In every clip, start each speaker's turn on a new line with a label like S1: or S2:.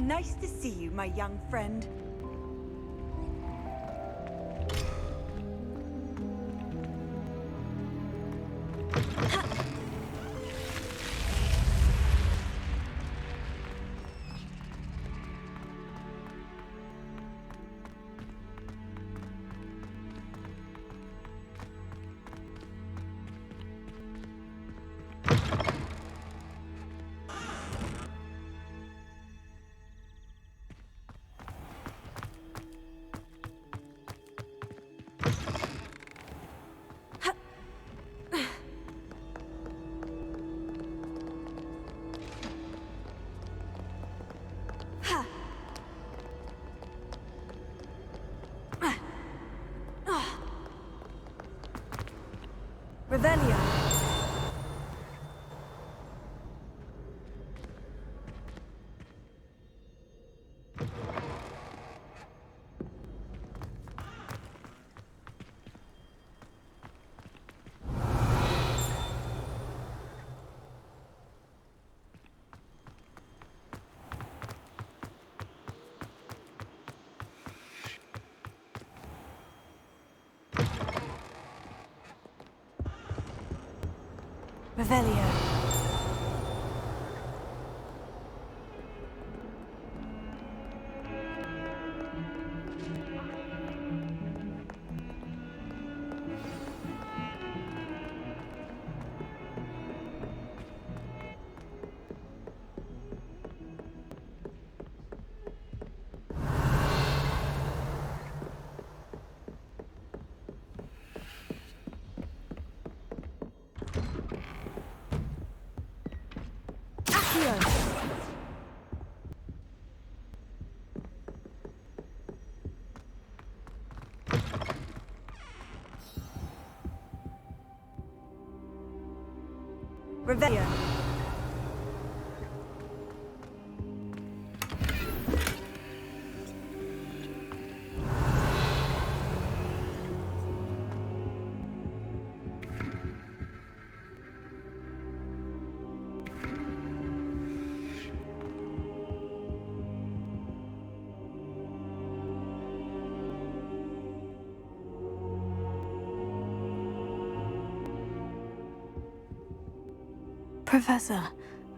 S1: Nice to see you, my young friend. Revelio. Revelio. Revelio.
S2: Professor,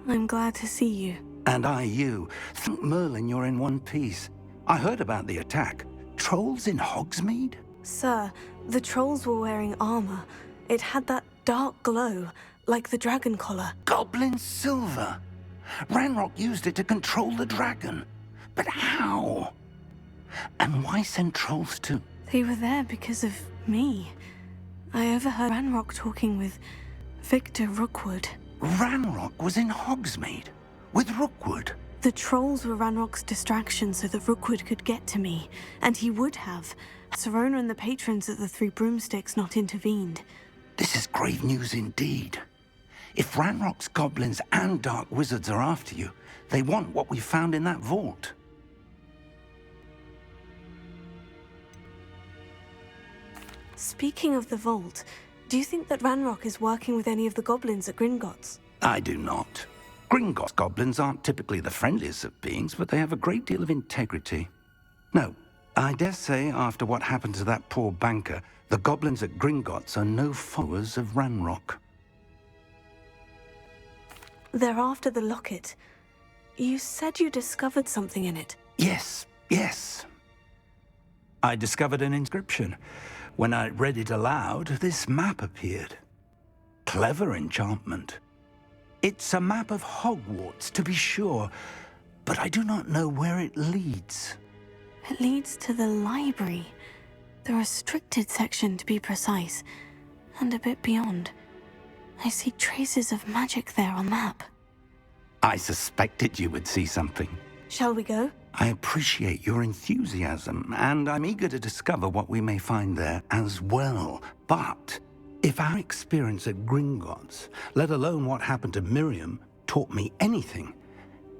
S2: I'm glad to see you.
S3: And I you. Thank Merlin you're in one piece. I heard about the attack. Trolls in Hogsmeade?
S2: Sir, the trolls were wearing armor. It had that dark glow, like the dragon collar.
S3: Goblin silver! Ranrock used it to control the dragon. But how? And why send trolls to...
S2: They were there because of me. I overheard Ranrock talking with Victor Rookwood.
S3: Ranrock was in Hogsmeade? With Rookwood?
S2: The trolls were Ranrock's distraction so that Rookwood could get to me. And he would have. Serona and the patrons at the Three Broomsticks not intervened.
S3: This is grave news indeed. If Ranrock's goblins and dark wizards are after you, they want what we found in that vault.
S2: Speaking of the vault, do you think that Ranrock is working with any of the goblins at Gringotts?
S3: I do not. Gringotts goblins aren't typically the friendliest of beings, but they have a great deal of integrity. No, I dare say after what happened to that poor banker, the goblins at Gringotts are no followers of Ranrock.
S2: They're after the locket. You said you discovered something in it.
S3: Yes. I discovered an inscription. When I read it aloud, this map appeared. Clever enchantment. It's a map of Hogwarts, to be sure, but I do not know where it leads.
S2: It leads to the library. The restricted section, to be precise, and a bit beyond. I see traces of magic there on the map.
S3: I suspected you would see something.
S2: Shall we go?
S3: I appreciate your enthusiasm, and I'm eager to discover what we may find there as well. But if our experience at Gringotts, let alone what happened to Miriam, taught me anything,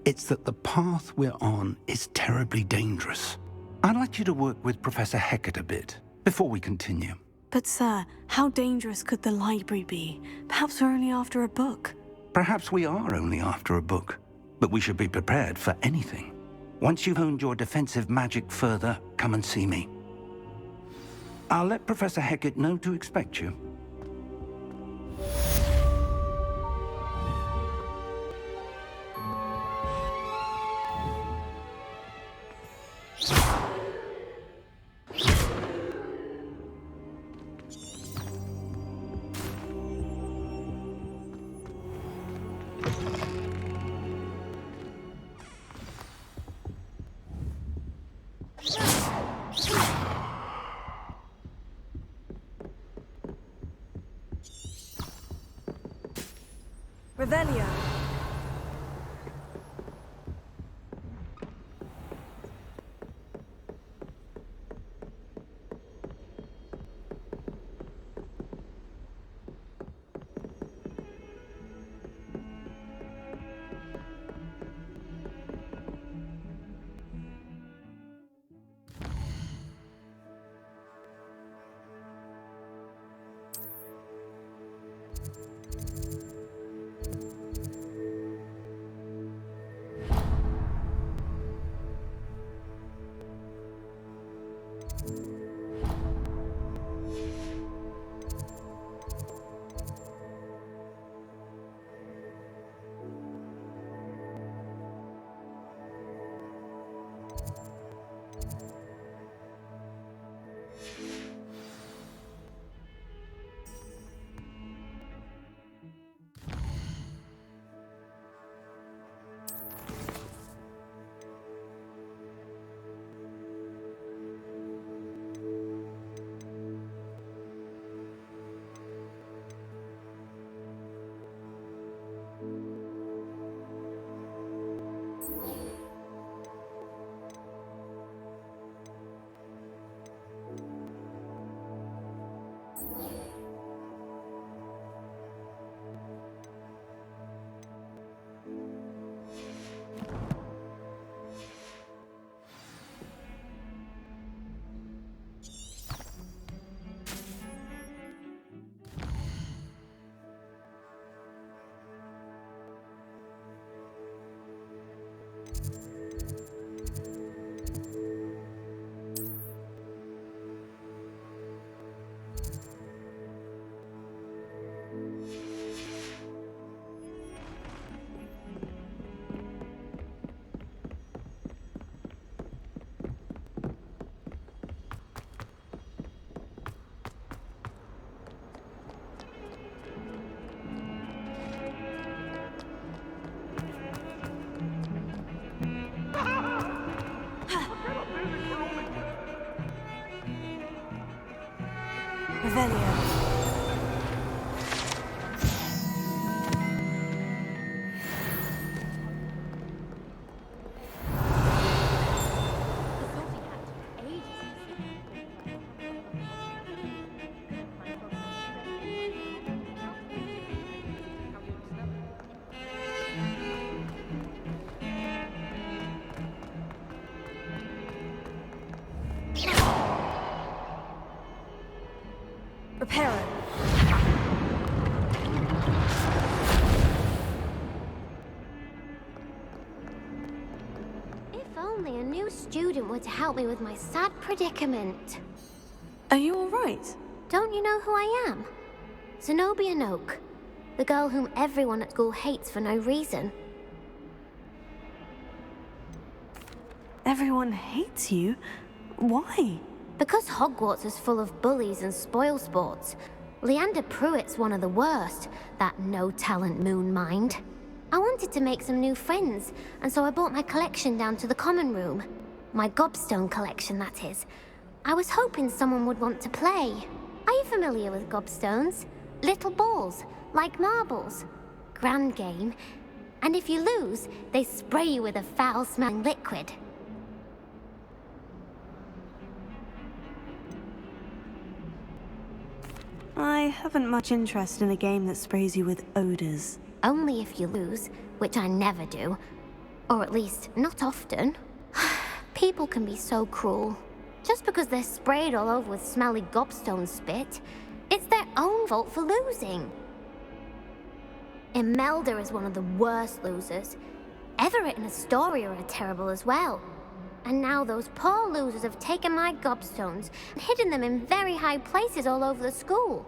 S3: it's that the path we're on is terribly dangerous. I'd like you to work with Professor Hecat a bit before we continue.
S2: But sir, how dangerous could the library be? Perhaps we're only after a book.
S3: Perhaps we are only after a book, but we should be prepared for anything. Once you've honed your defensive magic further, come and see me. I'll let Professor Hecat know to expect you.
S1: Revelio. Revelio. Reparo.
S4: If only a new student were to help me with my sad predicament.
S2: Are you alright?
S4: Don't you know who I am? Zenobia Noak, the girl whom everyone at school hates for no reason.
S2: Everyone hates you? Why?
S4: Because Hogwarts is full of bullies and spoilsports, Leander Pruitt's one of the worst, that no-talent moon mind. I wanted to make some new friends, and so I brought my collection down to the common room. My gobstone collection, that is. I was hoping someone would want to play. Are you familiar with gobstones? Little balls, like marbles. Grand game. And if you lose, they spray you with a foul-smelling liquid.
S2: I haven't much interest in a game that sprays you with odors.
S4: Only if you lose, which I never do. Or at least, not often. People can be so cruel. Just because they're sprayed all over with smelly gobstone spit, it's their own fault for losing. Imelda is one of the worst losers. Everett and Astoria are terrible as well. And now those poor losers have taken my gobstones and hidden them in very high places all over the school.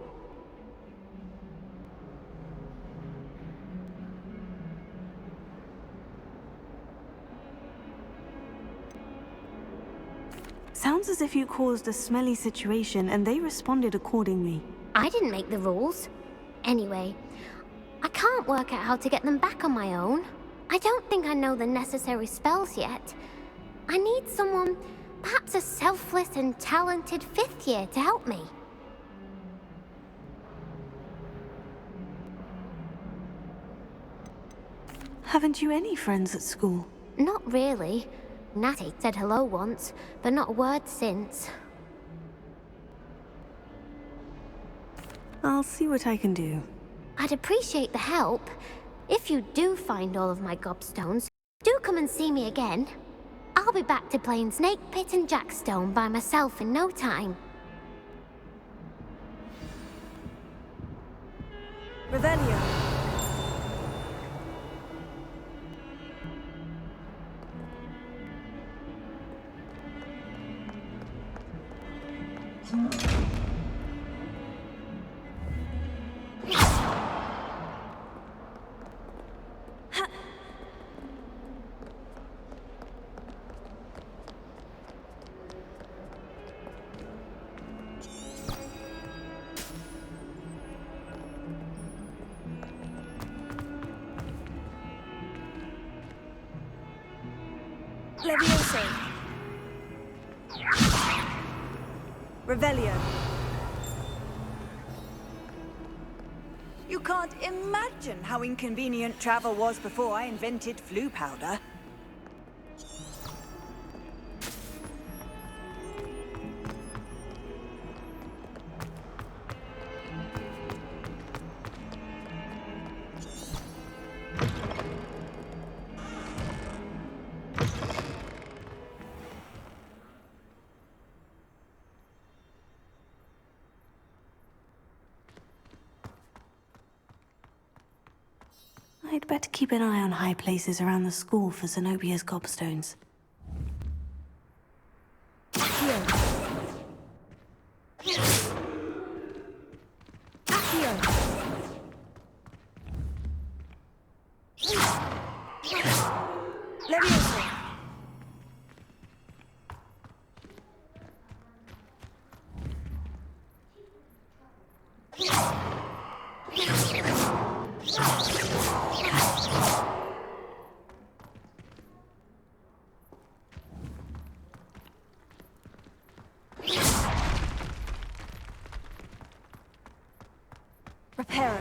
S2: Sounds as if you caused a smelly situation and they responded accordingly.
S4: I didn't make the rules. Anyway, I can't work out how to get them back on my own. I don't think I know the necessary spells yet. I need someone, perhaps a selfless and talented 5th year to help me.
S2: Haven't you any friends at school?
S4: Not really. Natty said hello once, but not a word since.
S2: I'll see what I can do.
S4: I'd appreciate the help. If you do find all of my gobstones, do come and see me again. I'll be back to playing Snake Pit and Jackstone by myself in no time.
S1: Revelio. Levioso. Revelio.
S5: You can't imagine how inconvenient travel was before I invented flu powder.
S2: I'd better keep an eye on high places around the school for Zenobia's gobstones.
S1: Accio. Levioso. Reparo.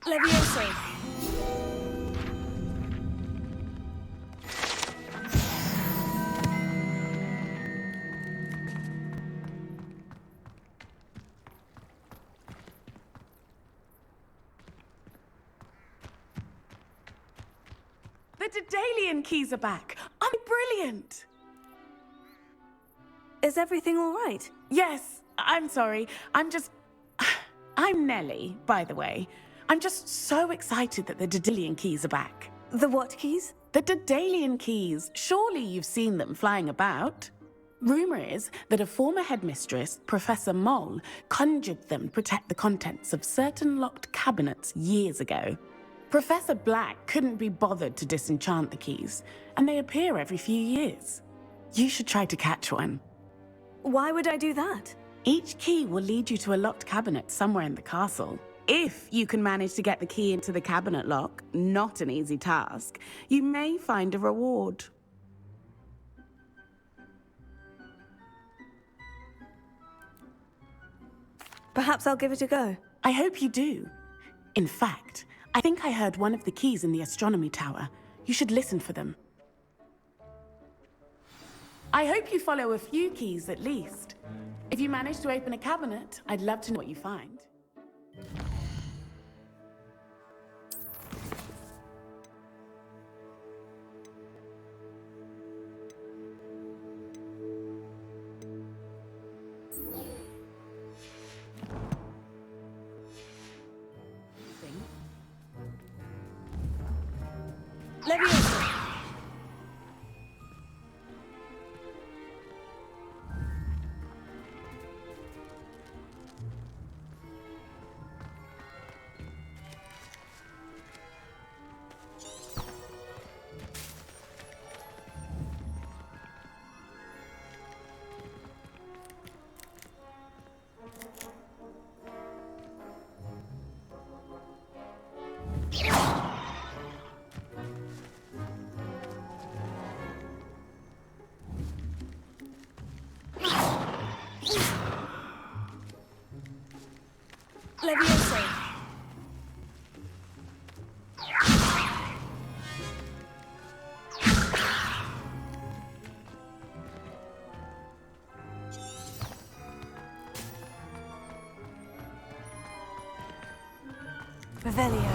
S1: Levioso.
S6: The Daedalian keys are back. I'm brilliant.
S2: Is everything all right?
S6: Yes, I'm sorry. I'm Nellie, by the way. I'm just so excited that the Daedalian keys are back.
S2: The what keys?
S6: The Daedalian keys. Surely you've seen them flying about. Rumor is that a former headmistress, Professor Moll, conjured them to protect the contents of certain locked cabinets years ago. Professor Black couldn't be bothered to disenchant the keys, and they appear every few years. You should try to catch one.
S2: Why would I do that?
S6: Each key will lead you to a locked cabinet somewhere in the castle. If you can manage to get the key into the cabinet lock, not an easy task, you may find a reward.
S2: Perhaps I'll give it a go.
S6: I hope you do. In fact, I think I heard one of the keys in the astronomy tower. You should listen for them. I hope you follow a few keys at least. If you manage to open a cabinet, I'd love to know what you find.
S1: Leviosa! Leviosa! Revelio.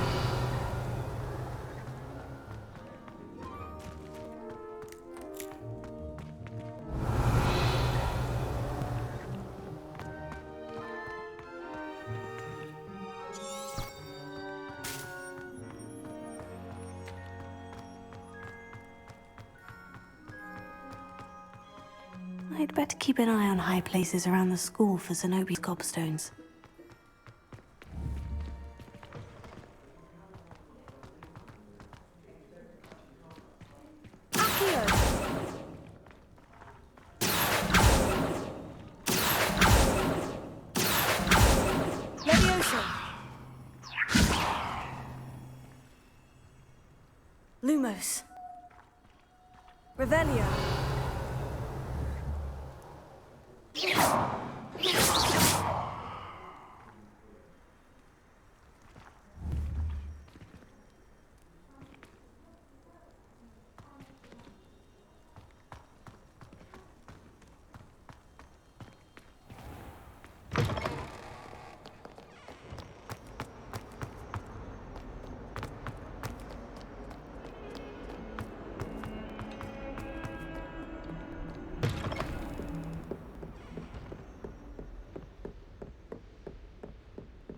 S2: I'd better keep an eye on high places around the school for Zenobi's gobstones.
S1: Accio! Leviosa! Lumos. Revelio.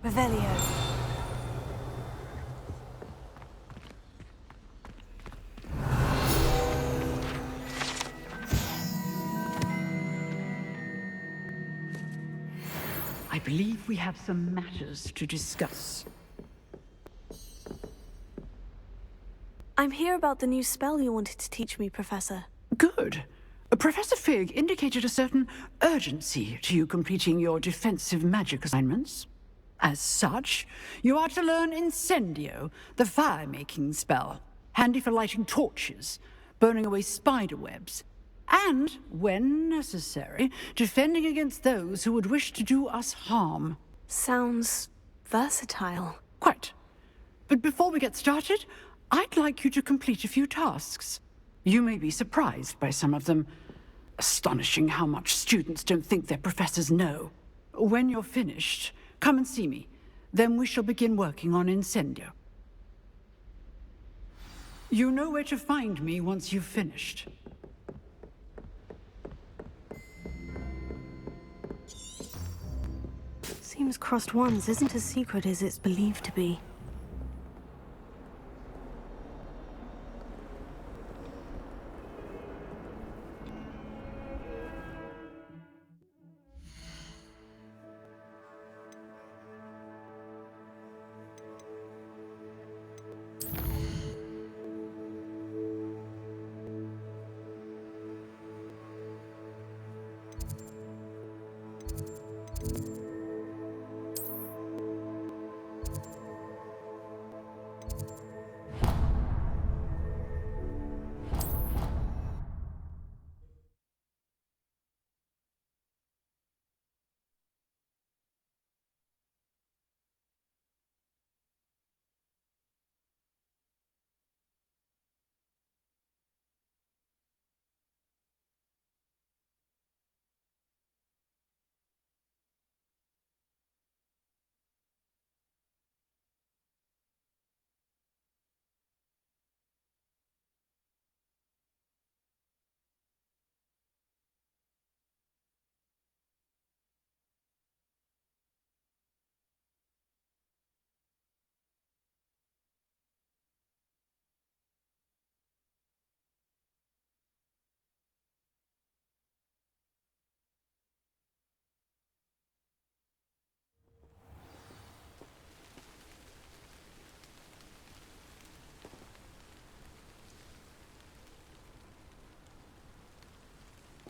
S1: Revelio.
S7: I believe we have some matters to discuss.
S2: I'm here about the new spell you wanted to teach me, Professor.
S7: Good. Professor Fig indicated a certain urgency to you completing your defensive magic assignments. As such, you are to learn Incendio, the fire-making spell, handy for lighting torches, burning away spider webs, and, when necessary, defending against those who would wish to do us harm.
S2: Sounds versatile.
S7: Quite. But before we get started, I'd like you to complete a few tasks. You may be surprised by some of them. Astonishing how much students don't think their professors know. When you're finished, come and see me. Then we shall begin working on Incendio. You know where to find me once you've finished.
S2: Seems crossed ones isn't as secret as it's believed to be.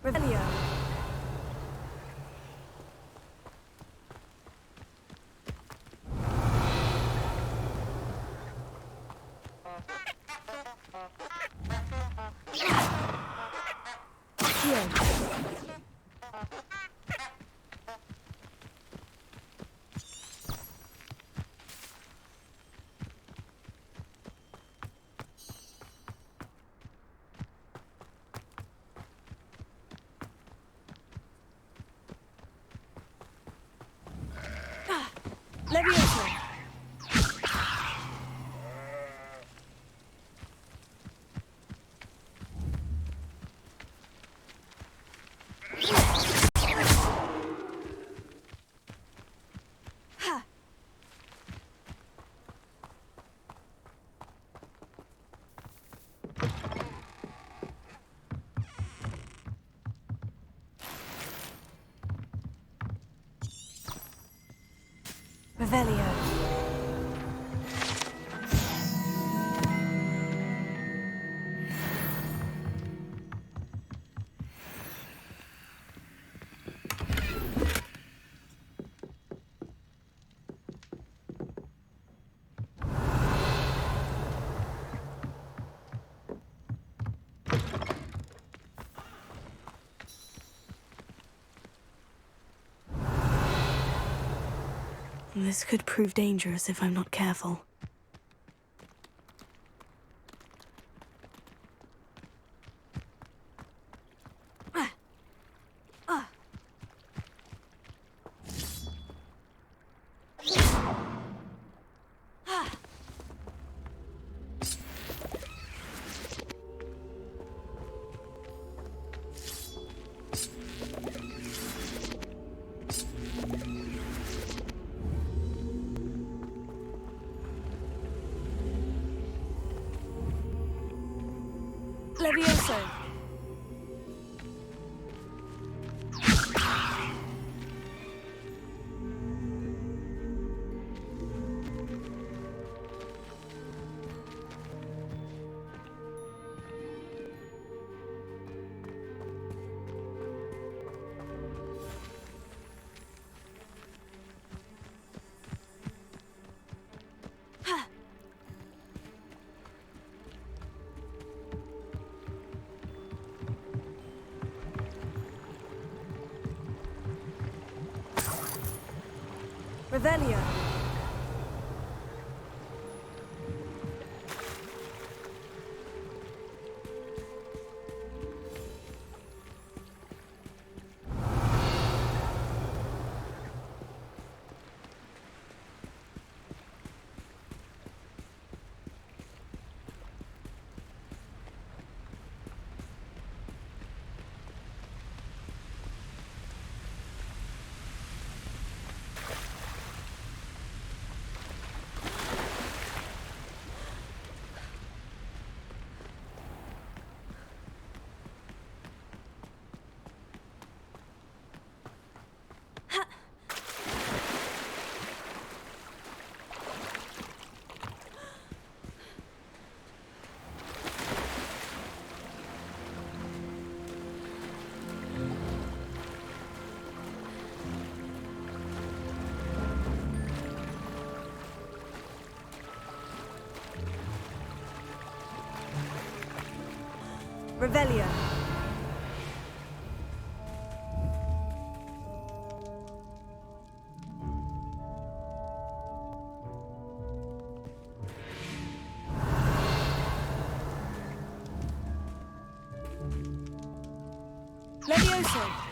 S1: Revelio. Levioso. Ha. Revelio.
S2: This could prove dangerous if I'm not careful. Levioso. Revelio. Revelio. Levioso.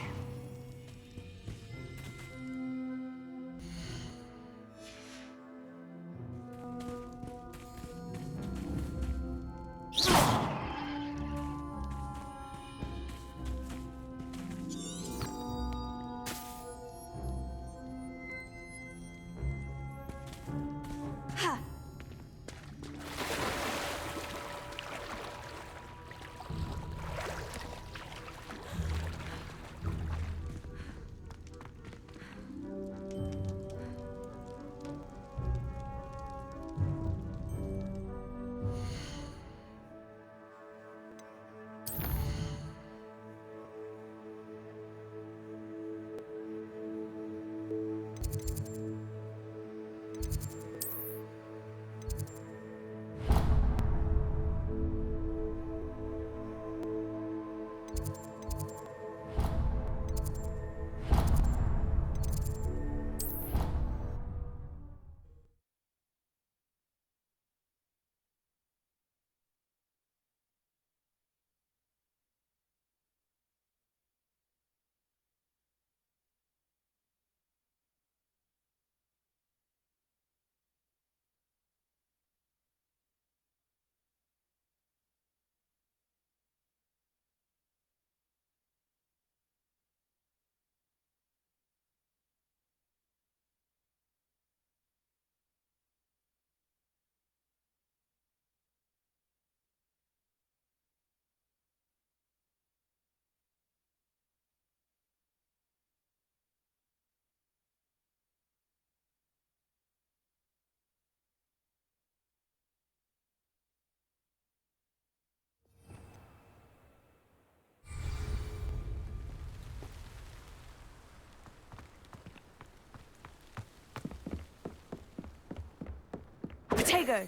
S1: Tego.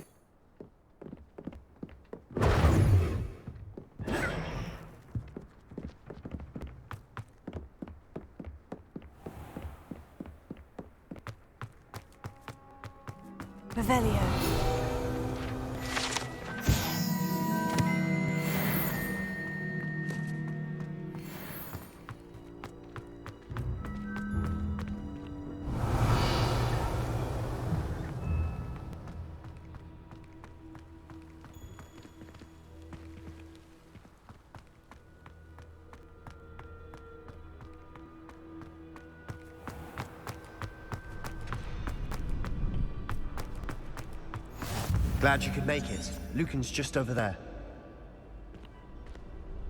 S1: Revelio.
S8: Glad you could make it. Lucan's just over there.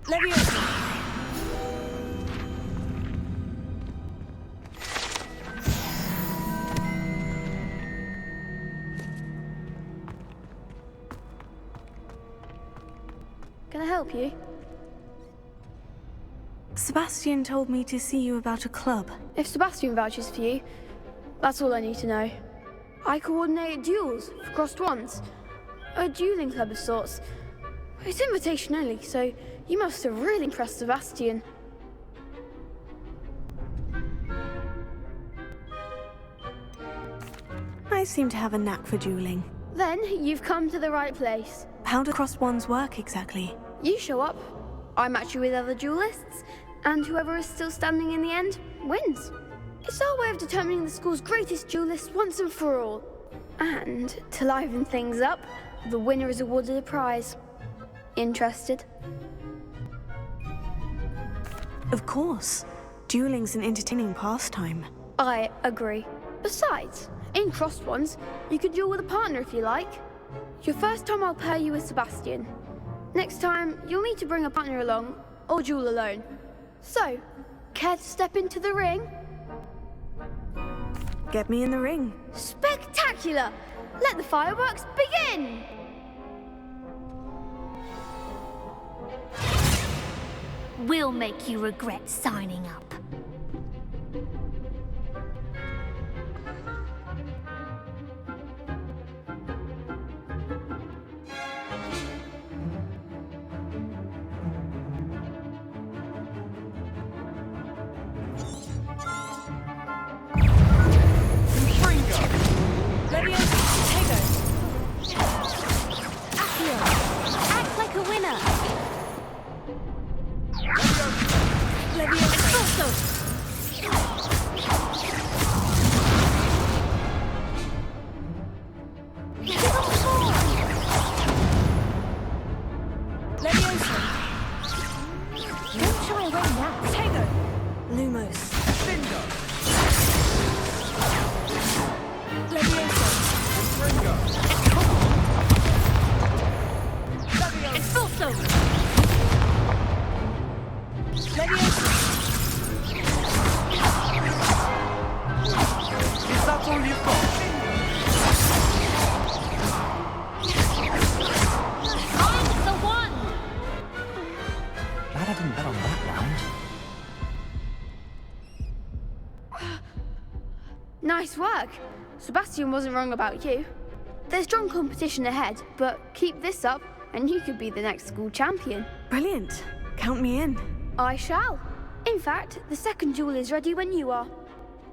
S1: Leviosa.
S9: Can I help you?
S2: Sebastian told me to see you about a club.
S9: If Sebastian vouches for you, that's all I need to know. I coordinate duels for crossed wands. A dueling club of sorts. It's invitation only, so you must have really impressed Sebastian.
S2: I seem to have a knack for dueling.
S9: Then you've come to the right place.
S2: How do crossed wands work exactly?
S9: You show up, I match you with other duelists, and whoever is still standing in the end wins. It's our way of determining the school's greatest duelist once and for all. And to liven things up, the winner is awarded a prize. Interested?
S2: Of course. Dueling's an entertaining pastime.
S9: I agree. Besides, in crossed ones, you could duel with a partner if you like. Your first time I'll pair you with Sebastian. Next time, you'll need to bring a partner along, or duel alone. So, care to step into the ring?
S2: Get me in the ring.
S9: Spectacular! Let the fireworks begin!
S4: We'll make you regret signing up. Act like a winner! Don't shy away now.
S1: Tego. Lumos. Leviosa. Expulso. Leviosa.
S8: Is that all you've got?
S4: I'm the one!
S8: Glad I didn't bet on that round.
S9: Nice work. Sebastian wasn't wrong about you. There's strong competition ahead, but keep this up and you could be the next school champion.
S2: Brilliant. Count me in.
S9: I shall. In fact, the second duel is ready when you are.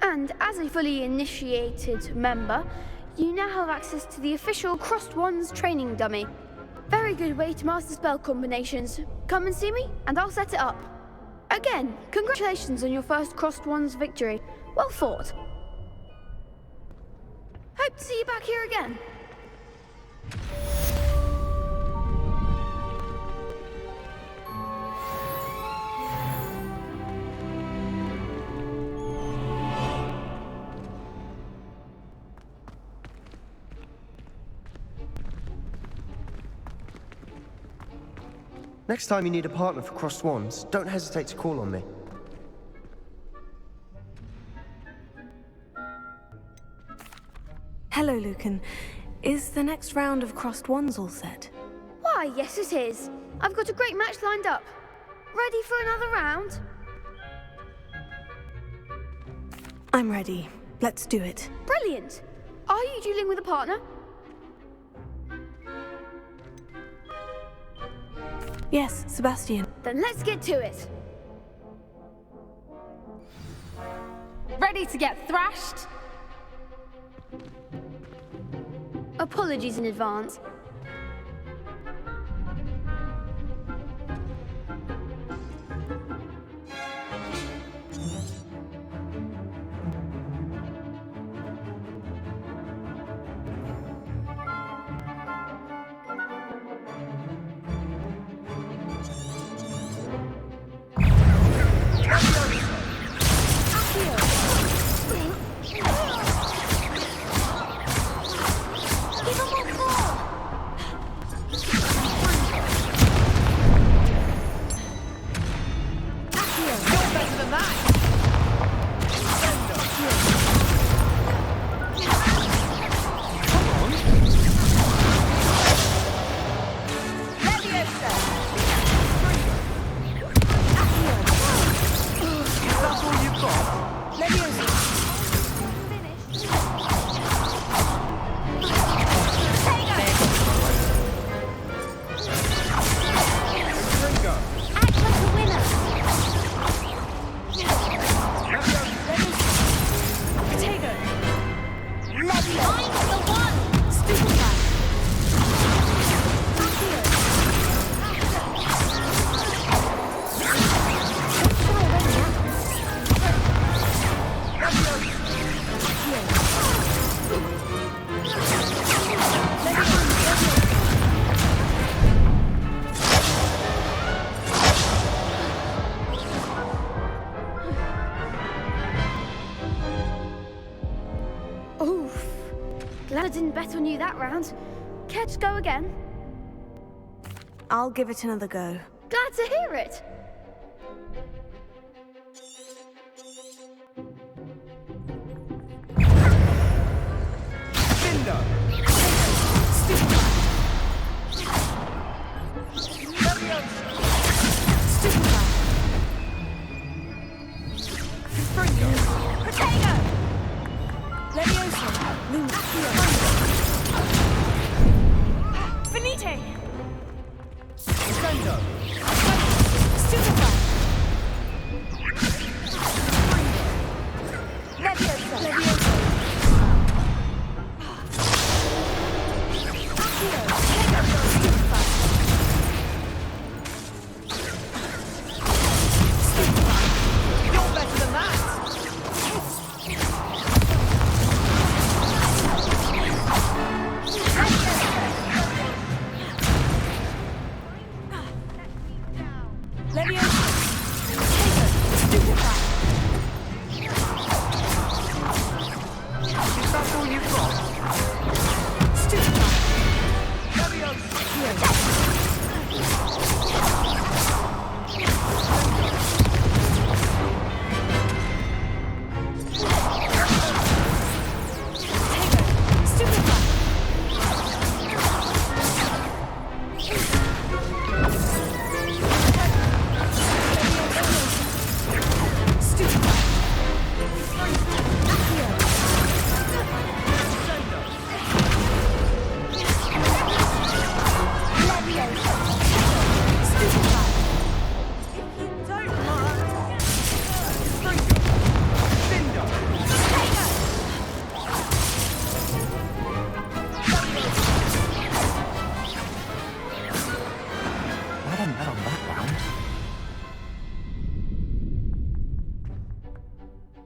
S9: And as a fully initiated member, you now have access to the official Crossed Wands training dummy. Very good way to master spell combinations. Come and see me, and I'll set it up. Again, congratulations on your first Crossed Wands victory. Well fought. Hope to see you back here again.
S8: Next time you need a partner for crossed wands, don't hesitate to call on me.
S2: Hello, Lucan. Is the next round of crossed wands all set?
S9: Why, yes it is. I've got a great match lined up. Ready for another round?
S2: I'm ready. Let's do it.
S9: Brilliant. Are you dueling with a partner?
S2: Yes, Sebastian.
S9: Then let's get to it.
S10: Ready to get thrashed?
S9: Apologies in advance. Oof. Glad I didn't bet on you that round. Care to go again?
S2: I'll give it another go.
S9: Glad to hear it.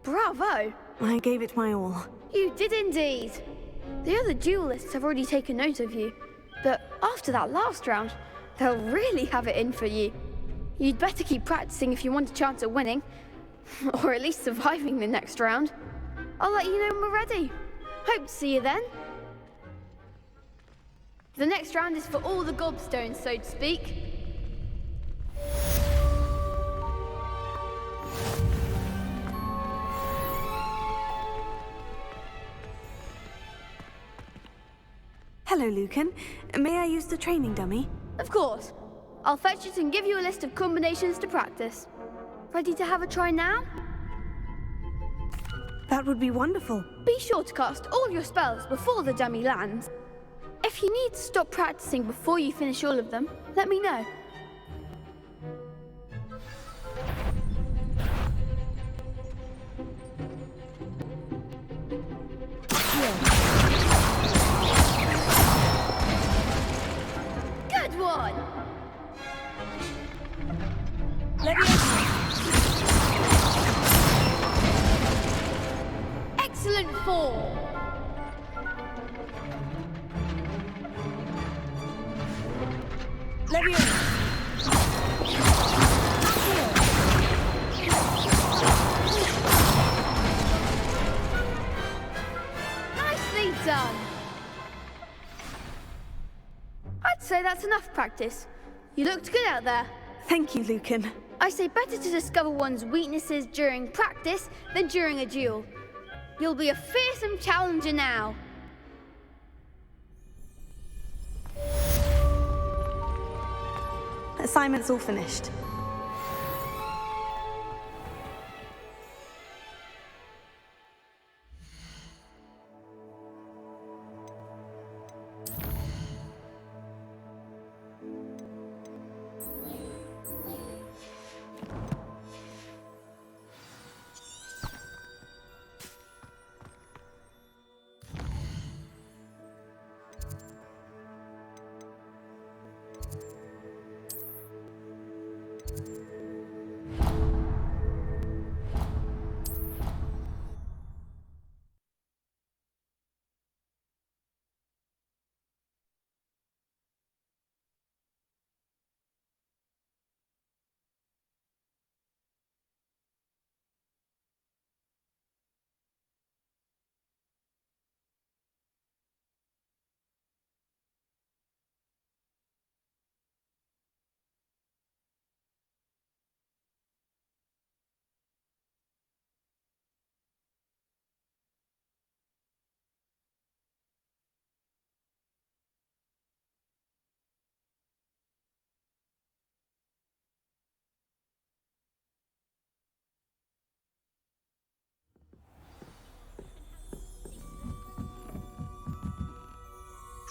S9: Bravo!
S2: I gave it my all.
S9: You did indeed. The other duelists have already taken note of you, but after that last round, they'll really have it in for you. You'd better keep practicing if you want a chance at winning, or at least surviving the next round. I'll let you know when we're ready. Hope to see you then. The next round is for all the gobstones, so to speak.
S2: Hello, Lucan. May I use the training dummy?
S9: Of course. I'll fetch it and give you a list of combinations to practice. Ready to have a try now?
S2: That would be wonderful.
S9: Be sure to cast all your spells before the dummy lands. If you need to stop practicing before you finish all of them, let me know. Excellent fall. Nicely done. I'd say that's enough practice. You looked good out there.
S1: Thank you, Lucan.
S9: I say better to discover one's weaknesses during practice than during a duel. You'll be a fearsome challenger now.
S1: Assignment's all finished.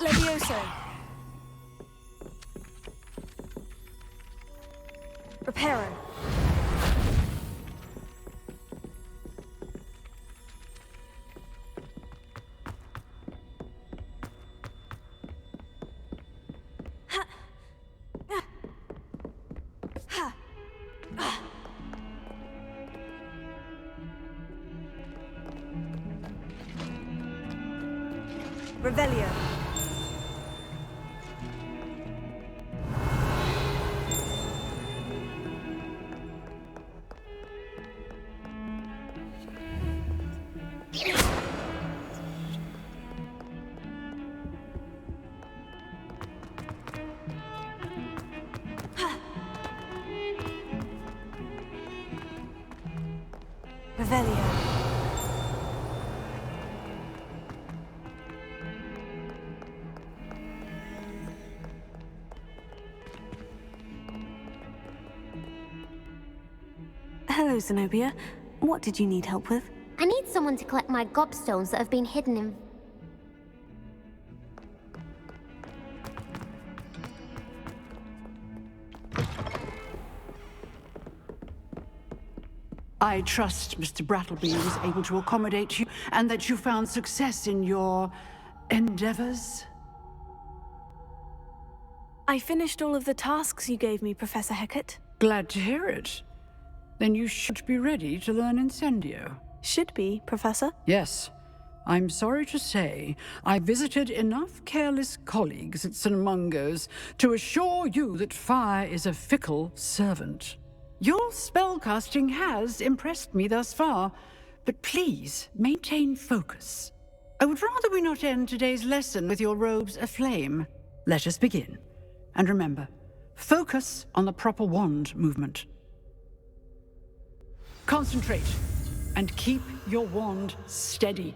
S1: Levioso. Reparo. Revelio. Revelio. Hello, Zenobia. What did you need help with?
S4: I need someone to collect my gobstones that have been hidden in...
S7: I trust Mr. Brattleby was able to accommodate you and that you found success in your endeavors.
S1: I finished all of the tasks you gave me, Professor Hecat.
S7: Glad to hear it. Then you should be ready to learn Incendio.
S1: Should be, Professor.
S7: Yes. I'm sorry to say, I visited enough careless colleagues at St. Mungo's to assure you that fire is a fickle servant. Your spellcasting has impressed me thus far, but please maintain focus. I would rather we not end today's lesson with your robes aflame. Let us begin. And remember, focus on the proper wand movement. Concentrate, and keep your wand steady.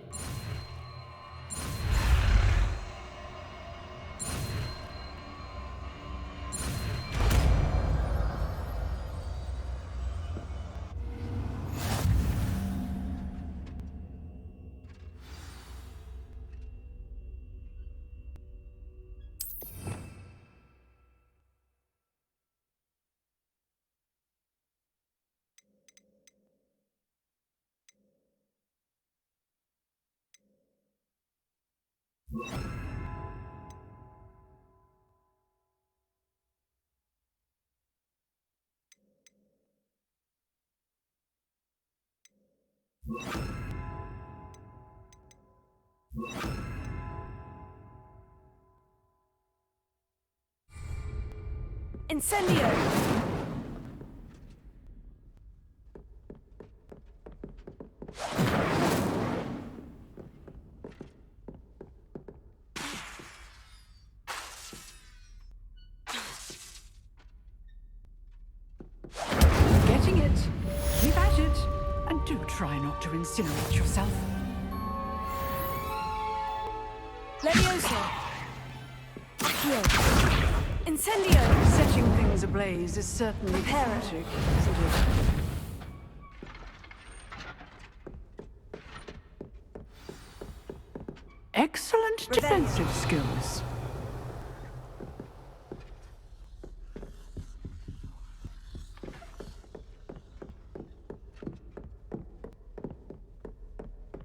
S1: Incendio!
S7: Getting it. Keep at it. And do try not to incinerate yourself.
S1: Levioso! Accio! Incendio!
S7: Setting things ablaze is certainly tragic, isn't it? Excellent defensive skills.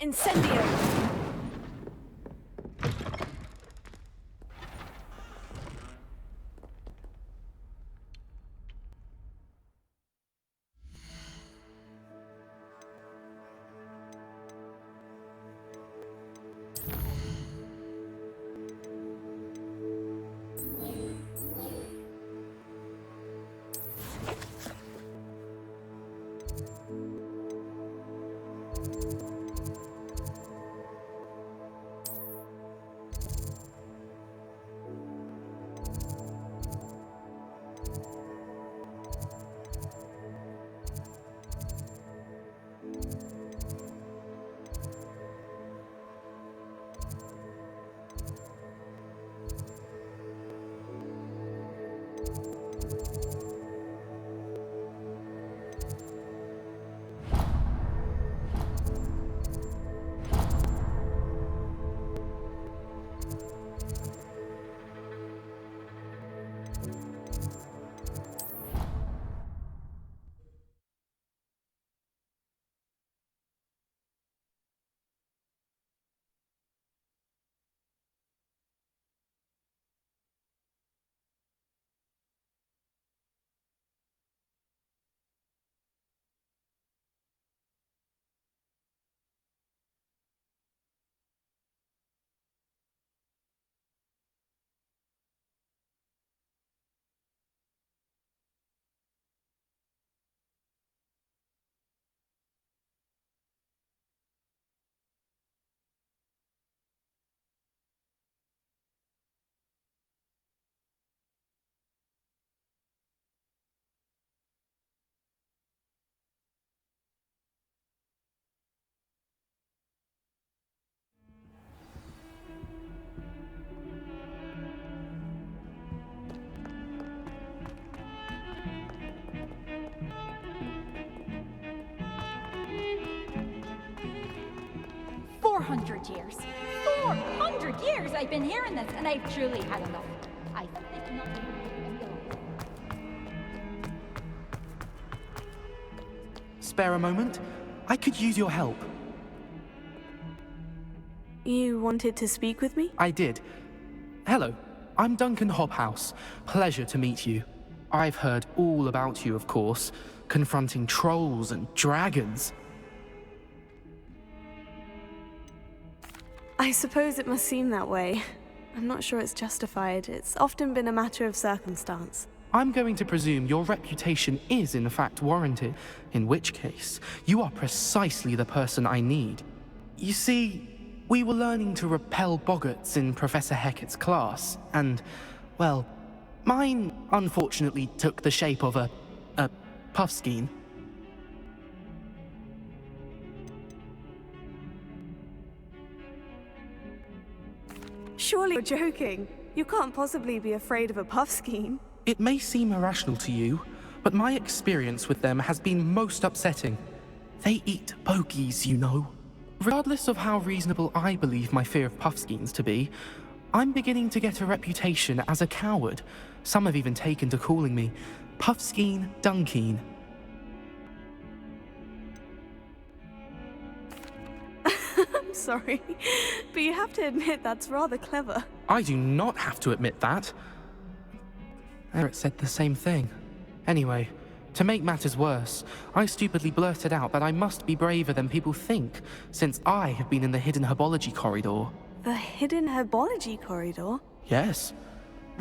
S1: Incendio!
S10: Years. 400 years I've been hearing this, and I've truly had enough. I think not even
S11: Spare a moment? I could use your help.
S1: You wanted to speak with me?
S11: I did. Hello, I'm Duncan Hobhouse. Pleasure to meet you. I've heard all about you, of course, confronting trolls and dragons.
S1: I suppose it must seem that way. I'm not sure it's justified. It's often been a matter of circumstance.
S11: I'm going to presume your reputation is in fact warranted, in which case, you are precisely the person I need. You see, we were learning to repel boggarts in Professor Hecat's class, and, well, mine unfortunately took the shape of a puffskein.
S1: Surely you're joking. You can't possibly be afraid of a puffskein.
S11: It may seem irrational to you, but my experience with them has been most upsetting. They eat bogies, you know. Regardless of how reasonable I believe my fear of puffskeins to be, I'm beginning to get a reputation as a coward. Some have even taken to calling me Puffskeen Dunkeen.
S1: I'm sorry, but you have to admit that's rather clever.
S11: I do not have to admit that. Eric said the same thing. Anyway, To make matters worse, I stupidly blurted out that I must be braver than people think, since I have been in the hidden herbology corridor.
S1: The hidden herbology corridor?
S11: Yes.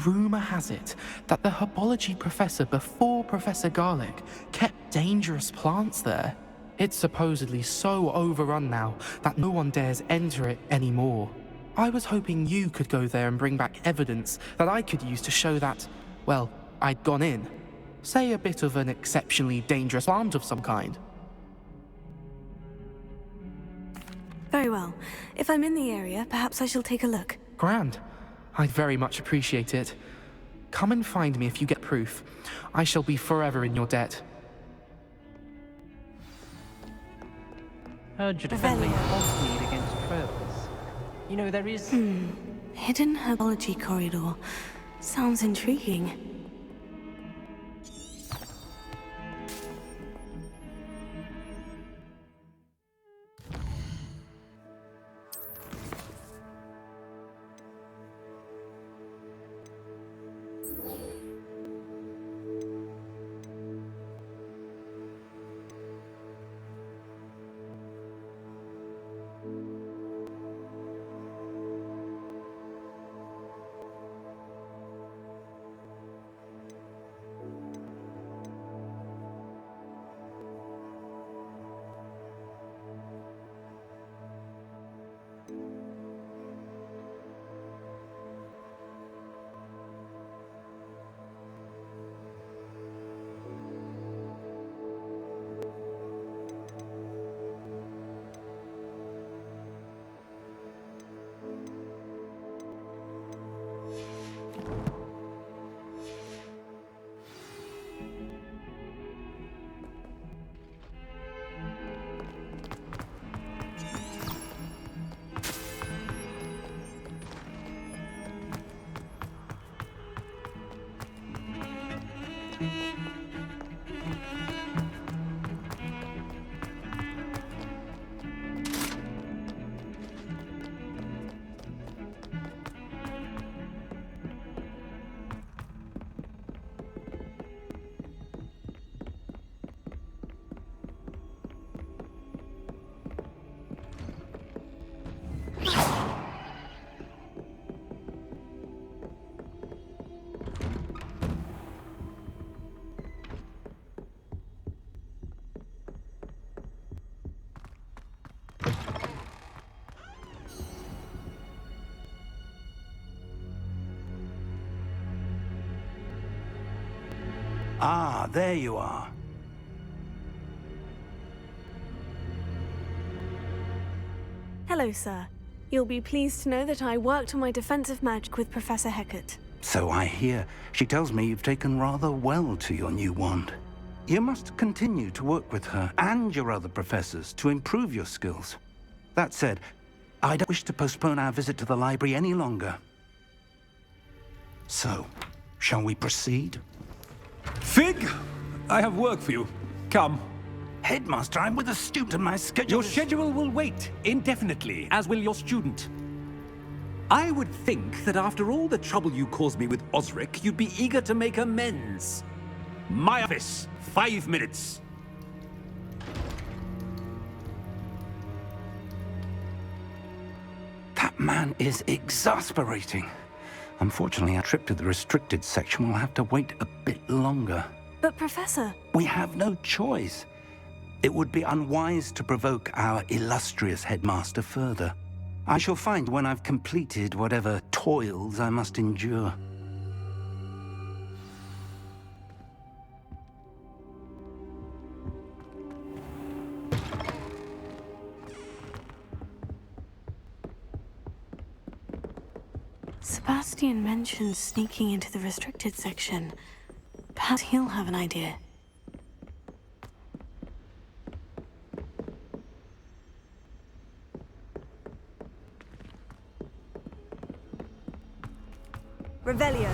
S11: Rumor has it that the herbology professor before Professor Garlic kept dangerous plants there. It's supposedly so overrun now that no one dares enter it anymore. I was hoping you could go there and bring back evidence that I could use to show that, well, I'd gone in. Say a bit of an exceptionally dangerous plant of some kind.
S1: Very well. If I'm in the area, perhaps I shall take a look.
S11: Grand. I'd very much appreciate it. Come and find me if you get proof. I shall be forever in your debt.
S12: Heard you defend the Hogsmeade against trolls. You know, there is...
S2: Hidden herbology corridor. Sounds intriguing.
S3: Ah, there you are.
S1: Hello, sir. You'll be pleased to know that I worked on my defensive magic with Professor Hecat.
S3: So I hear. She tells me you've taken rather well to your new wand. You must continue to work with her and your other professors to improve your skills. That said, I don't wish to postpone our visit to the library any longer. So, shall we proceed?
S13: Fig, I have work for you. Come.
S3: Headmaster, I'm with a student and my schedule
S13: Your schedule will wait indefinitely, as will your student. I would think that after all the trouble you caused me with Osric, you'd be eager to make amends. My office, 5 minutes.
S3: That man is exasperating. Unfortunately, our trip to the restricted section will have to wait a bit longer.
S1: But, Professor...
S3: We have no choice. It would be unwise to provoke our illustrious headmaster further. I shall find when I've completed whatever toils I must endure.
S2: Sebastian mentioned sneaking into the restricted section. Perhaps he'll have an idea.
S5: Revelio.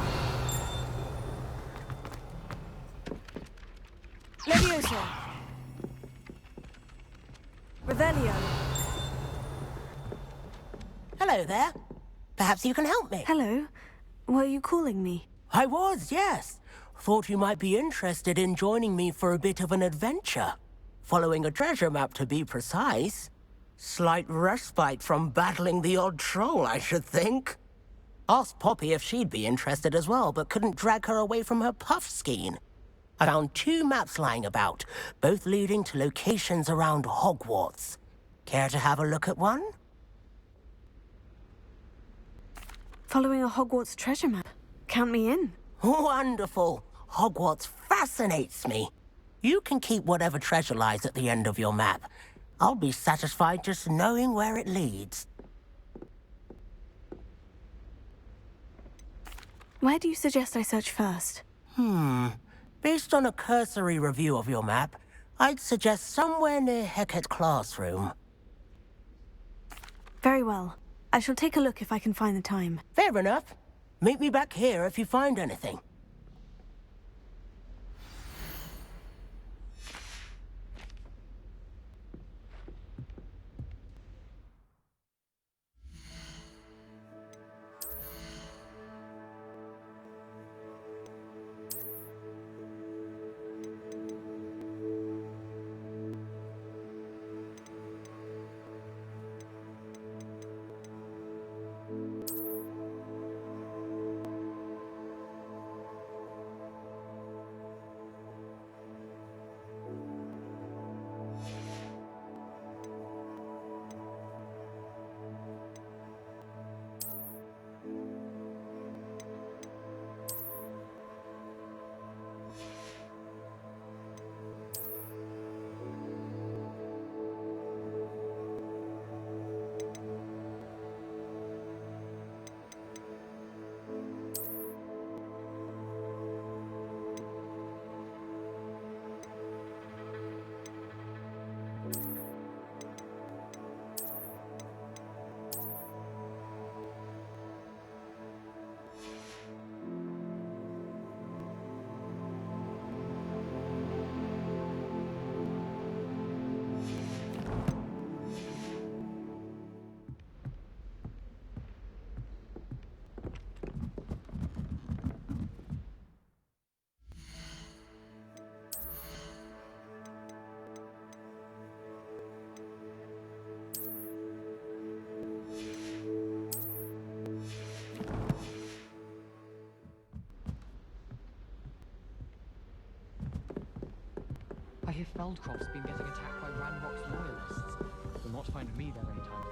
S5: Levioso. Revelio.
S14: Hello there. Perhaps you can help me.
S1: Hello. Were you calling me?
S14: I was, yes. Thought you might be interested in joining me for a bit of an adventure. Following a treasure map, to be precise. Slight respite from battling the odd troll, I should think. Asked Poppy if she'd be interested as well, but couldn't drag her away from her puff skein. I found 2 maps lying about, both leading to locations around Hogwarts. Care to have a look at one?
S1: Following a Hogwarts treasure map. Count me in.
S14: Wonderful. Hogwarts fascinates me. You can keep whatever treasure lies at the end of your map. I'll be satisfied just knowing where it leads.
S1: Where do you suggest I search first?
S14: Based on a cursory review of your map, I'd suggest somewhere near Hecat's classroom.
S1: Very well. I shall take a look if I can find the time.
S14: Fair enough. Meet me back here if you find anything.
S12: I hear Feldcroft's been getting attacked by Ranrock's loyalists. You'll not find me there anytime.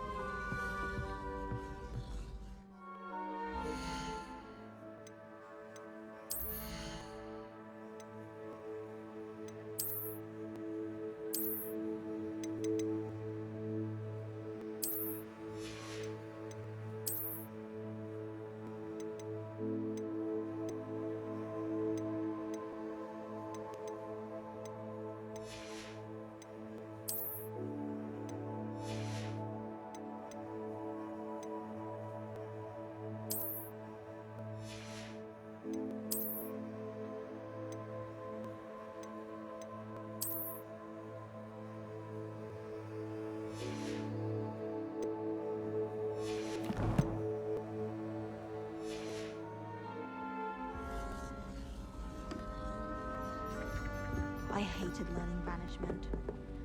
S15: I hated learning banishment.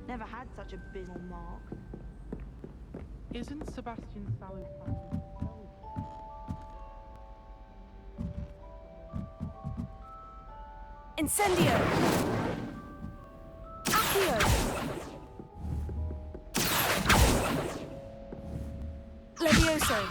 S15: Never had such a abysmal mark.
S11: Isn't Sebastian Sallow
S1: Incendio! Accio! Levioso!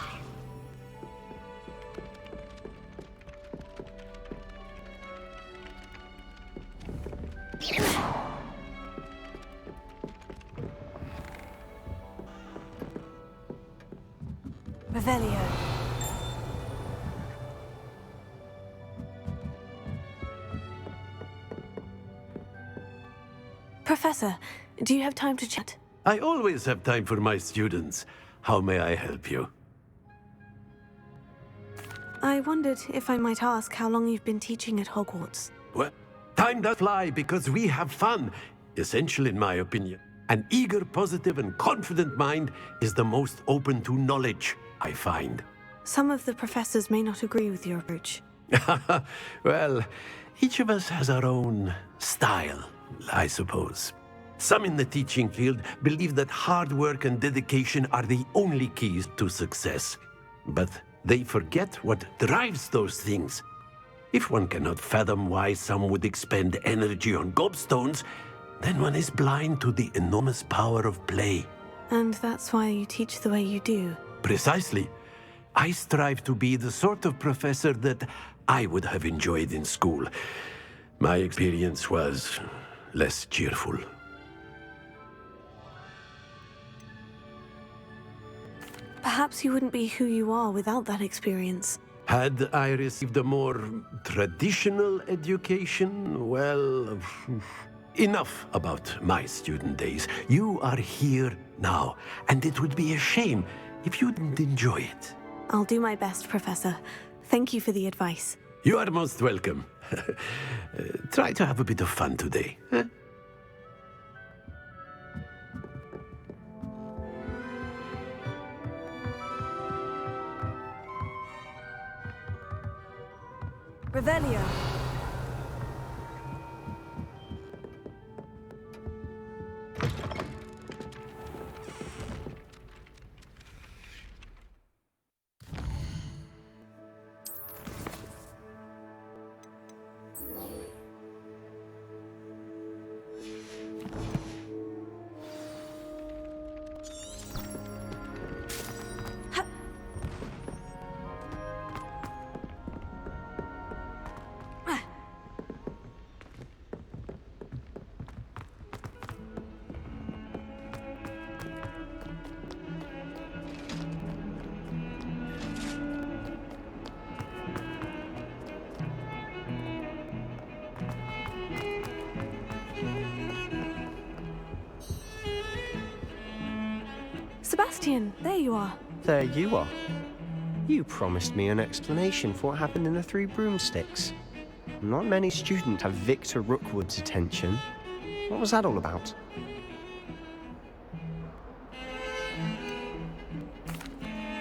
S1: Revelio. Professor, do you have time to chat?
S16: I always have time for my students. How may I help you?
S1: I wondered if I might ask how long you've been teaching at Hogwarts.
S16: Well, time does fly because we have fun. Essential in my opinion. An eager, positive, and confident mind is the most open to knowledge, I find.
S1: Some of the professors may not agree with your approach.
S16: Well, Each of us has our own style, I suppose. Some in the teaching field believe that hard work and dedication are the only keys to success. But they forget what drives those things. If one cannot fathom why some would expend energy on gobstones, then one is blind to the enormous power of play.
S1: And that's why you teach the way you do.
S16: Precisely. I strive to be the sort of professor that I would have enjoyed in school. My experience was less cheerful.
S1: Perhaps you wouldn't be who you are without that experience.
S16: Had I received a more traditional education, well, enough about my student days. You are here now, and it would be a shame if you didn't enjoy it.
S1: I'll do my best, Professor. Thank you for the advice.
S16: You are most welcome. Try to have a bit of fun today. Huh?
S1: Revelio. Sebastian, there you are.
S17: There you are. You promised me an explanation for what happened in the Three Broomsticks. Not many students have Victor Rookwood's attention. What was that all about?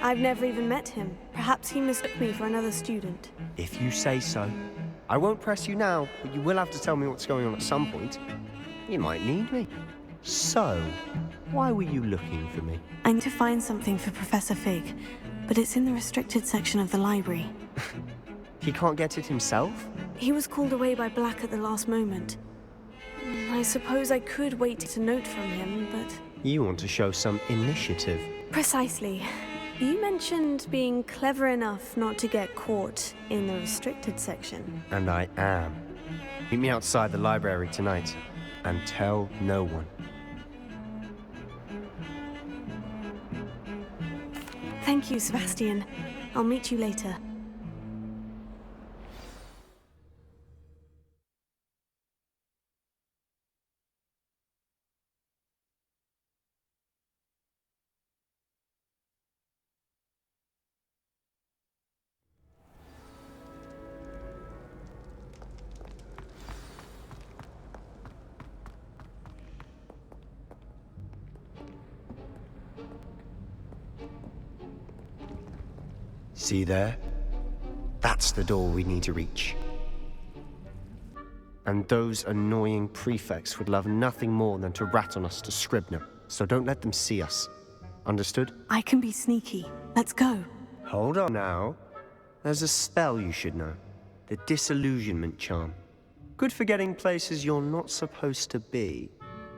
S1: I've never even met him. Perhaps he mistook me for another student.
S17: If you say so. I won't press you now, but you will have to tell me what's going on at some point. You might need me. So, why were you looking for me?
S2: I need to find something for Professor Fig, but it's in the restricted section of the library.
S17: He can't get it himself?
S1: He was called away by Black at the last moment. I suppose I could wait to note from him, but...
S17: You want to show some initiative.
S1: Precisely. You mentioned being clever enough not to get caught in the restricted section.
S17: And I am. Meet me outside the library tonight, and tell no one.
S1: Thank you, Sebastian. I'll meet you later.
S17: See there? That's the door we need to reach. And those annoying prefects would love nothing more than to rat on us to Scribner, so don't let them see us. Understood?
S2: I can be sneaky. Let's go.
S17: Hold on now. There's a spell you should know. The Disillusionment Charm. Good for getting places you're not supposed to be.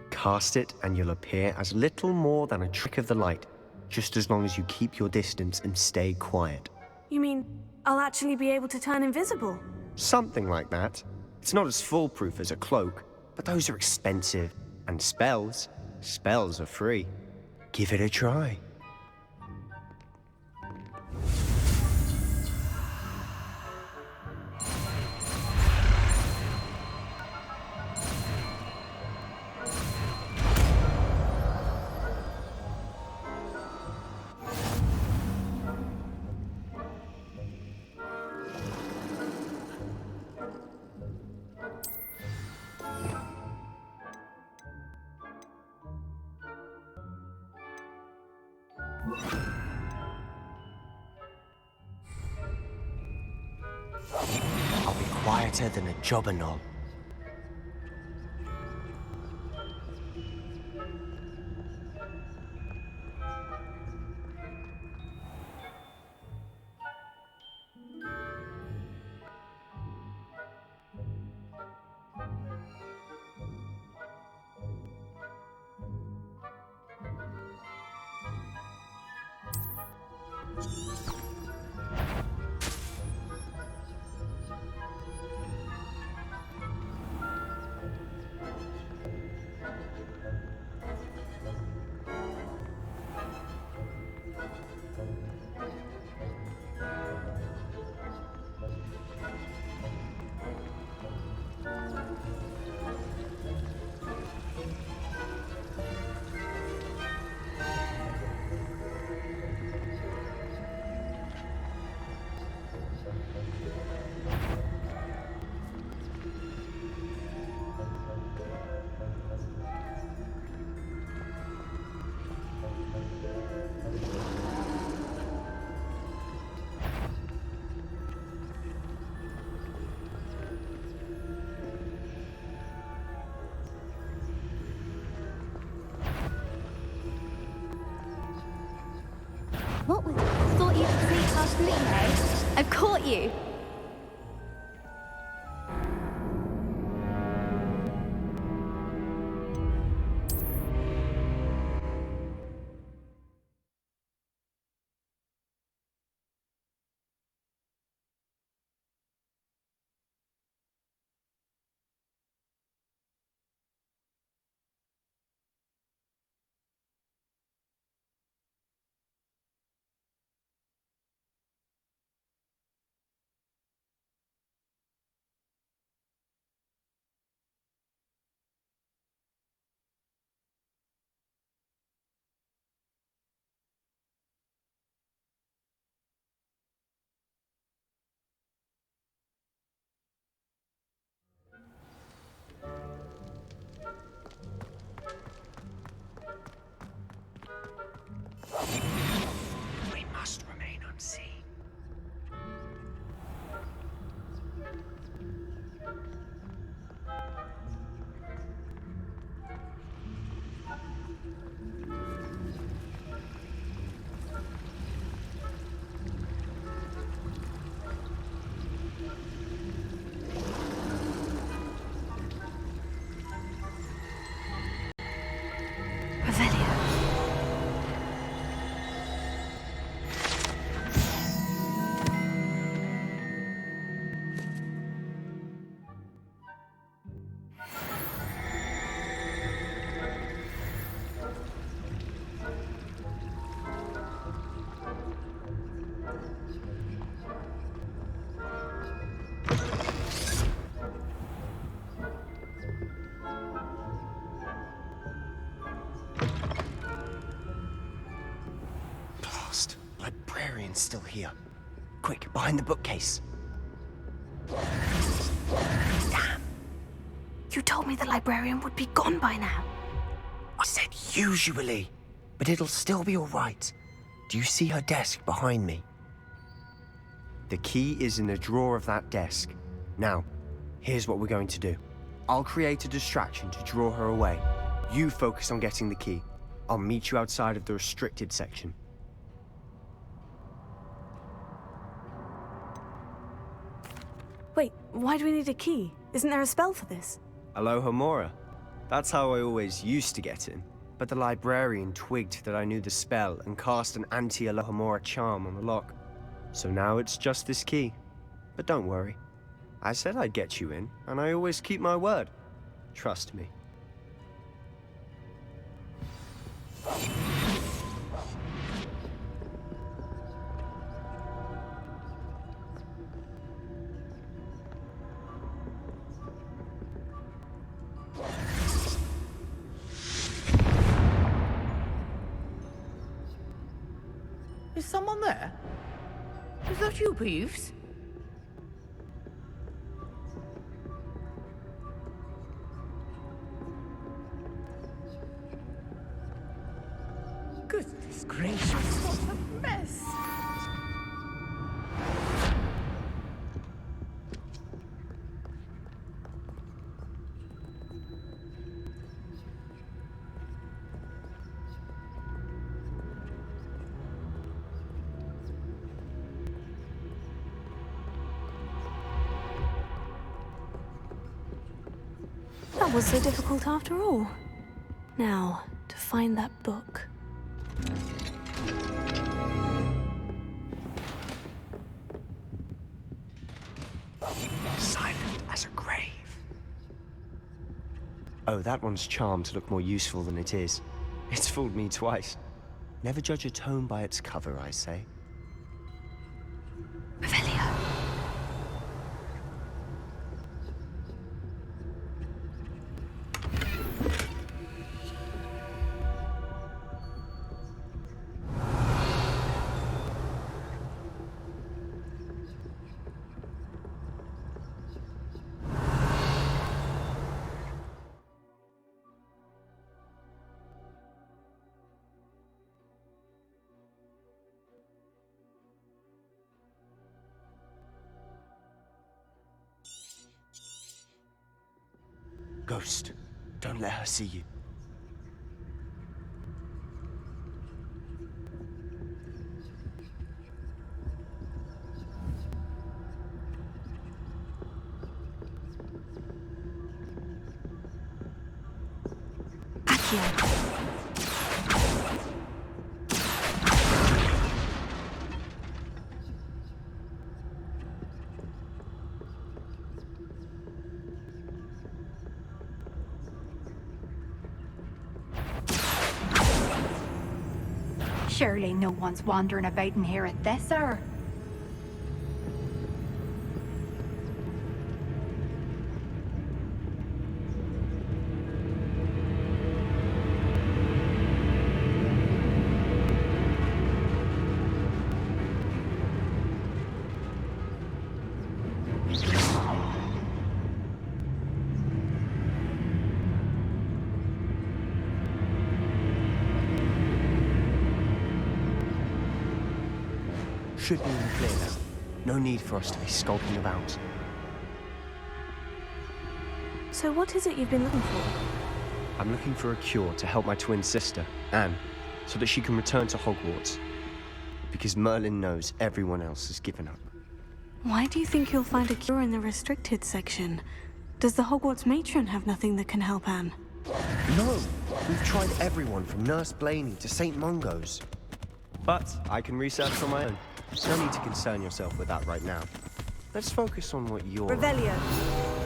S17: Cast it and you'll appear as little more than a trick of the light, just as long as you keep your distance and stay quiet.
S1: You mean I'll actually be able to turn invisible?
S17: Something like that. It's not as foolproof as a cloak, but those are expensive. And spells are free. Give it a try. I'll be quiet better than a jobberknoll.
S18: What was... Thought you could sneak past me, eh? I've caught you!
S17: We must remain unseen. Blast! Librarian's still here. Quick, behind the bookcase.
S2: Damn. You told me the librarian would be gone by now.
S17: I said usually, but it'll still be all right. Do you see her desk behind me? The key is in the drawer of that desk. Now, here's what we're going to do. I'll create a distraction to draw her away. You focus on getting the key. I'll meet you outside of the restricted section.
S1: Wait, why do we need a key? Isn't there a spell for this?
S17: Alohomora. That's how I always used to get in. But the librarian twigged that I knew the spell and cast an anti-Alohomora charm on the lock. So now it's just this key. But don't worry. I said I'd get you in, and I always keep my word. Trust me.
S19: Is someone there? Is that you, Peeves? Goodness gracious, what a mess!
S1: that was so difficult after all. Now, to find that book.
S17: Silent as a grave. Oh, that one's charmed to look more useful than it is. It's fooled me twice. Never judge a tome by its cover, I say.
S2: Revelio.
S17: Ghost, don't let her see you.
S10: Surely no one's wandering about in here at this hour.
S17: Should be in the clear now. No need for us to be skulking about.
S1: So what is it you've been looking for?
S17: I'm looking for a cure to help my twin sister, Anne, so that she can return to Hogwarts. Because Merlin knows everyone else has given up.
S2: Why do you think you'll find a cure in the restricted section? Does the Hogwarts matron have nothing that can help Anne?
S17: No! We've tried everyone from Nurse Blaney to St. Mungo's. But I can research on my own. No need to concern yourself with that right now. Let's focus on what you're...
S5: Revelio.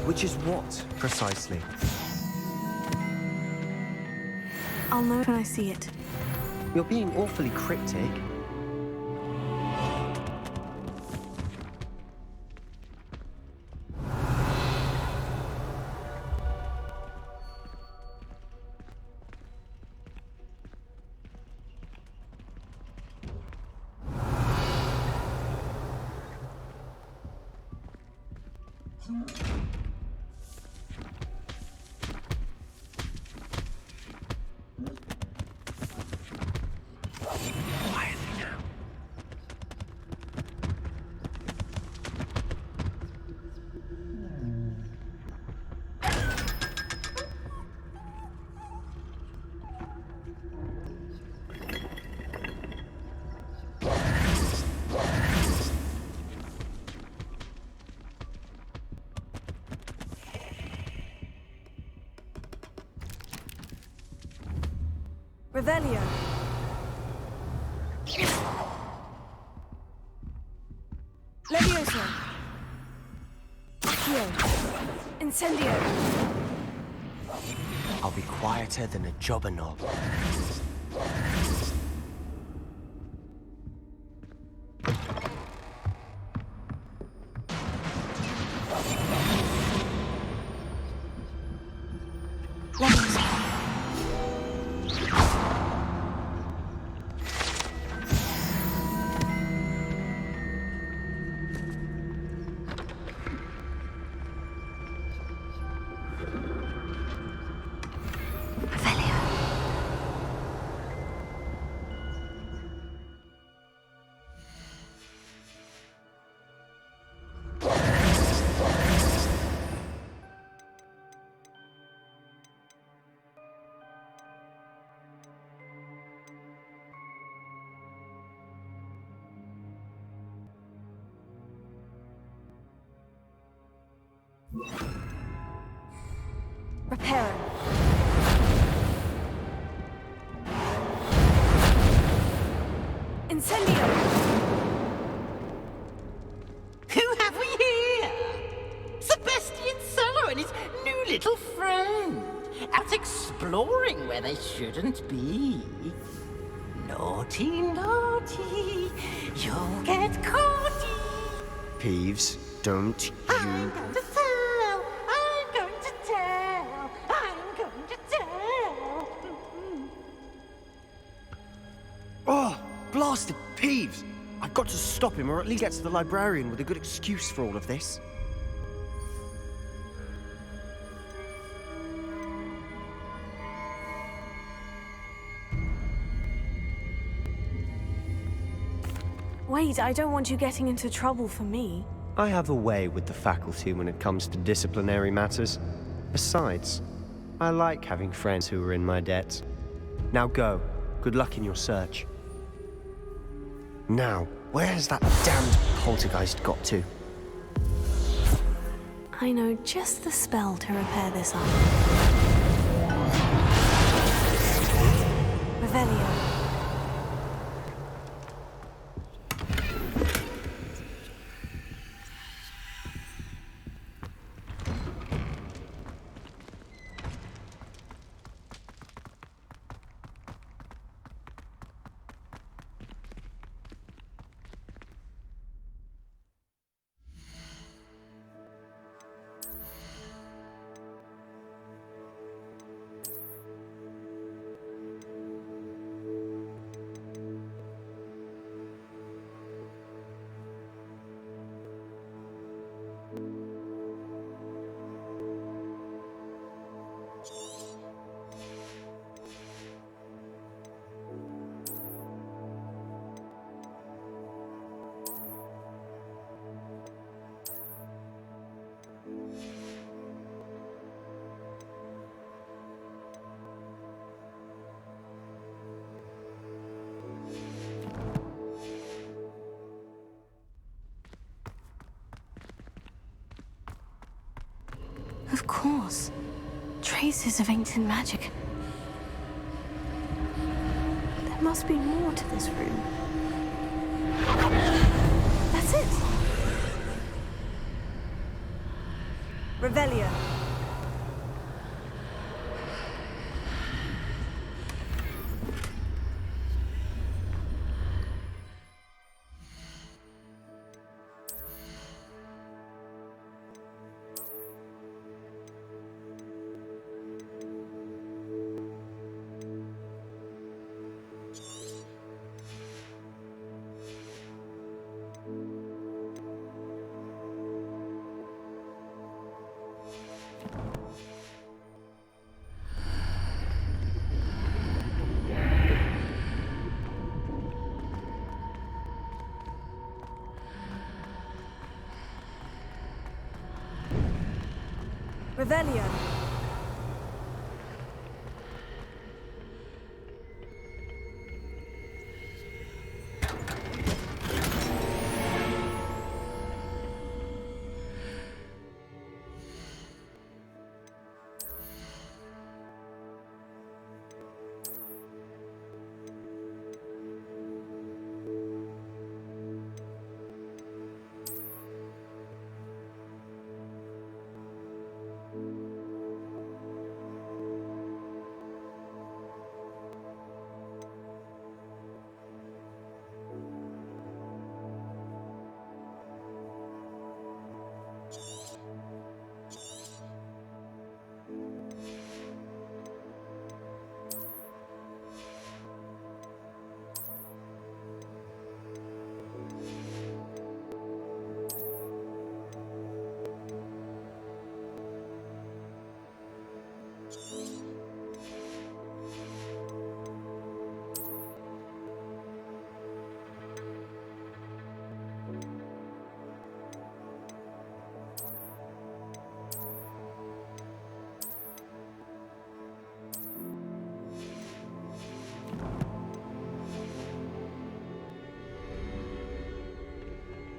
S17: Which is what, precisely?
S2: I'll know when I see it.
S17: You're being awfully cryptic.
S5: Revelio. Levioso. Accio. Incendio.
S17: I'll be quieter than a jobber knob.
S1: Repairing. Incendio!
S19: Who have we here? Sebastian Solo and his new little friend. Out exploring where they shouldn't be. Naughty, naughty, you'll get caught.
S17: Peeves, don't you...
S19: I'm going to tell, I'm going to tell, I'm going to tell.
S17: Oh, blasted Peeves! I've got to stop him, or at least get to the librarian with a good excuse for all of this.
S1: Wait, I don't want you getting into trouble for me.
S17: I have a way with the faculty when it comes to disciplinary matters. Besides, I like having friends who are in my debt. Now go. Good luck in your search. Now, where's that damned poltergeist got to?
S2: I know just the spell to repair this arm.
S1: Revelio.
S2: Of course. Traces of ancient magic. There must be more to this room. That's it!
S1: Revelio. Revelio.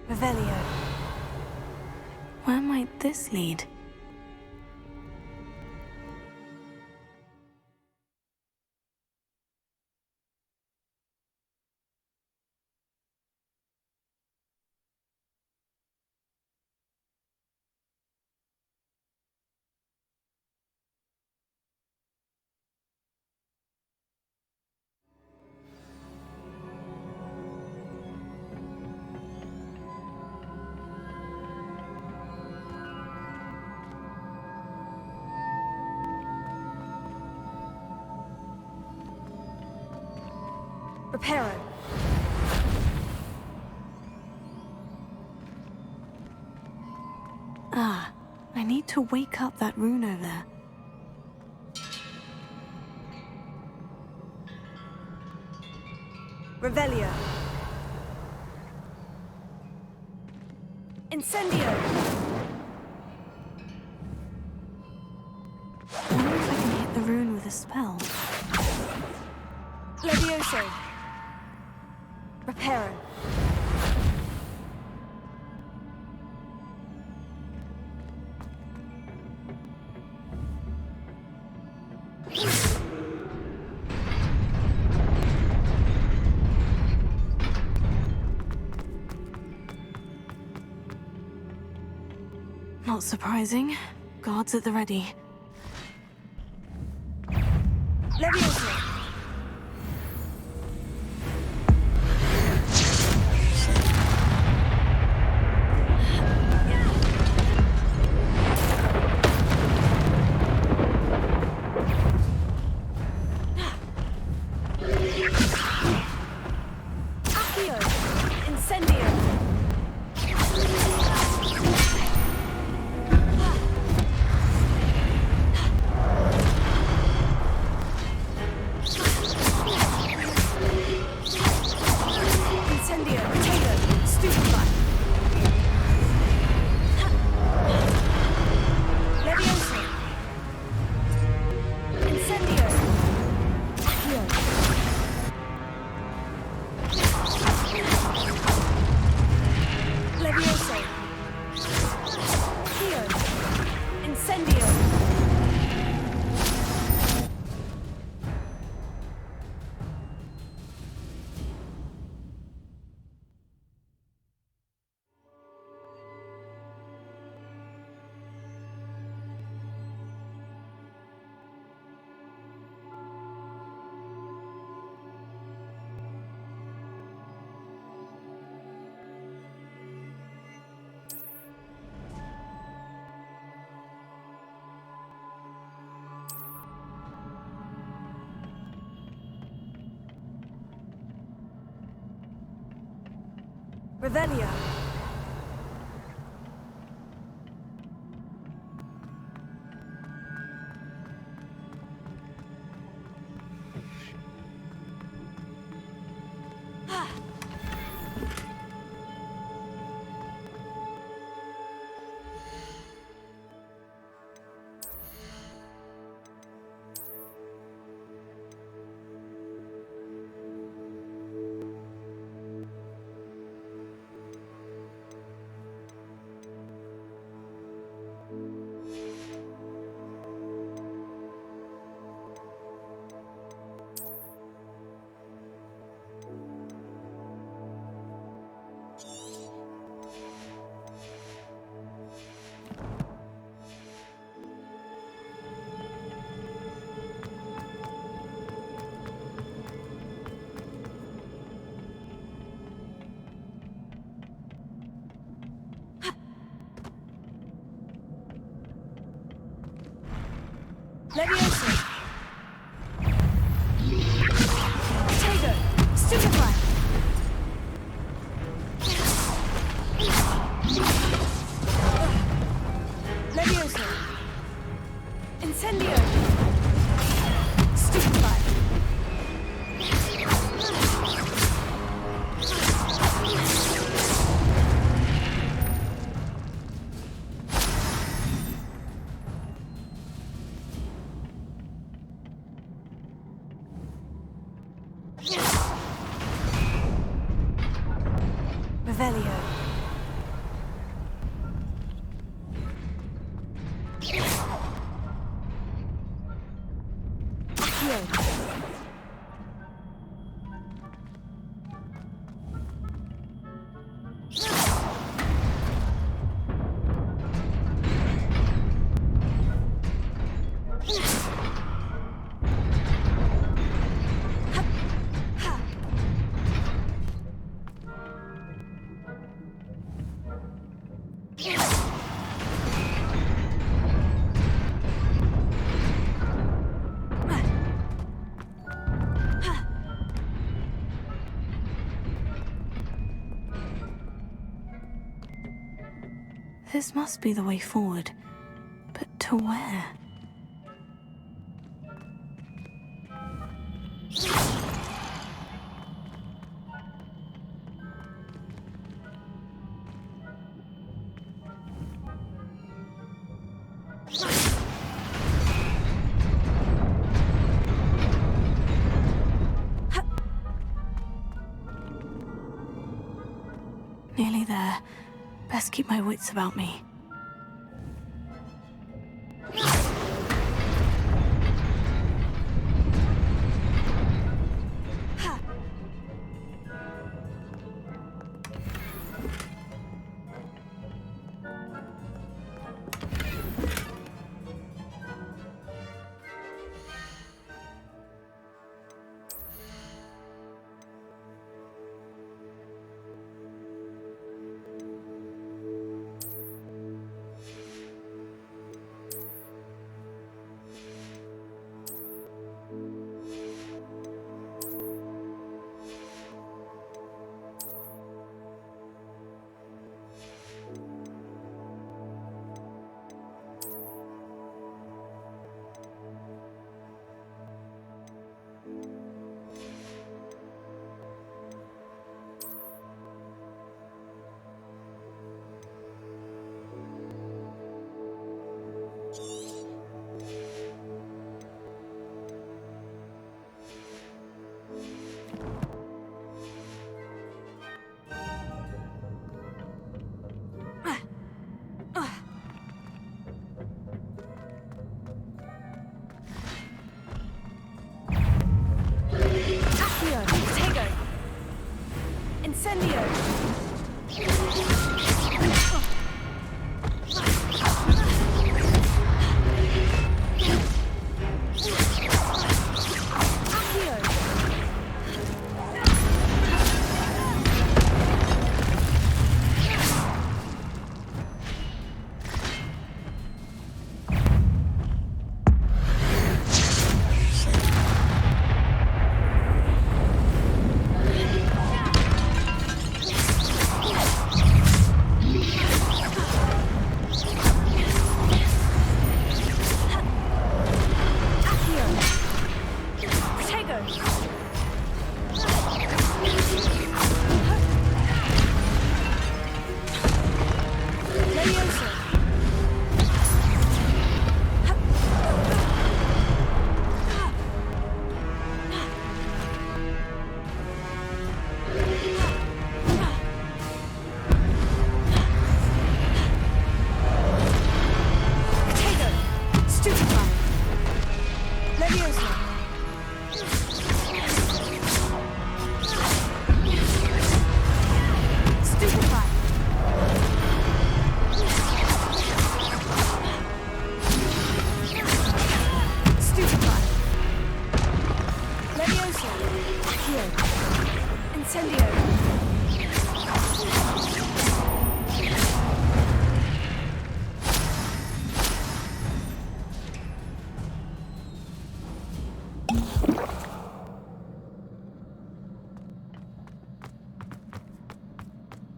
S1: Revelio.
S2: Where might this lead?
S1: Reparo.
S2: Ah, I need to wake up that rune over there.
S1: Revelio. Incendio.
S2: I wonder if I can hit the rune with a spell.
S1: Levioso. Reparo.
S2: Not surprising. Guards at the ready.
S1: Levioso. Accio. Incendio. Incendio. Potato. Stupefy. Levioso. Incendio. Accio. Levioso. Accio. Incendio. Revelio. Levioso. Potato. Stupefy. Levioso. Incendio. Stupefy. Revelio. Accio.
S2: This must be the way forward. But to where? Nearly there. Best keep my wits about me.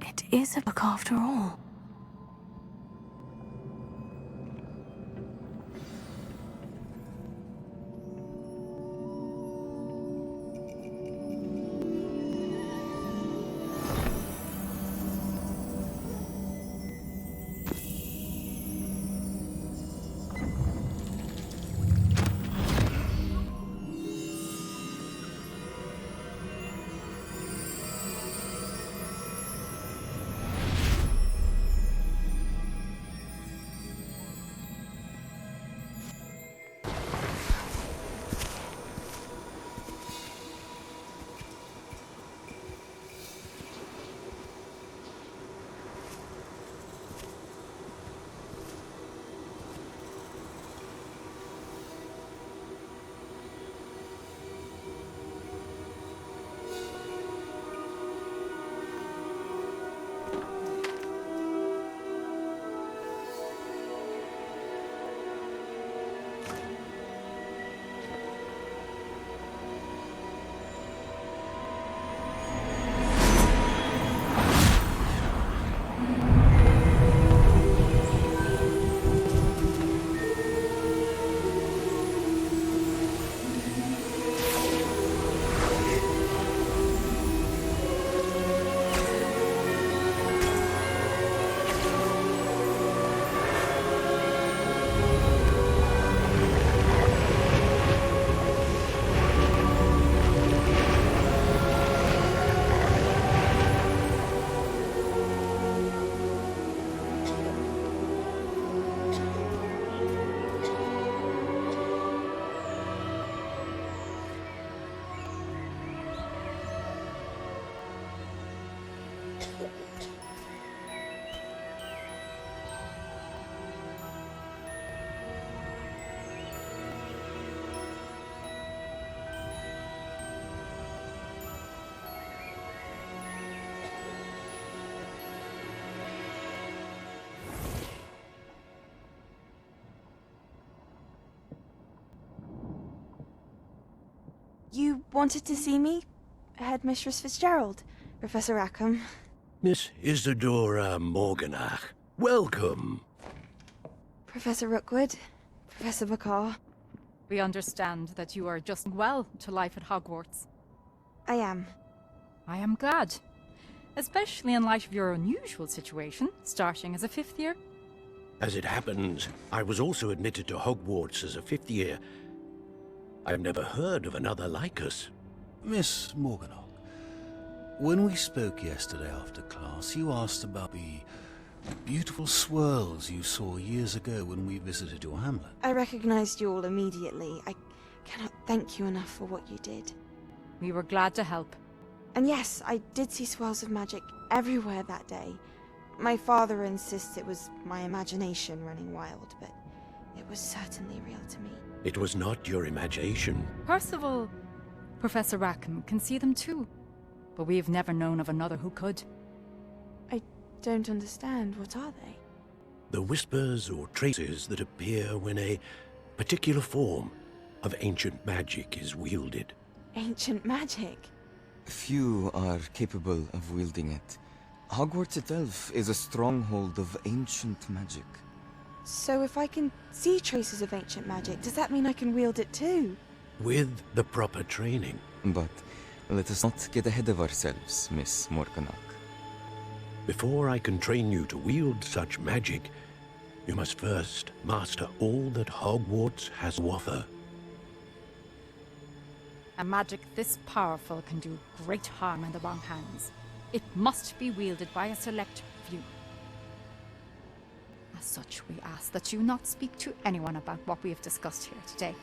S2: It is a book after all.
S15: You wanted to see me? Headmistress Fitzgerald, Professor Rackham.
S16: Miss Isadora Morganach, welcome.
S15: Professor Rookwood, Professor Bakar.
S10: We understand that you are adjusting well to life at Hogwarts.
S15: I am.
S10: I am glad. Especially in light of your unusual situation, starting as a 5th year.
S16: As it happens, I was also admitted to Hogwarts as a 5th year. I've never heard of another like us.
S20: Miss Morganach, when we spoke yesterday after class, you asked about the beautiful swirls you saw years ago when we visited your hamlet.
S15: I recognized you all immediately. I cannot thank you enough for what you did.
S10: We were glad to help.
S15: And yes, I did see swirls of magic everywhere that day. My father insists it was my imagination running wild, but it was certainly real to me.
S16: It was not your imagination.
S10: Percival, Professor Rackham can see them too. But we have never known of another who could.
S15: I don't understand. What are they?
S16: The whispers or traces that appear when a particular form of ancient magic is wielded.
S15: Ancient magic?
S21: Few are capable of wielding it. Hogwarts itself is a stronghold of ancient magic.
S15: So if I can see traces of ancient magic, does that mean I can wield it too?
S16: With the proper training.
S21: But let us not get ahead of ourselves, Miss Morganach.
S16: Before I can train you to wield such magic, you must first master all that Hogwarts has to offer.
S10: A magic this powerful can do great harm in the wrong hands. It must be wielded by a select few. As such, we ask that you not speak to anyone about what we have discussed here today.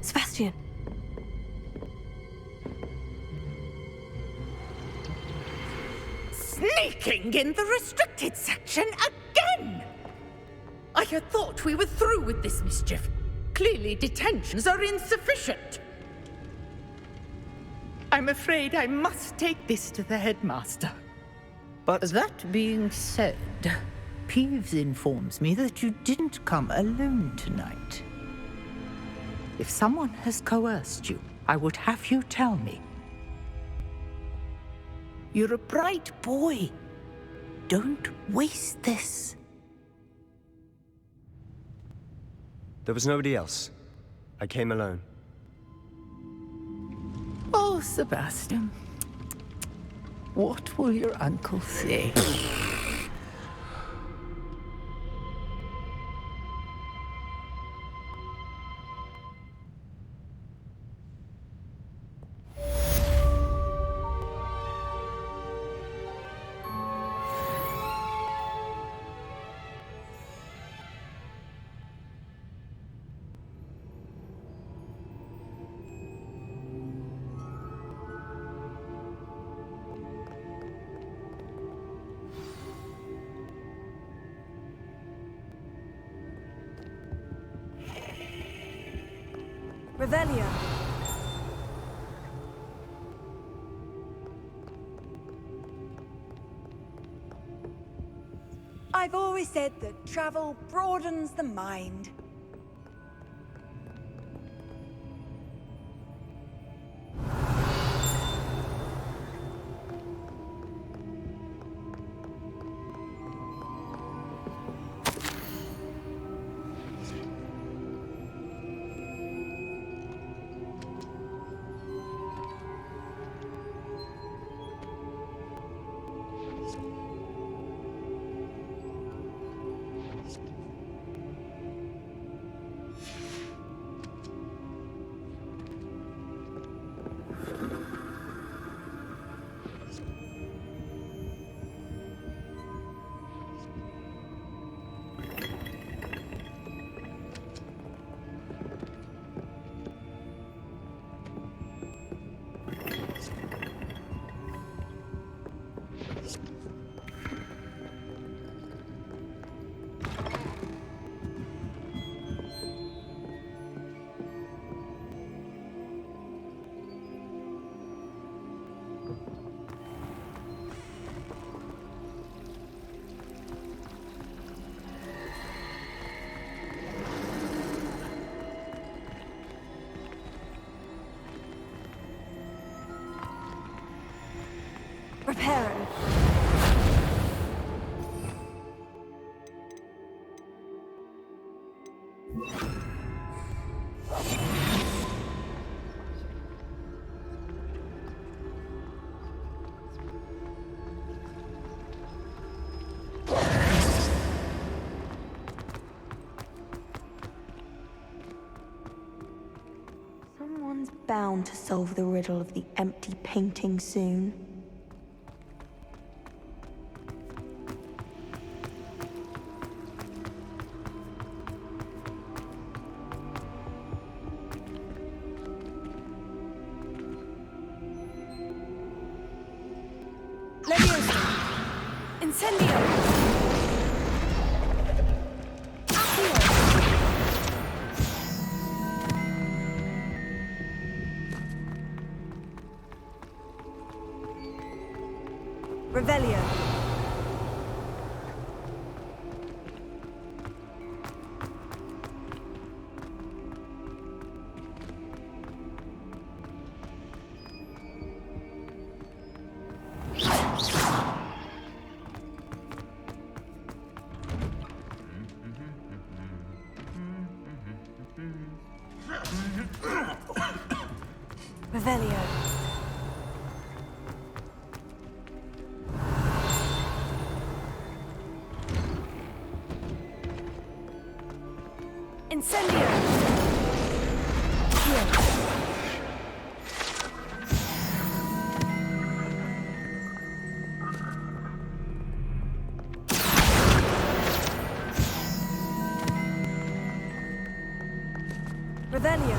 S2: Sebastian!
S22: Sneaking in the restricted section again! I had thought we were through with this mischief. Clearly detentions are insufficient. I'm afraid I must take this to the headmaster.
S23: But that being said, Peeves informs me that you didn't come alone tonight. If someone has coerced you, I would have you tell me. You're a bright boy. Don't waste this.
S17: There was nobody else. I came alone.
S23: Oh, Sebastian. What will your uncle say?
S5: Revelio. I've always said that travel broadens the mind.
S15: Someone's bound to solve the riddle of the empty painting soon.
S1: Leviosa! Incendio! Accio! Revelio. Revelio. Incendio! Revelio.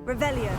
S1: Revelio.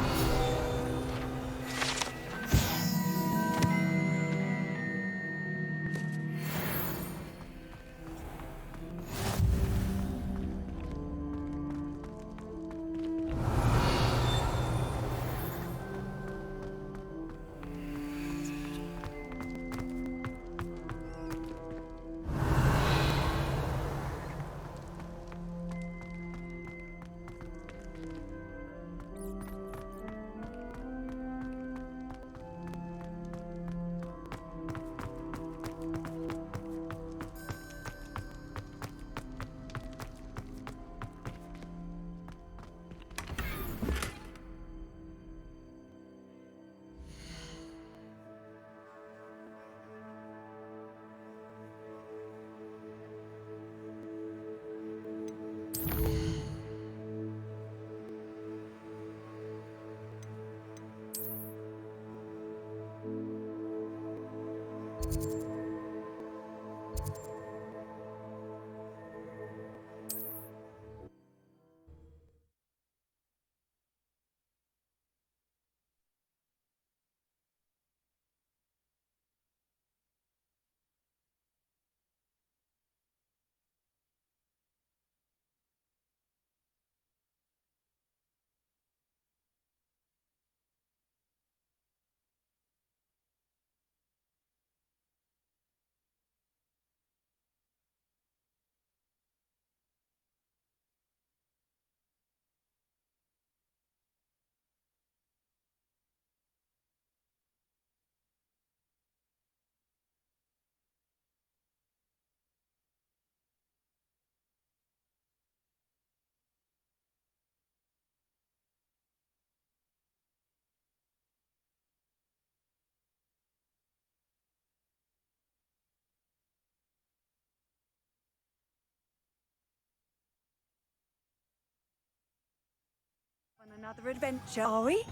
S5: another adventure, are we?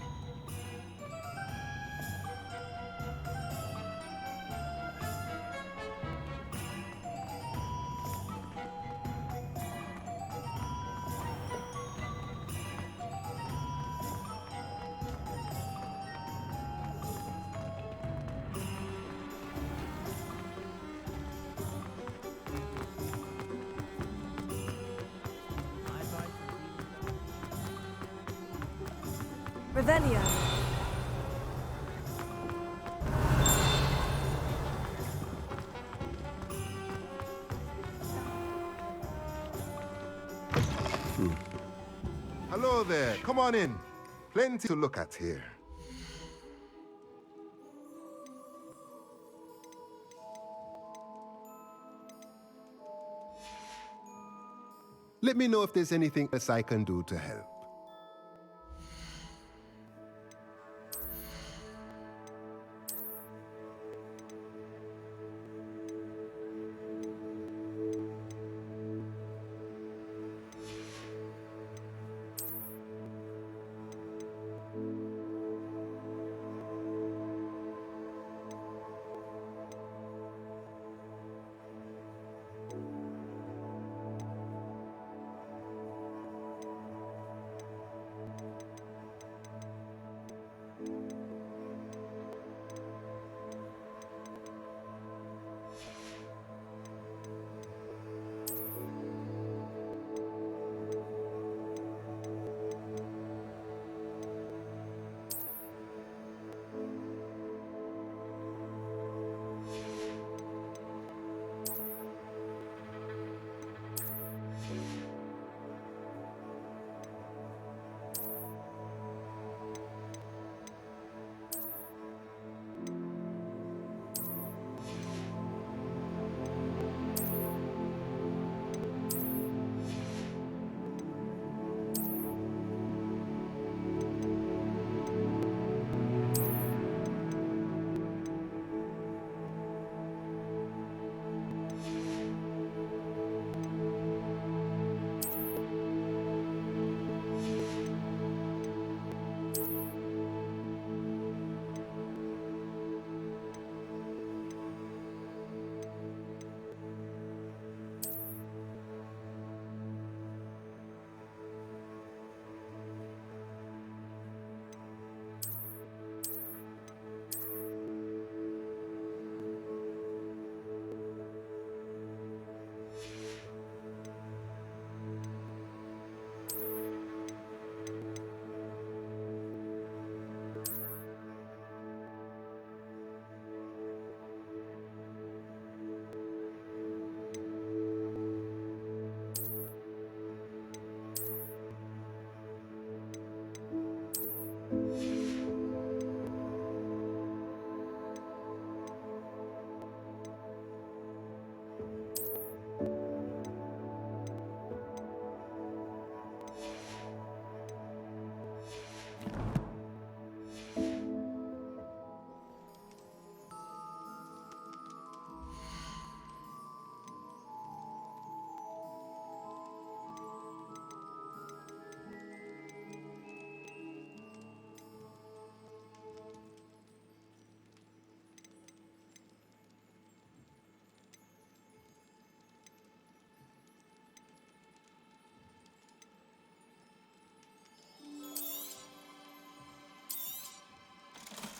S5: Revelio.
S6: Hello there, come on in. Plenty to look at here. Let me know if there's anything else I can do to help.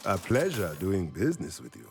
S6: A pleasure doing business with you.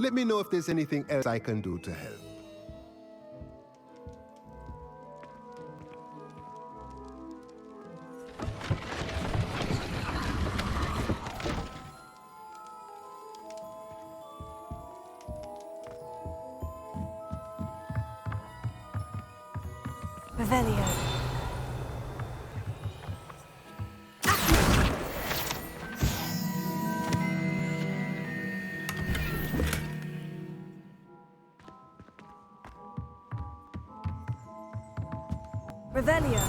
S6: Let me know if there's anything else I can do to help.
S1: Revelio. Revelio.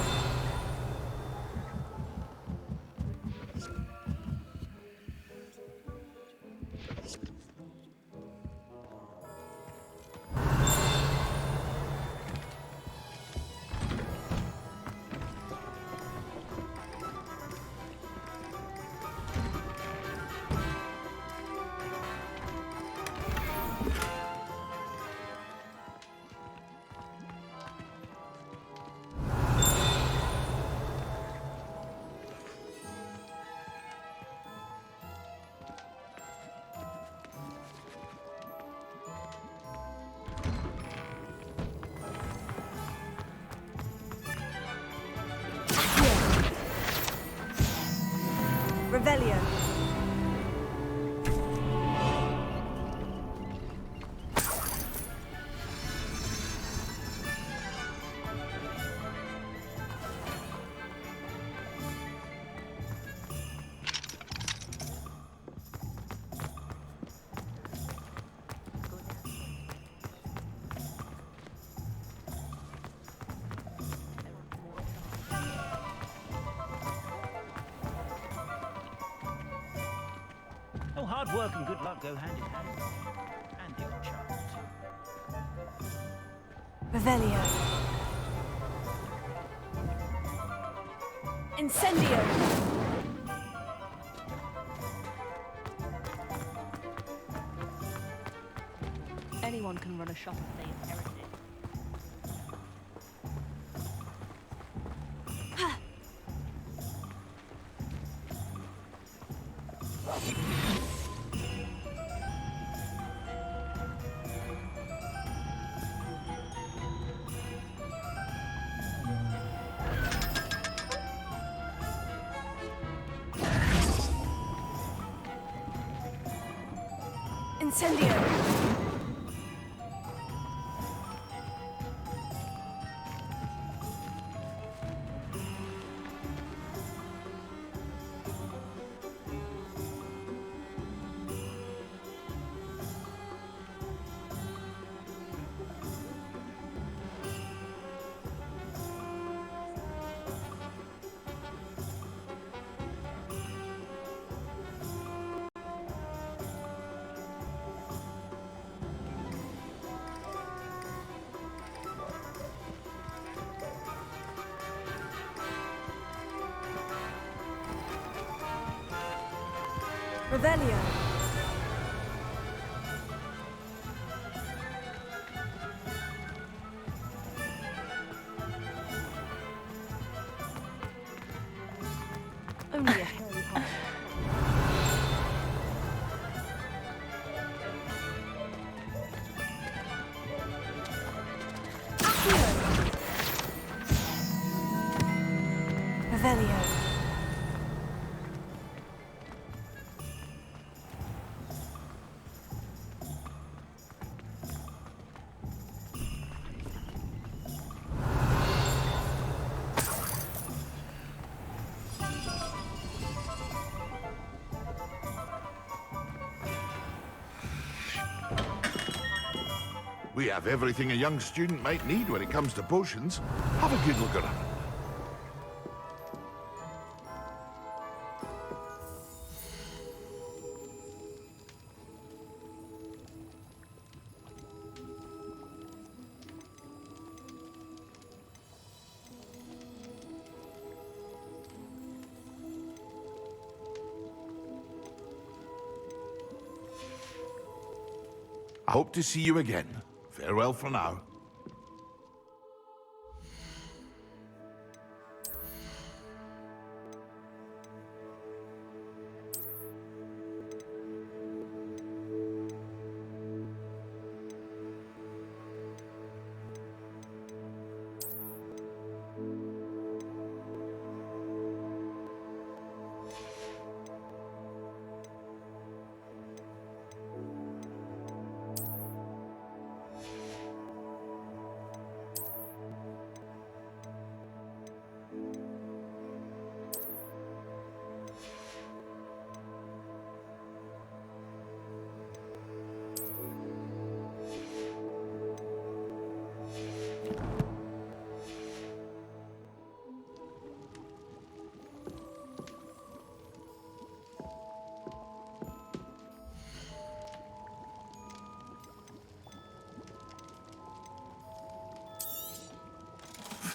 S1: Revelio.
S4: Oh, hard work and good luck go hand in hand. And the odd child.
S1: Revelio. Incendio.
S8: Anyone can run a shop if they inherit it.
S1: Incendio. Revelio. Only a hairy heart. Revelio.
S9: We have everything a young student might need when it comes to potions. Have a good look around. I hope to see you again. Farewell for now.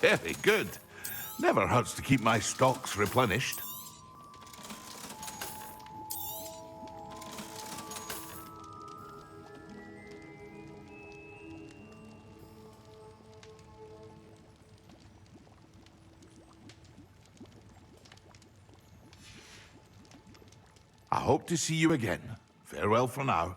S9: Very good. Never hurts to keep my stocks replenished. I hope to see you again. Farewell for now.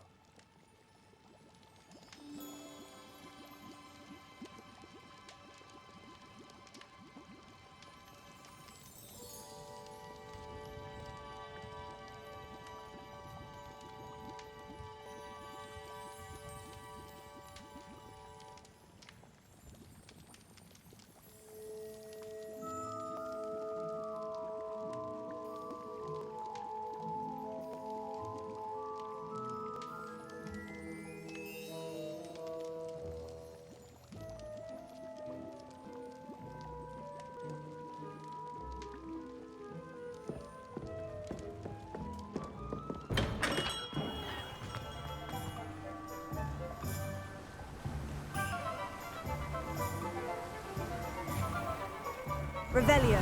S1: Revelio.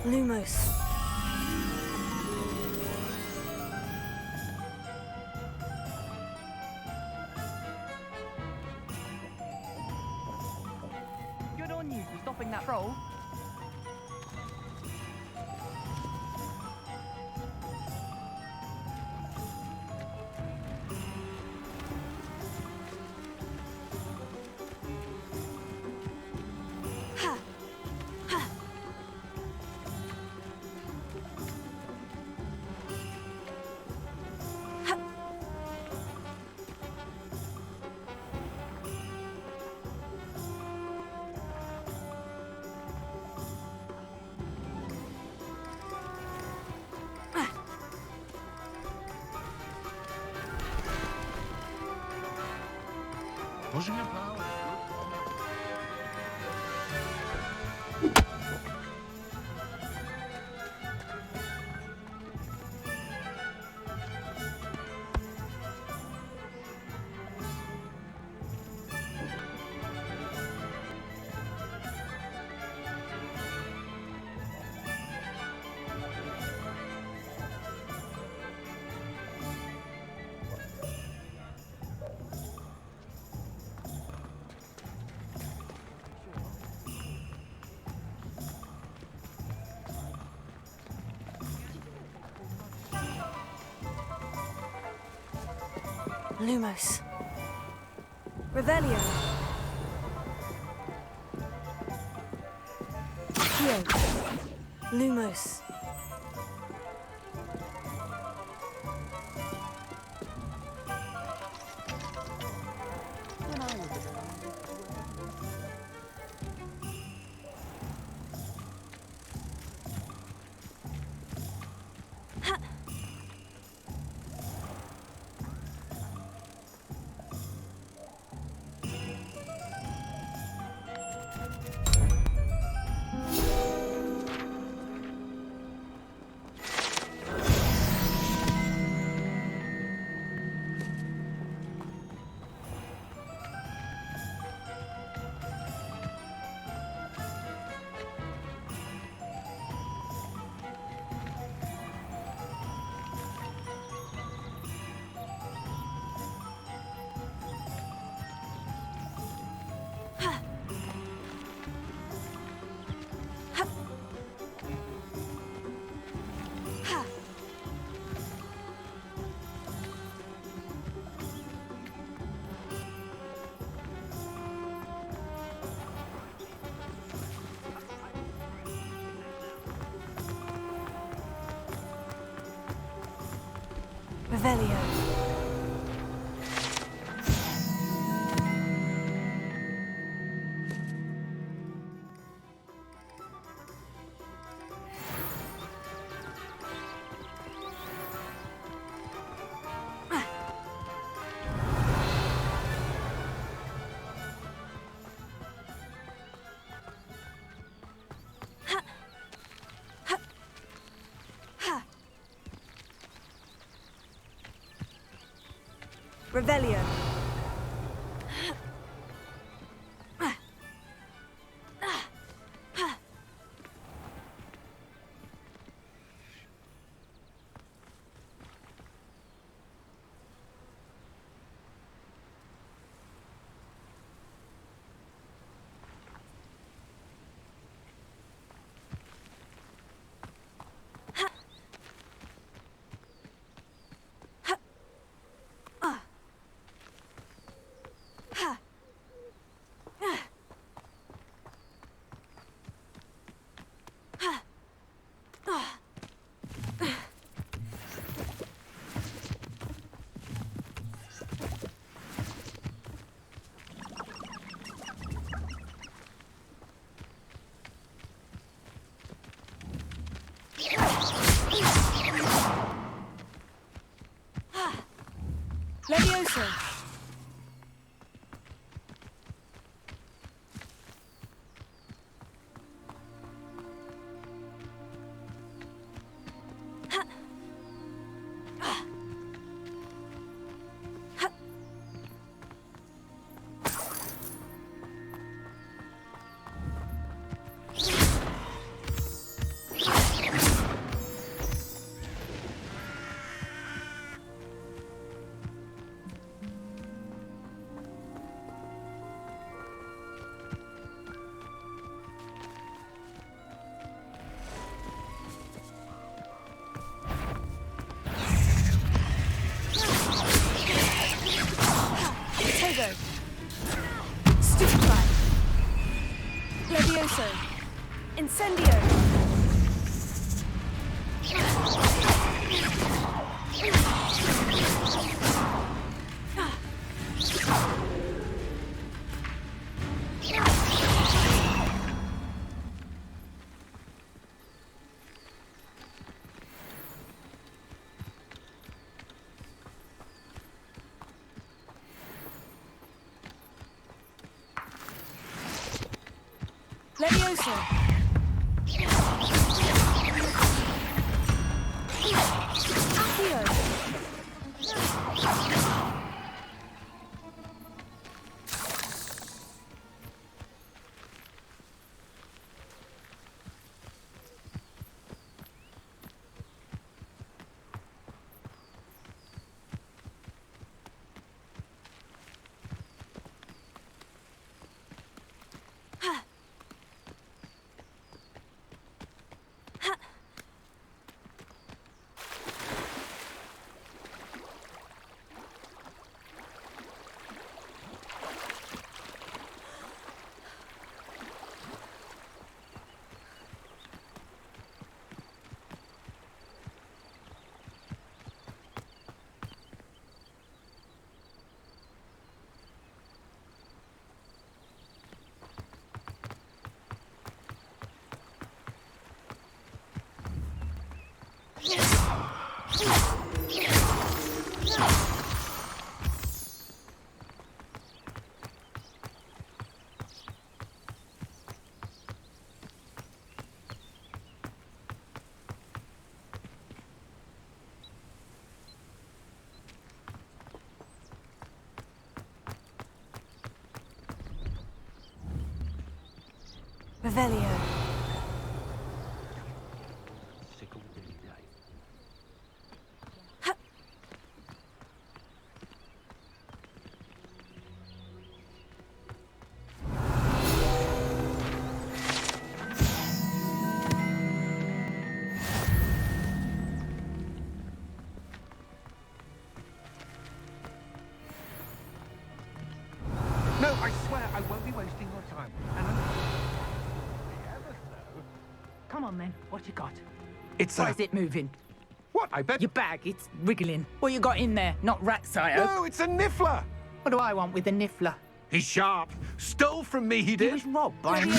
S1: Lumos.
S8: Good on you for stopping that troll.
S9: Pushing your power.
S1: Lumos. Revelio. Accio. Lumos. Revelio. Revelio. Levioso. Stupefy. Levioso. Incendio. Levioso. Accio. Revelio.
S3: No, I swear I won't be wasting your time. And I'm... ever so.
S23: Come on then, what you got?
S3: It's
S23: Why is it moving?
S3: What? I bet...
S23: Your bag, it's wriggling. What you got in there? Not rat sire.
S3: No, it's a niffler!
S23: What do I want with a niffler?
S3: He's sharp. Stole from me, he did.
S23: He was robbed by me.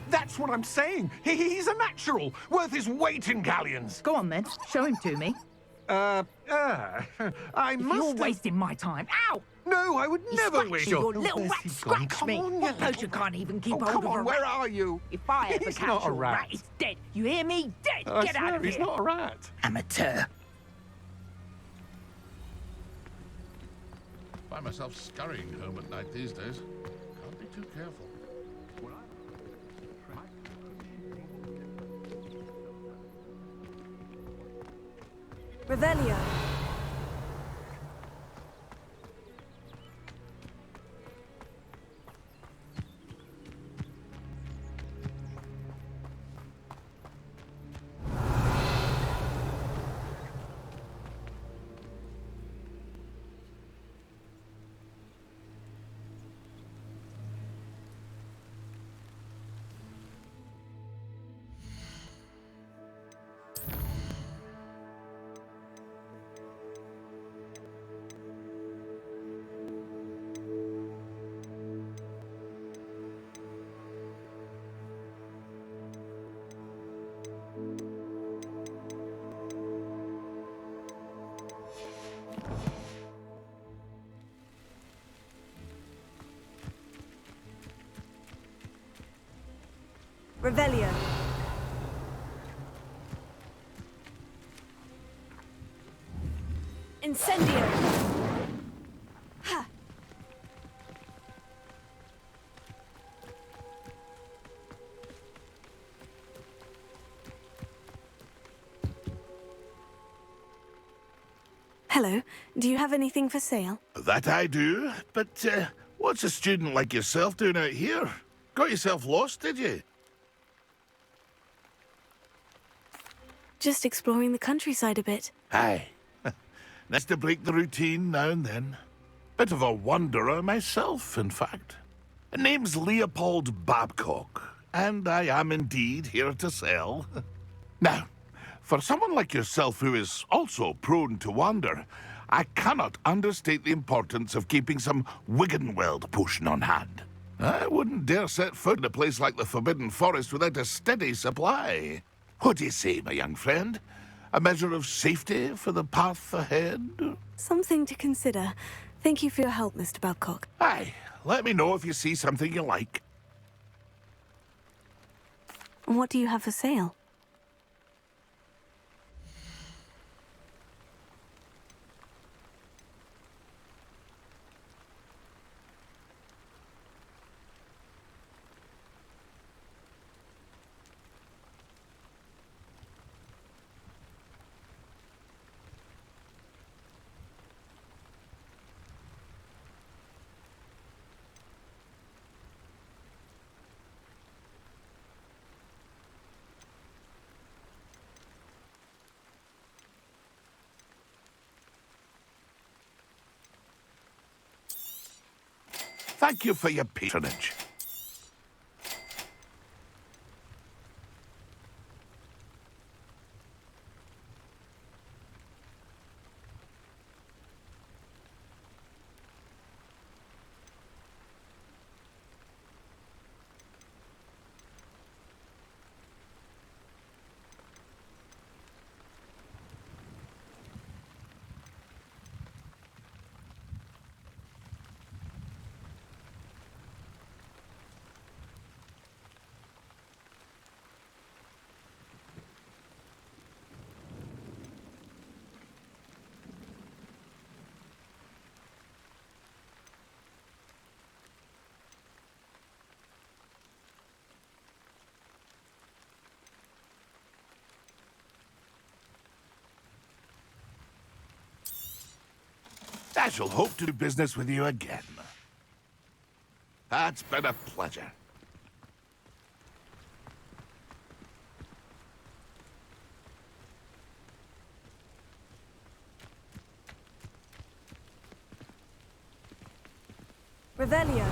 S3: That's what I'm saying. He's a natural, worth his weight in galleons.
S23: Go on then, show him to me.
S3: I
S23: If
S3: must
S23: you're
S3: have...
S23: wasting my time. Ow!
S3: No, I would never waste
S23: your
S3: your...
S23: little
S3: Where's
S23: rat
S3: he gone?
S23: scratched
S3: Come
S23: me.
S3: on,
S23: What
S3: you
S23: poacher can't even keep
S3: Oh,
S23: hold
S3: come
S23: of
S3: on,
S23: a
S3: where
S23: rat?
S3: are you?
S23: If I ever
S3: He's
S23: catch
S3: not a
S23: a rat,
S3: rat.
S23: it's dead. You hear me? Dead.
S3: I
S23: Get out
S3: swear,
S23: of
S3: he's
S23: here.
S3: not a rat.
S23: Amateur.
S9: Find myself scurrying home at night these days. Can't be too careful.
S1: Revelio. Revelio. Incendio. Ha. Hello. Do you have anything for sale?
S9: That I do, but what's a student like yourself doing out here? Got yourself lost, did you?
S1: Just exploring the countryside a bit.
S9: Aye. Nice to break the routine now and then. Bit of a wanderer myself, in fact. Name's Leopold Babcock, and I am indeed here to sell. Now, for someone like yourself who is also prone to wander, I cannot understate the importance of keeping some Wiggenweld potion on hand. I wouldn't dare set foot in a place like the Forbidden Forest without a steady supply. What do you say, my young friend? A measure of safety for the path ahead?
S1: Something to consider. Thank you for your help, Mr. Babcock.
S9: Aye, let me know if you see something you like.
S1: What do you have for sale?
S9: Thank you for your patronage. I shall hope to do business with you again. That's been a pleasure.
S1: Revelio.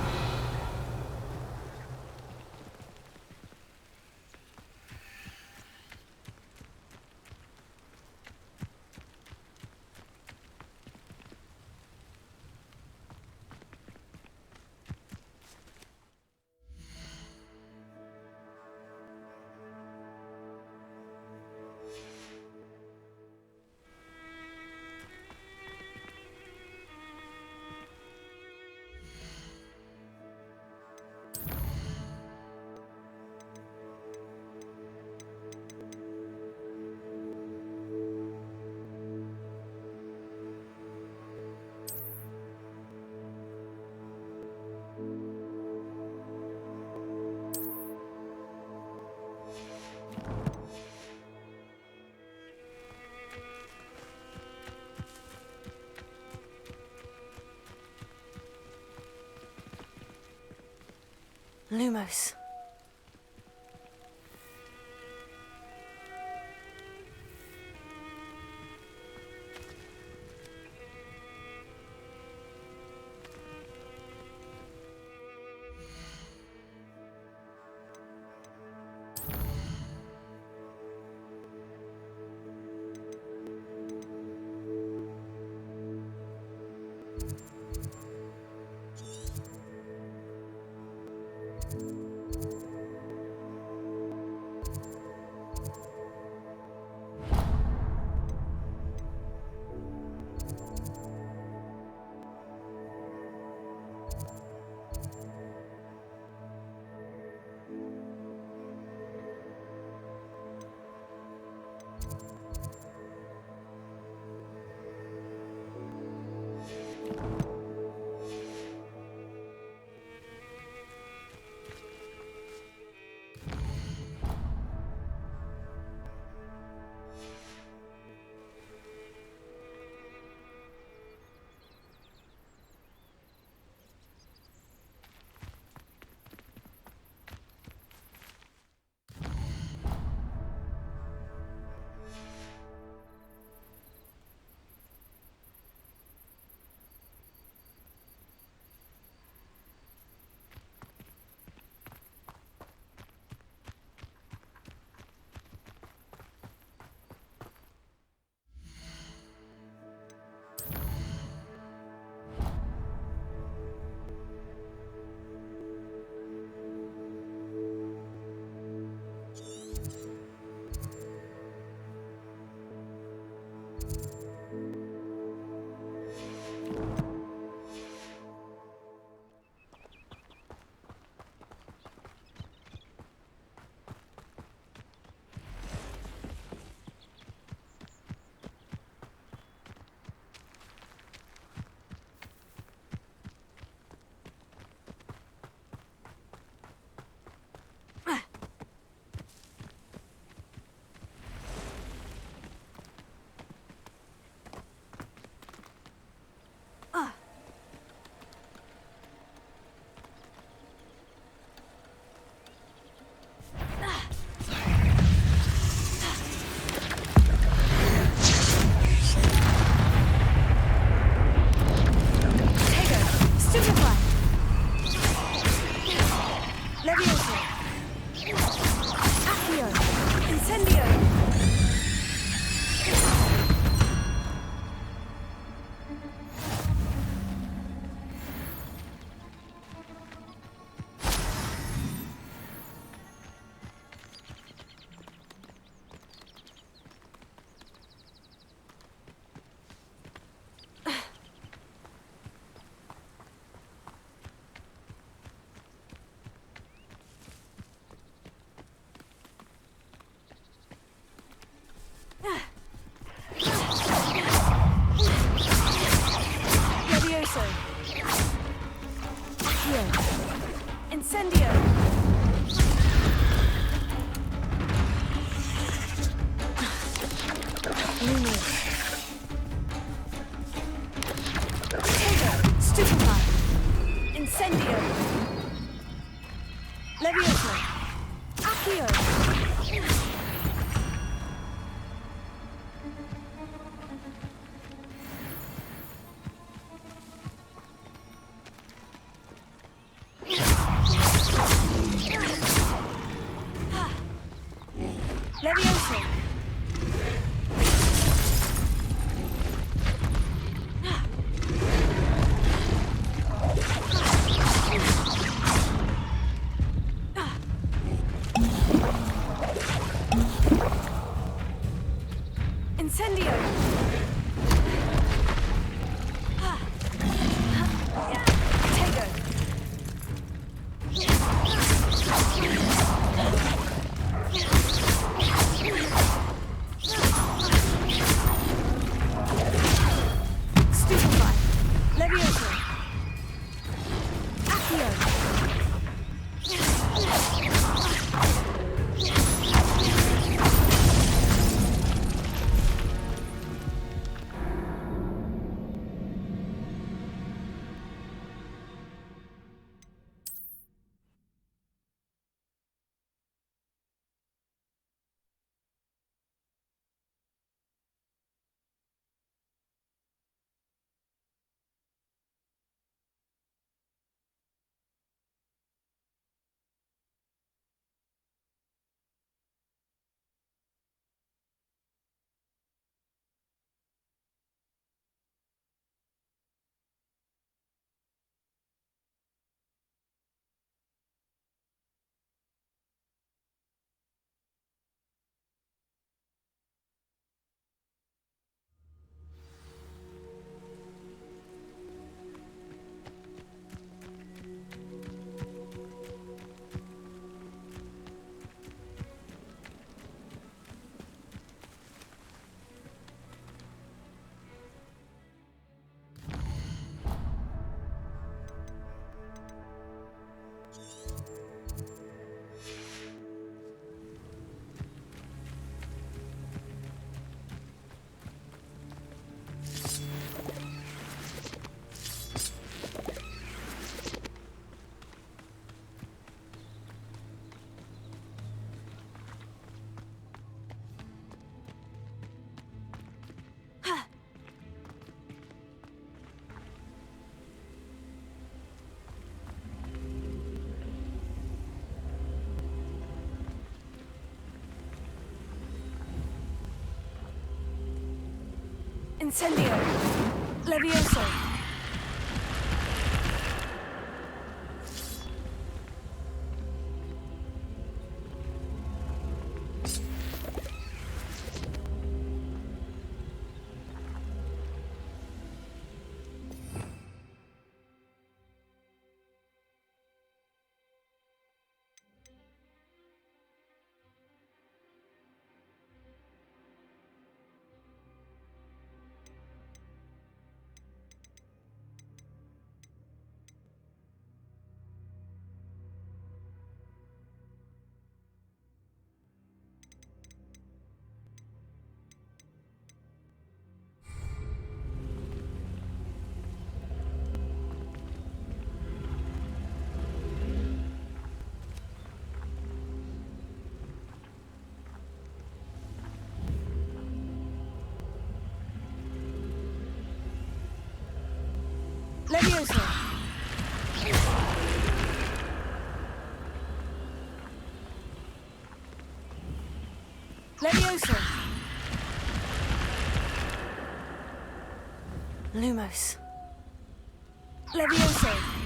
S1: Lumos. Incendio. Levioso. Levioso. Levioso. Lumos. Levioso.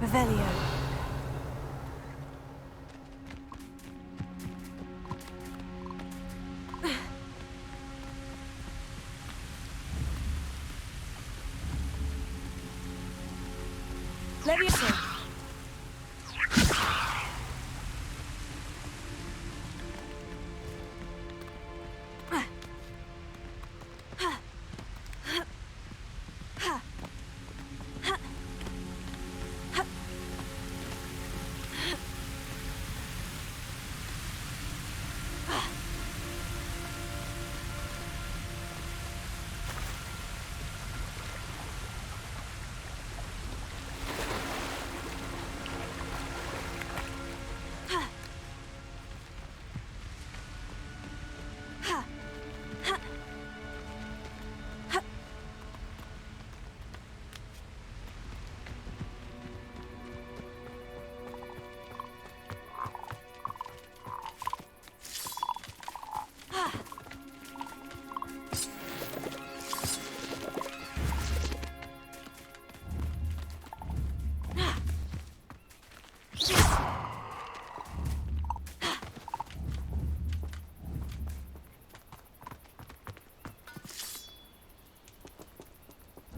S1: Revelio. Levioso.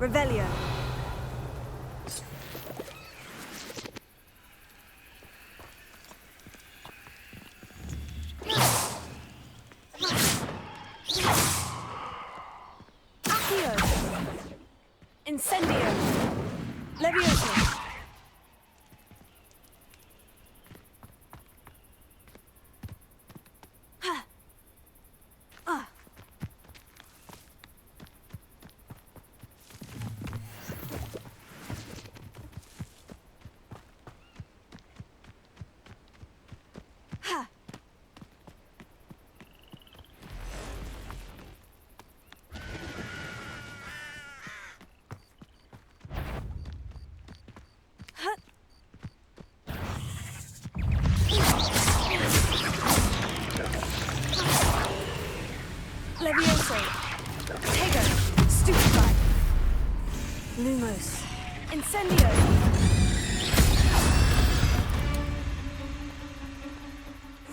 S1: Revelio.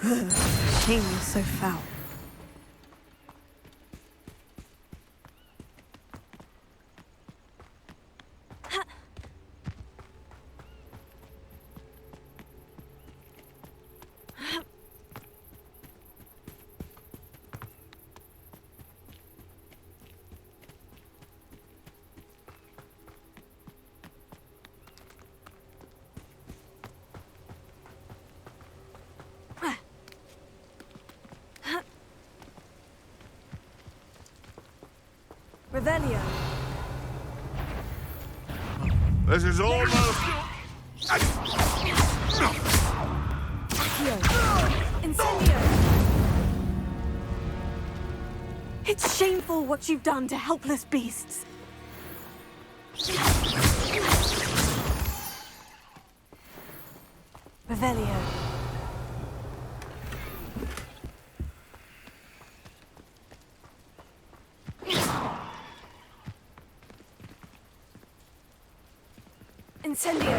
S1: Shame you're so foul. Revelio.
S9: This is almost...
S1: Incendio! It's shameful what you've done to helpless beasts. Revelio. Incendio!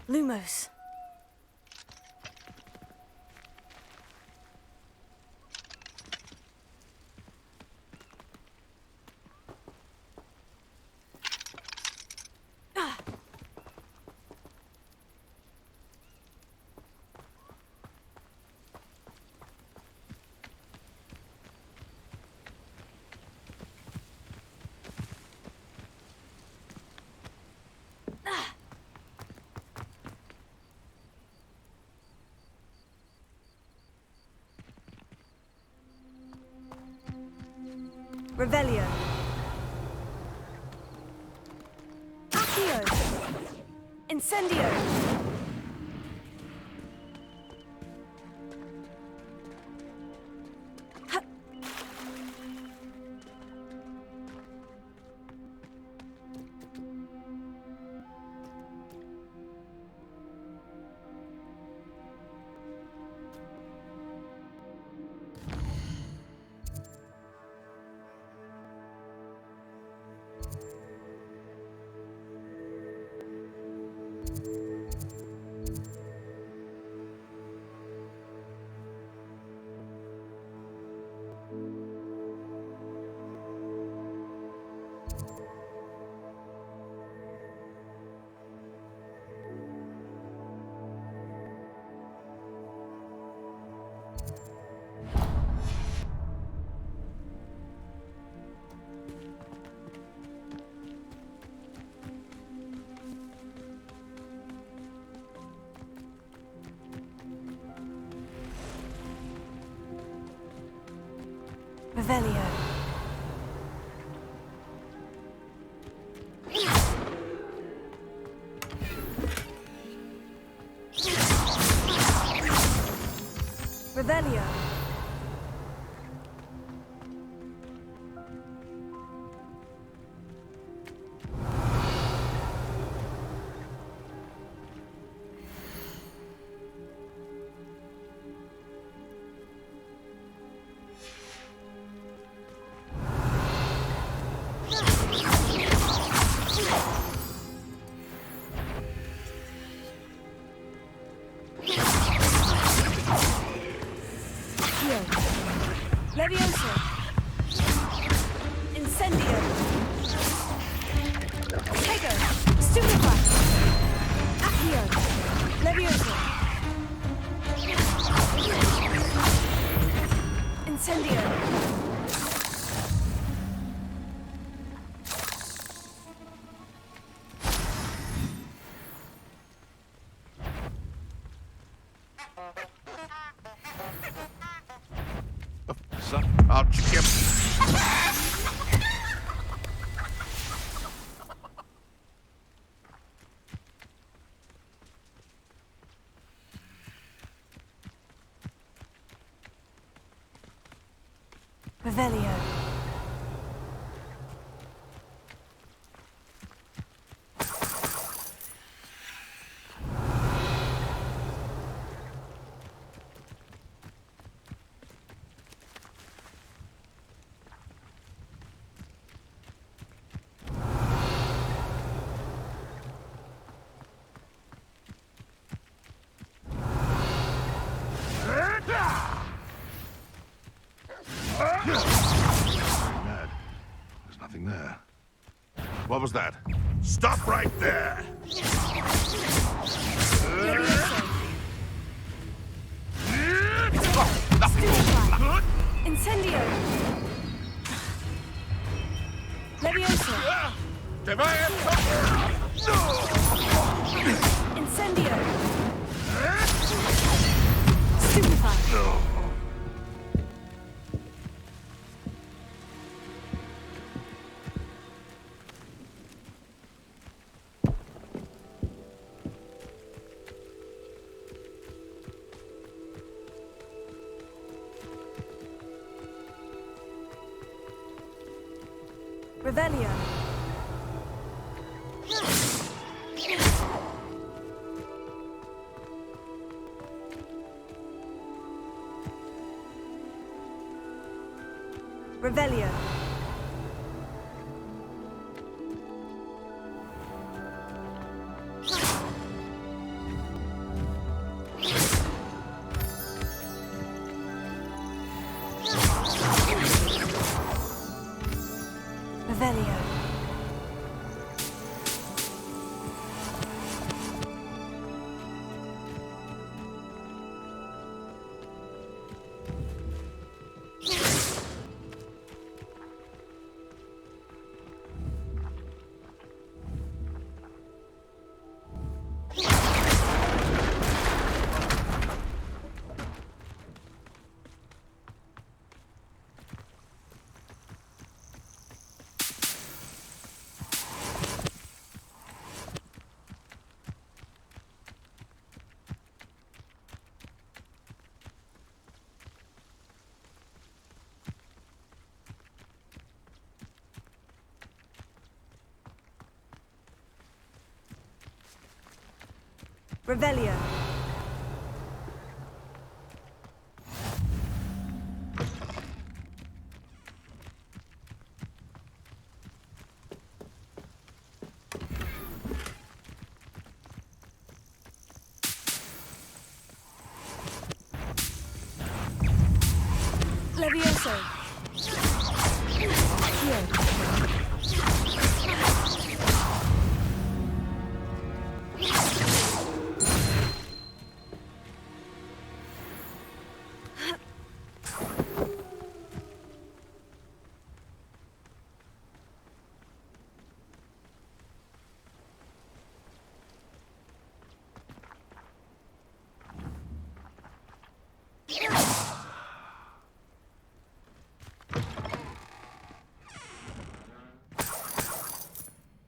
S1: Lumos. Revelio. Accio. Incendio. Revelio. Revelio. Levioso. Incendio. Tego. Stupefy. Accio. Levioso. Incendio.
S9: I'll chip.
S1: Revelio.
S9: What was that? Stop right there!
S1: Incendio! Levioso! Incendio! Stupefy! Revelio. Revelio. Revelio. Revelio. Levioso.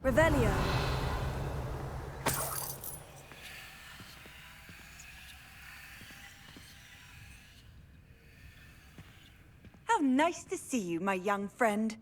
S1: Revelio.
S5: How nice to see you, my young friend.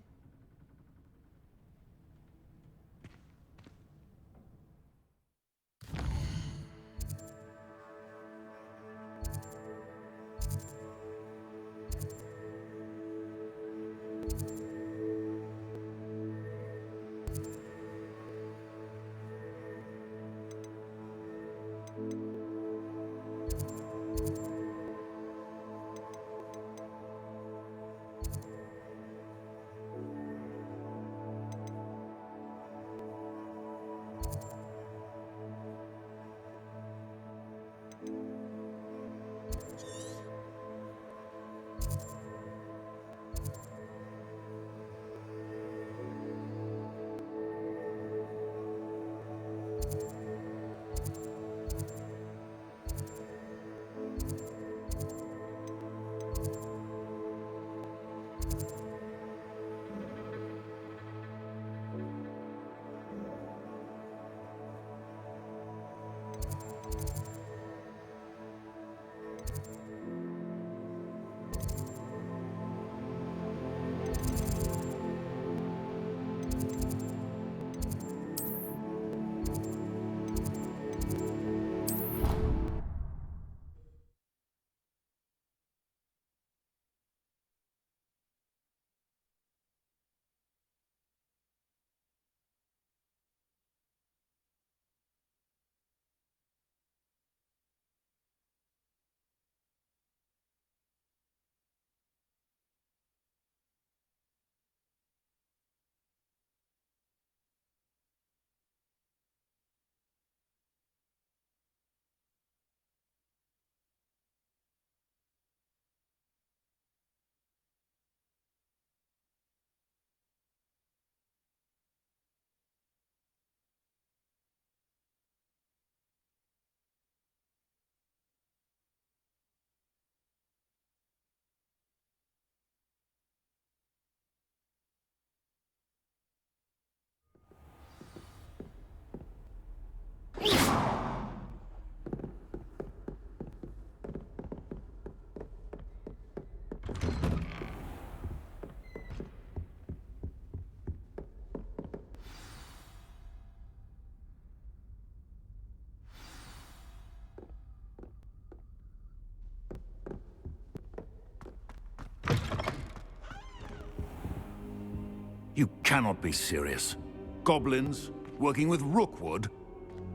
S20: cannot be serious. Goblins working with Rookwood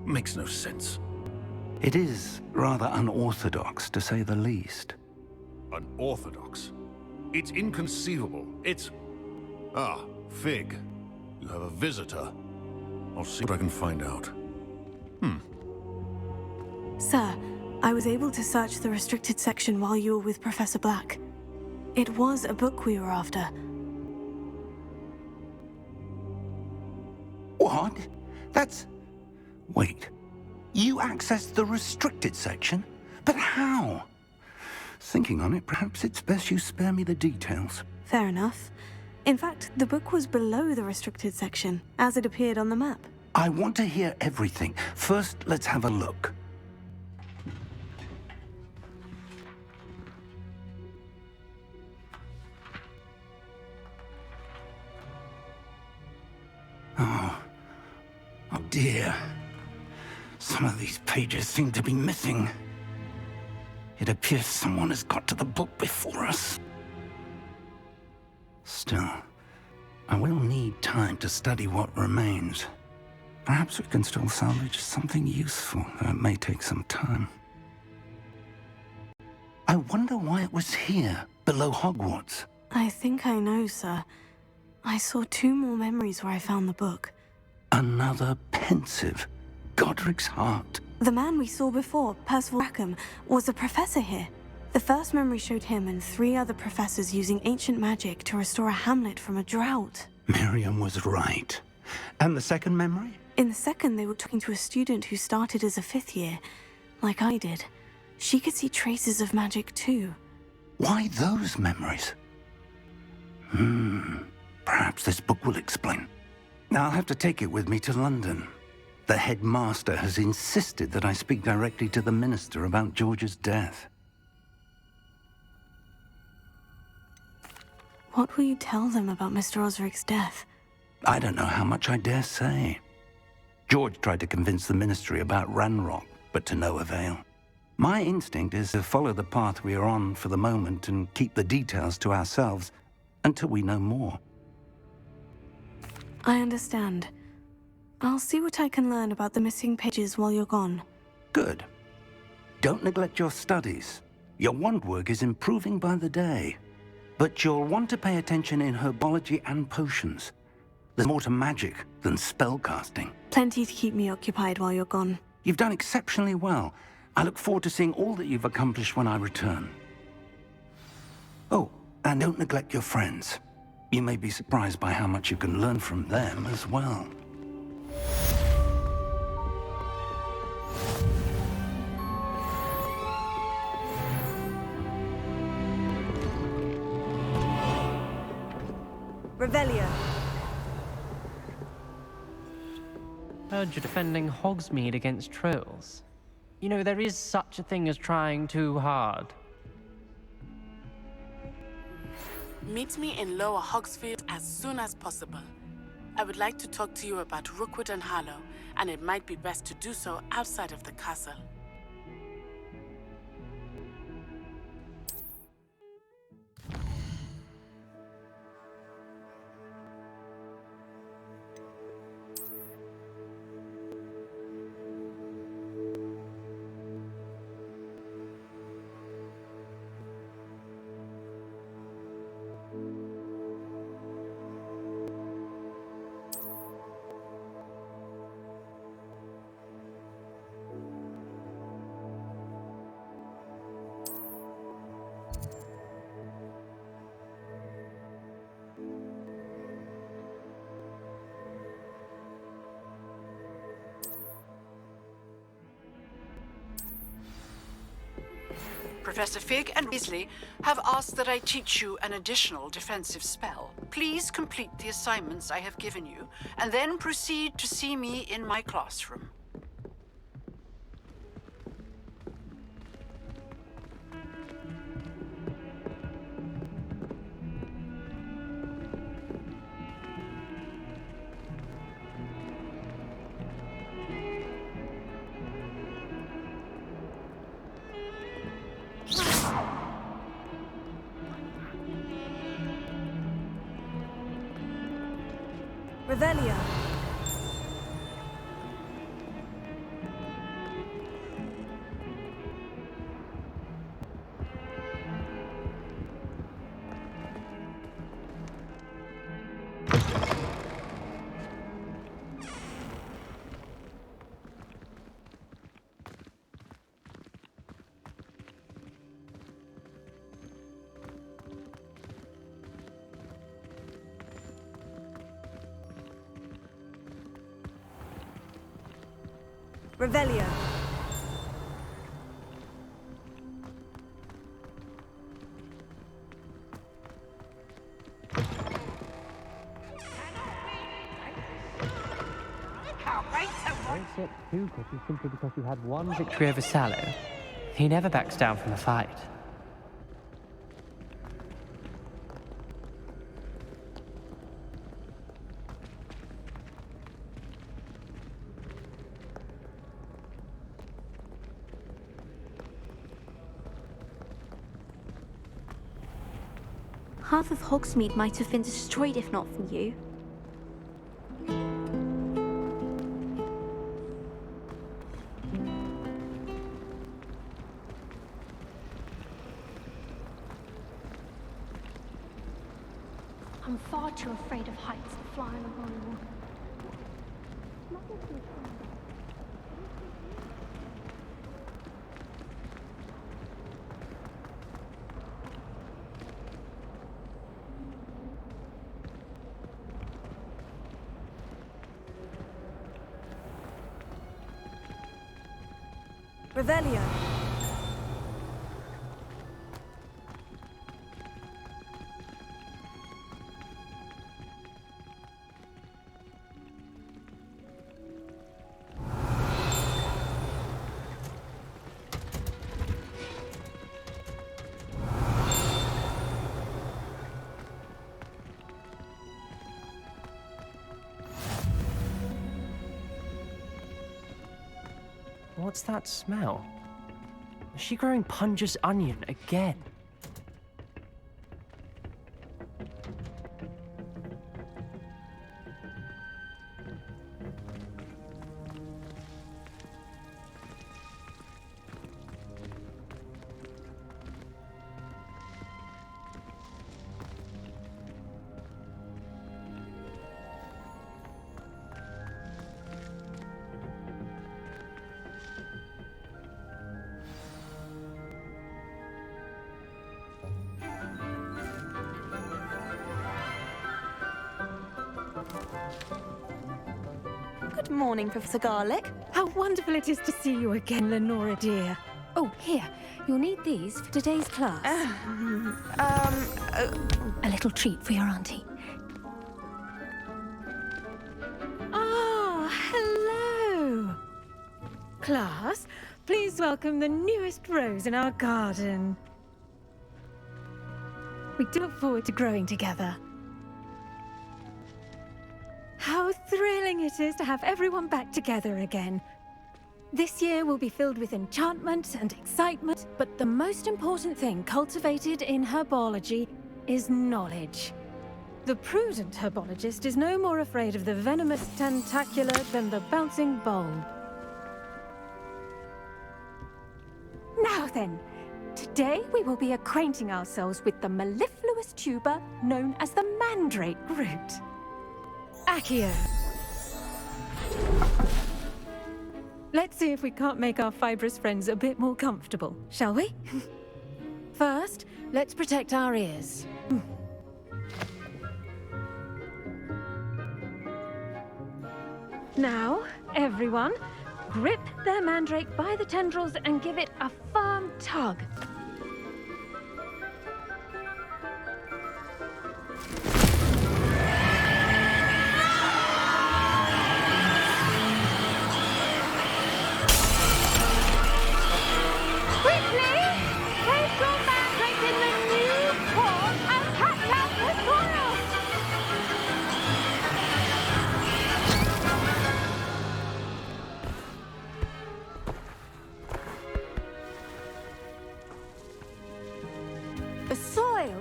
S20: makes no sense.
S7: It is rather unorthodox, to say the least.
S20: Unorthodox? It's inconceivable. It's... Ah, Fig. You have a visitor. I'll see what I can find out.
S1: Sir, I was able to search the restricted section while you were with Professor Black. It was a book we were after.
S7: What? That's... Wait. You accessed the restricted section? But how? Thinking on it, perhaps it's best you spare me the details.
S1: Fair enough. In fact, the book was below the restricted section, as it appeared on the map.
S7: I want to hear everything. First, let's have a look. Oh dear. Some of these pages seem to be missing. It appears someone has got to the book before us. Still, I will need time to study what remains. Perhaps we can still salvage something useful, though it may take some time. I wonder why it was here, below Hogwarts.
S1: I think I know, sir. I saw 2 more memories where I found the book.
S7: Another pensive. Godric's heart.
S1: The man we saw before, Percival Rackham, was a professor here. The first memory showed him and 3 other professors using ancient magic to restore a hamlet from a drought.
S7: Miriam was right. And the second memory?
S1: In the second, they were talking to a student who started as a 5th year, like I did. She could see traces of magic too.
S7: Why those memories? Perhaps this book will explain. Now I'll have to take it with me to London. The headmaster has insisted that I speak directly to the minister about George's death.
S1: What will you tell them about Mr. Osric's death?
S7: I don't know how much I dare say. George tried to convince the ministry about Ranrock, but to no avail. My instinct is to follow the path we are on for the moment and keep the details to ourselves until we know more.
S1: I understand. I'll see what I can learn about the missing pages while you're gone.
S7: Good. Don't neglect your studies. Your wand work is improving by the day. But you'll want to pay attention in herbology and potions. There's more to magic than spellcasting.
S1: Plenty to keep me occupied while you're gone.
S7: You've done exceptionally well. I look forward to seeing all that you've accomplished when I return. Oh, and don't neglect your friends. You may be surprised by how much you can learn from them as well.
S5: Revelio.
S8: Heard you're defending Hogsmeade against trolls. You know, there is such a thing as trying too hard.
S13: Meet me in Lower Hogsfield as soon as possible. I would like to talk to you about Rookwood and Harlow, and it might be best to do so outside of the castle.
S14: Professor Fig and Weasley have asked that I teach you an additional defensive spell. Please complete the assignments I have given you, and then proceed to see me in my classroom.
S1: Revelio. Revelio.
S8: Don't sit too quickly simply because you had one victory over Sallow. He never backs down from a fight.
S2: Half of Hogsmeade might have been destroyed if not for you.
S11: I'm far too afraid of heights to fly on a roll.
S1: Revelio.
S8: What's that smell? Is she growing Punja's onion again?
S12: Good morning, Professor Garlick.
S18: How wonderful it is to see you again, Lenora dear. Oh, here. You'll need these for today's class. A little treat for your auntie. Ah, hello. Class, please welcome the newest rose in our garden. We do look forward to growing together. How thrilling it is to have everyone back together again. This year will be filled with enchantment and excitement, but the most important thing cultivated in herbology is knowledge. The prudent herbologist is no more afraid of the venomous tentacular than the bouncing bulb. Now then, today we will be acquainting ourselves with the mellifluous tuber known as the mandrake root. Accio. Let's see if we can't make our fibrous friends a bit more comfortable, shall we? First, let's protect our ears. Now, everyone, grip their mandrake by the tendrils and give it a firm tug.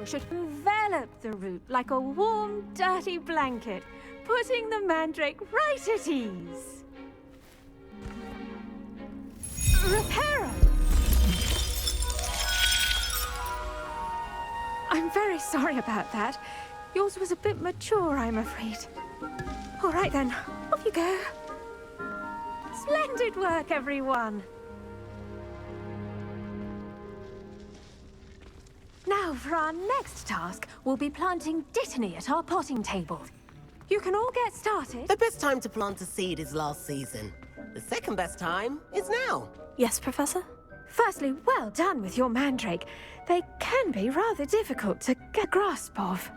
S18: Should envelop the root like a warm, dirty blanket, putting the mandrake right at ease. Reparo! I'm very sorry about that. Yours was a bit mature, I'm afraid. All right then, off you go. Splendid work, everyone. Now, for our next task, we'll be planting dittany at our potting table. You can all get started.
S12: The best time to plant a seed is last season. The second best time is now.
S1: Yes, Professor?
S18: Firstly, well done with your mandrake. They can be rather difficult to get a grasp of.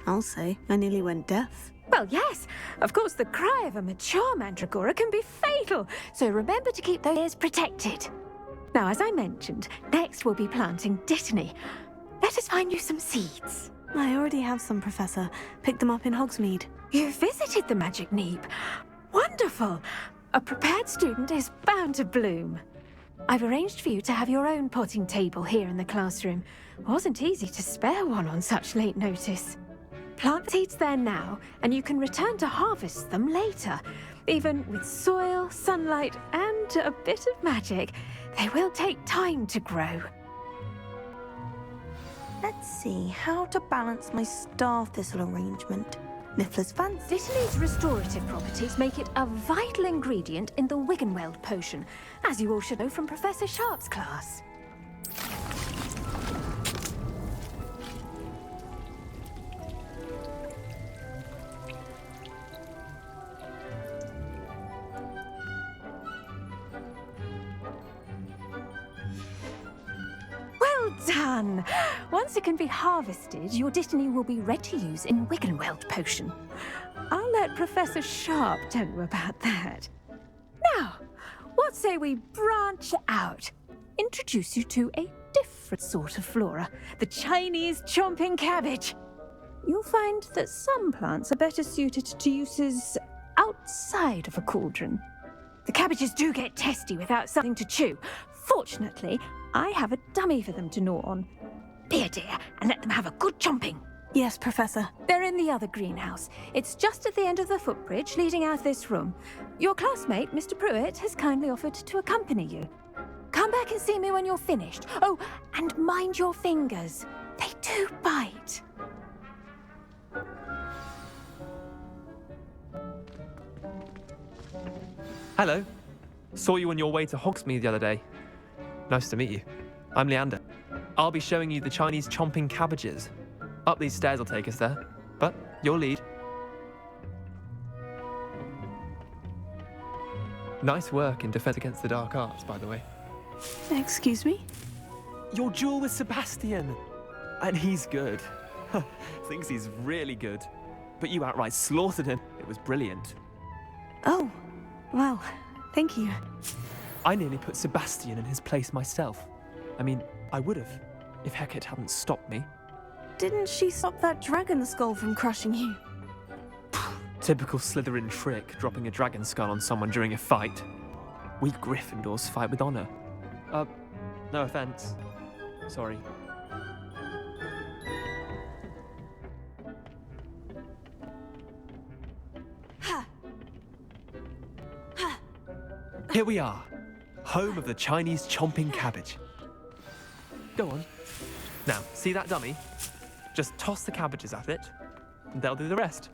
S1: I'll say, I nearly went deaf.
S18: Well, yes. Of course, the cry of a mature mandragora can be fatal, so remember to keep those ears protected. Now, as I mentioned, next we'll be planting dittany. Let us find you some seeds.
S1: I already have some, Professor. Picked them up in Hogsmeade.
S18: You visited the Magic Neep. Wonderful! A prepared student is bound to bloom. I've arranged for you to have your own potting table here in the classroom. Wasn't easy to spare one on such late notice. Plant seeds there now, and you can return to harvest them later. Even with soil, sunlight, and a bit of magic, they will take time to grow.
S1: Let's see how to balance my star thistle arrangement. Niffler's fancy.
S18: Dittany's restorative properties make it a vital ingredient in the Wiggenweld potion, as you all should know from Professor Sharp's class. Well done! Once it can be harvested, your dittany will be ready to use in Wiggenweld potion. I'll let Professor Sharp tell you about that. Now, what say we branch out? Introduce you to a different sort of flora, the Chinese chomping cabbage. You'll find that some plants are better suited to uses outside of a cauldron. The cabbages do get testy without something to chew. Fortunately, I have a dummy for them to gnaw on. Be a dear and let them have a good chomping.
S1: Yes, Professor.
S18: They're in the other greenhouse. It's just at the end of the footbridge leading out this room. Your classmate, Mr. Pruitt, has kindly offered to accompany you. Come back and see me when you're finished. Oh, and mind your fingers. They do bite.
S19: Hello. Saw you on your way to Hogsmeade the other day. Nice to meet you. I'm Leander. I'll be showing you the Chinese chomping cabbages. Up these stairs will take us there, but your lead. Nice work in Defense Against the Dark Arts, by the way.
S1: Excuse me?
S19: Your duel with Sebastian! And he's good. Thinks he's really good. But you outright slaughtered him. It was brilliant.
S1: Oh, well, thank you.
S19: I nearly put Sebastian in his place myself. I mean, I would have, if Hecate hadn't stopped me.
S1: Didn't she stop that dragon skull from crushing you?
S19: Typical Slytherin trick, dropping a dragon skull on someone during a fight. We Gryffindors fight with honor. No offense. Sorry. Here we are, home of the Chinese chomping cabbage. Go on. Now, see that dummy? Just toss the cabbages at it, and they'll do the rest.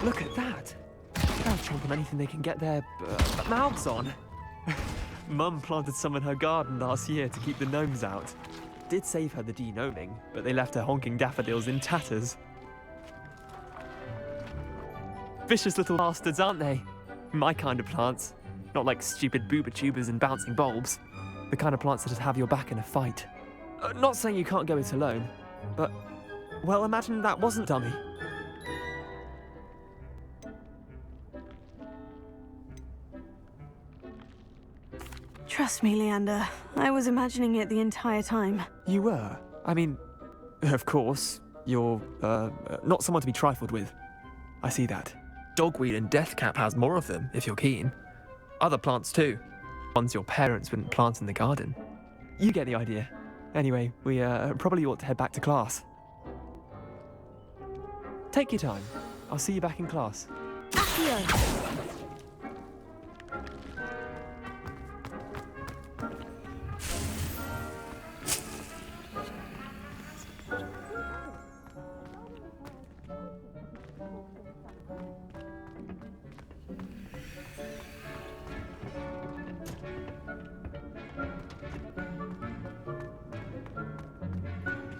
S19: Look at that! They'll chomp on anything they can get their mouths on. Mum planted some in her garden last year to keep the gnomes out. Did save her the de-gnoming, but they left her honking daffodils in tatters. Vicious little bastards, aren't they? My kind of plants. Not like stupid booba tubers and bouncing bulbs. The kind of plants that'd have your back in a fight. Not saying you can't go it alone, but, well, imagine that wasn't dummy.
S1: Trust me, Leander. I was imagining it the entire time.
S19: You were? I mean, of course, you're, not someone to be trifled with. I see that. Dogweed and deathcap has more of them, if you're keen. Other plants too. Ones your parents wouldn't plant in the garden. You get the idea. Anyway, we probably ought to head back to class. Take your time. I'll see you back in class.
S18: Accio!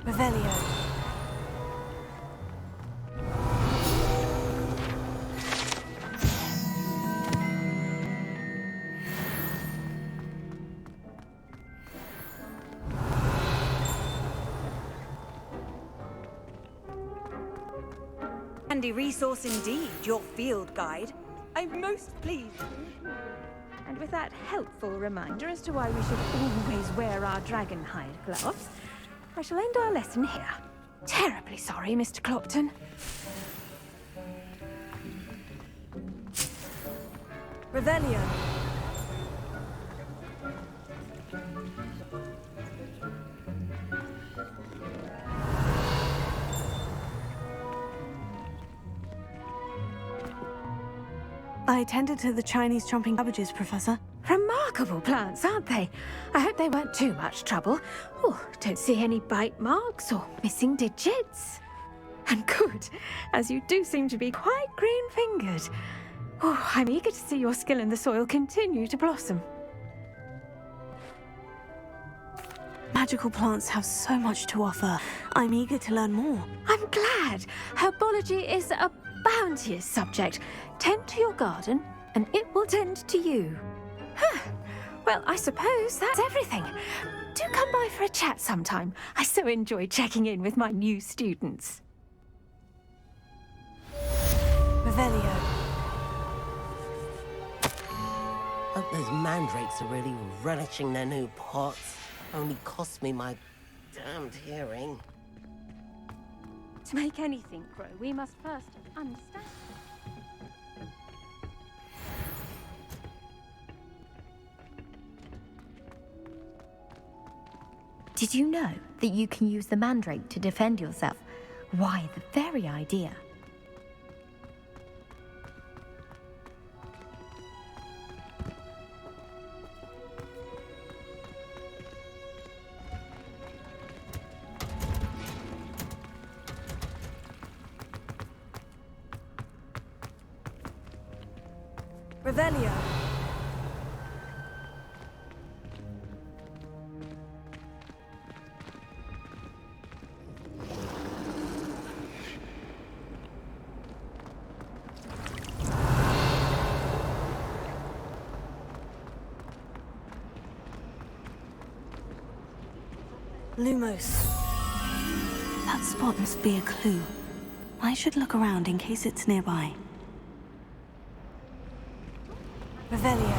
S1: Revelio.
S5: Handy resource indeed, your field guide. I'm most pleased.
S18: And with that helpful reminder as to why we should always wear our dragon hide gloves, I shall end our lesson here. Terribly sorry, Mr. Clopton.
S1: Revelio. I tended to the Chinese chomping cabbages, Professor.
S18: Remarkable plants, aren't they? I hope they weren't too much trouble. Oh, don't see any bite marks or missing digits. And good, as you do seem to be quite green-fingered. Oh, I'm eager to see your skill in the soil continue to blossom.
S1: Magical plants have so much to offer. I'm eager to learn more.
S18: I'm glad. Herbology is a bounteous subject. Tend to your garden, and it will tend to you. Huh. Well, I suppose that's everything. Do come by for a chat sometime. I so enjoy checking in with my new students.
S1: Revelio.
S12: Hope those mandrakes are really relishing their new pots. Only cost me my damned hearing.
S18: To make anything grow, we must first understand.
S2: Did you know that you can use the mandrake to defend yourself? Why, the very idea.
S1: Revelio. Lumos.
S2: That spot must be a clue. I should look around in case it's nearby.
S1: Revelio.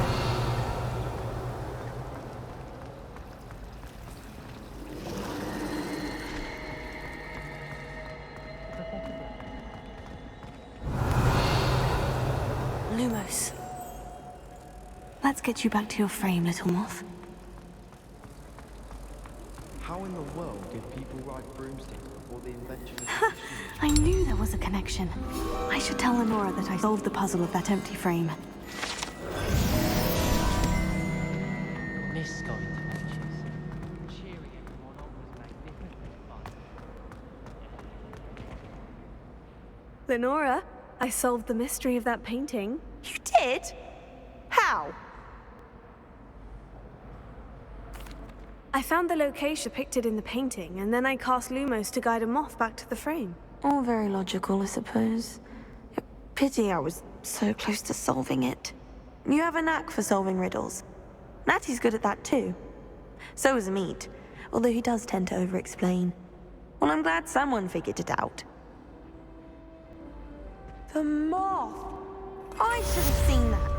S1: Lumos.
S2: Let's get you back to your frame, little moth.
S10: How in the world did people ride broomsticks before the invention of...
S2: Ha! I knew there was a connection. I should tell Lenora that I solved the puzzle of that empty frame.
S8: Miss going to lectures. Cheering everyone on was magnificent fun.
S1: Lenora, I solved the mystery of that painting.
S22: You did? How?
S1: I found the location depicted in the painting, and then I cast Lumos to guide a moth back to the frame.
S2: All very logical, I suppose. Pity I was so close to solving it. You have a knack for solving riddles. Natty's good at that too. So is Amit, although he does tend to over-explain. Well, I'm glad someone figured it out.
S1: The moth!
S2: I should have seen that.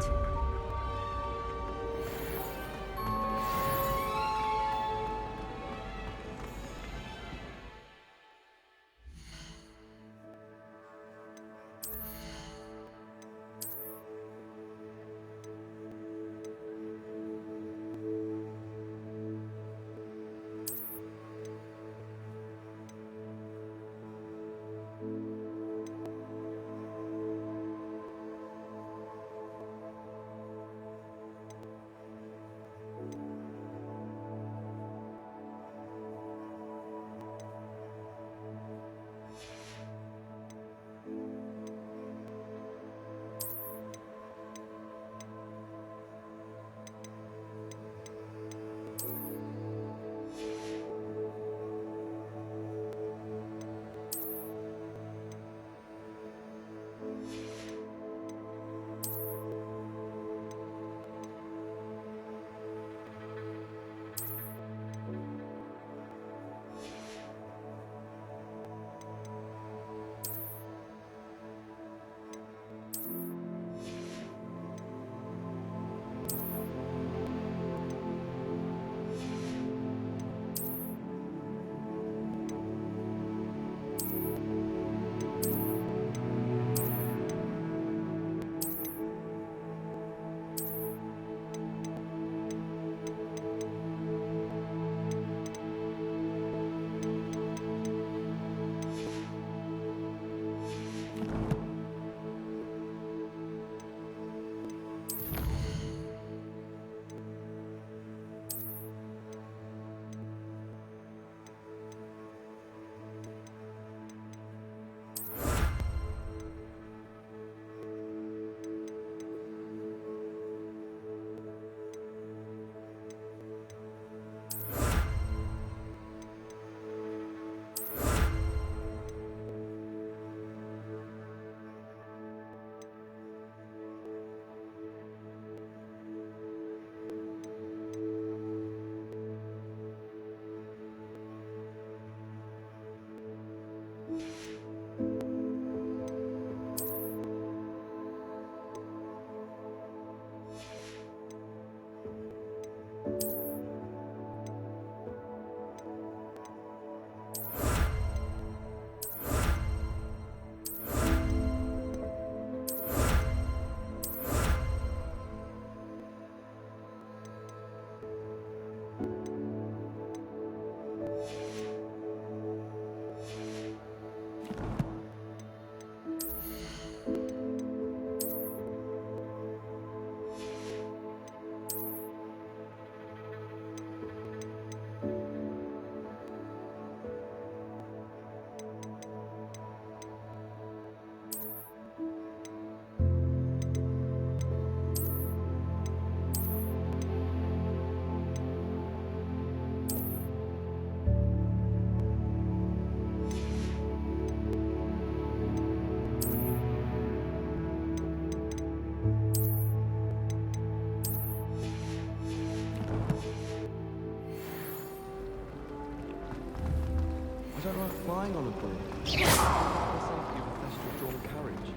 S10: I don't like flying on a broom. The safety of a festival-drawn carriage.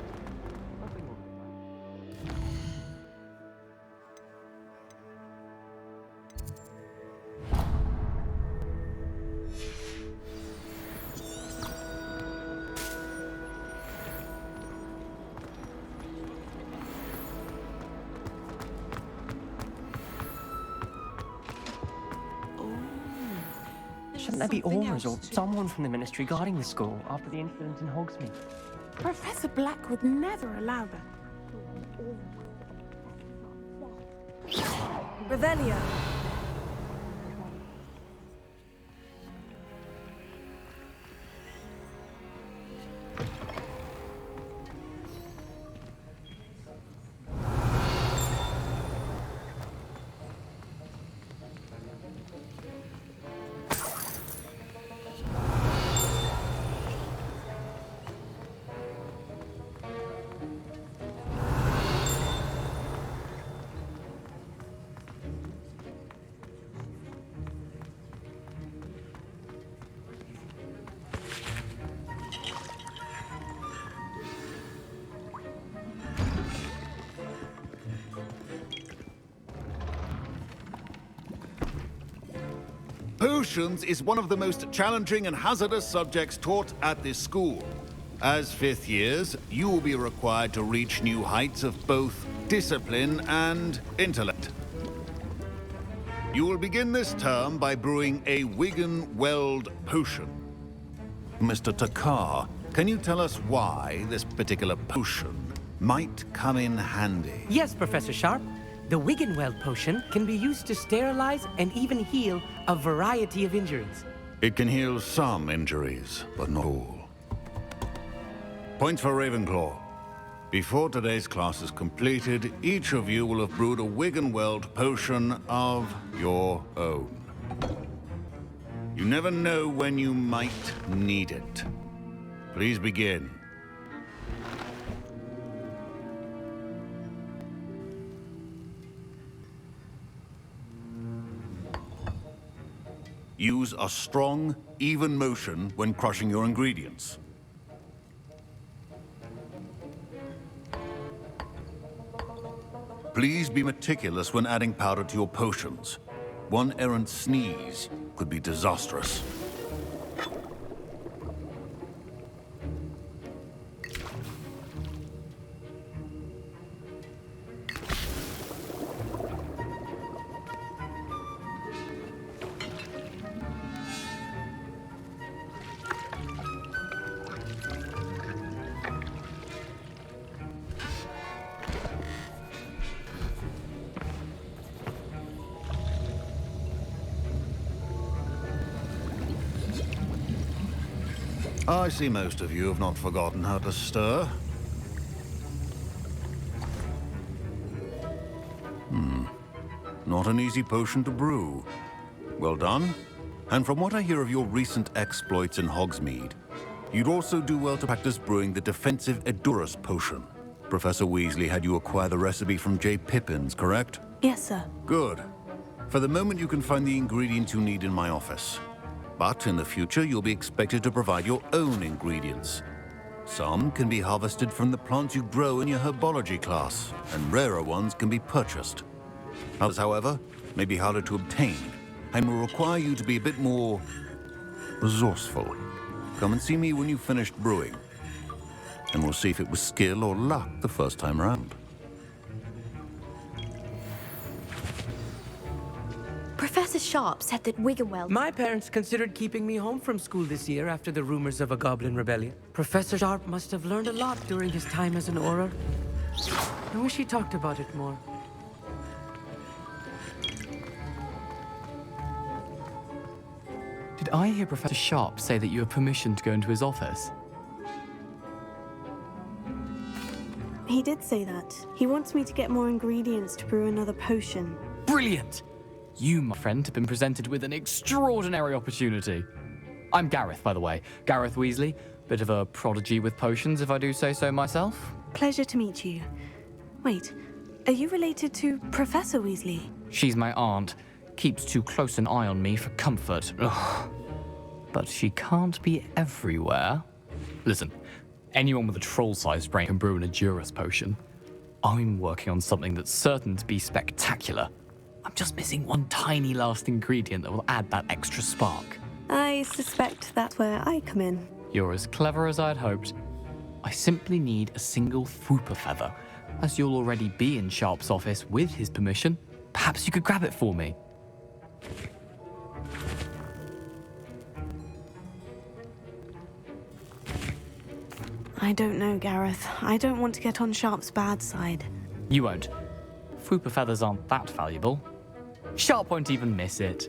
S10: Nothing wrong with that.
S8: Shouldn't there be aurors or someone from the Ministry guarding the school after the incident in Hogsmeade?
S13: Professor Black would never allow that.
S1: Revelio.
S16: Potions is one of the most challenging and hazardous subjects taught at this school. As fifth years, you will be required to reach new heights of both discipline and intellect. You will begin this term by brewing a Wiggenweld potion. Mr. Takar, can you tell us why this particular potion might come in handy?
S17: Yes, Professor Sharp. The Wiggenweld potion can be used to sterilize and even heal a variety of injuries.
S16: It can heal some injuries, but not all. Points for Ravenclaw. Before today's class is completed, each of you will have brewed a Wiggenweld potion of your own. You never know when you might need it. Please begin. Use a strong, even motion when crushing your ingredients. Please be meticulous when adding powder to your potions. One errant sneeze could be disastrous. I see most of you have not forgotten how to stir. Not an easy potion to brew. Well done. And from what I hear of your recent exploits in Hogsmeade, you'd also do well to practice brewing the defensive Edurus potion. Professor Weasley had you acquire the recipe from J. Pippin's, correct?
S1: Yes, sir.
S16: Good. For the moment, you can find the ingredients you need in my office. But in the future, you'll be expected to provide your own ingredients. Some can be harvested from the plants you grow in your herbology class, and rarer ones can be purchased. Others, however, may be harder to obtain, and will require you to be a bit more resourceful. Come and see me when you've finished brewing, and we'll see if it was skill or luck the first time around.
S21: Professor Sharp said that Wiggenweld...
S17: My parents considered keeping me home from school this year after the rumors of a goblin rebellion. Professor Sharp must have learned a lot during his time as an Auror. I wish he talked about it more.
S24: Did I hear Professor Sharp say that you have permission to go into his office?
S1: He did say that. He wants me to get more ingredients to brew another potion.
S24: Brilliant! You, my friend, have been presented with an extraordinary opportunity. I'm Gareth, by the way. Gareth Weasley. Bit of a prodigy with potions, if I do say so myself.
S1: Pleasure to meet you. Wait, are you related to Professor Weasley?
S24: She's my aunt. Keeps too close an eye on me for comfort. Ugh. But she can't be everywhere. Listen, anyone with a troll-sized brain can brew an Edurus potion. I'm working on something that's certain to be spectacular. I'm just missing one tiny last ingredient that will add that extra spark.
S1: I suspect that's where I come in.
S24: You're as clever as I'd hoped. I simply need a single Fwooper feather. As you'll already be in Sharp's office with his permission, perhaps you could grab it for me.
S1: I don't know, Gareth. I don't want to get on Sharp's bad side.
S24: You won't. Fwooper feathers aren't that valuable. Sharp won't even miss it.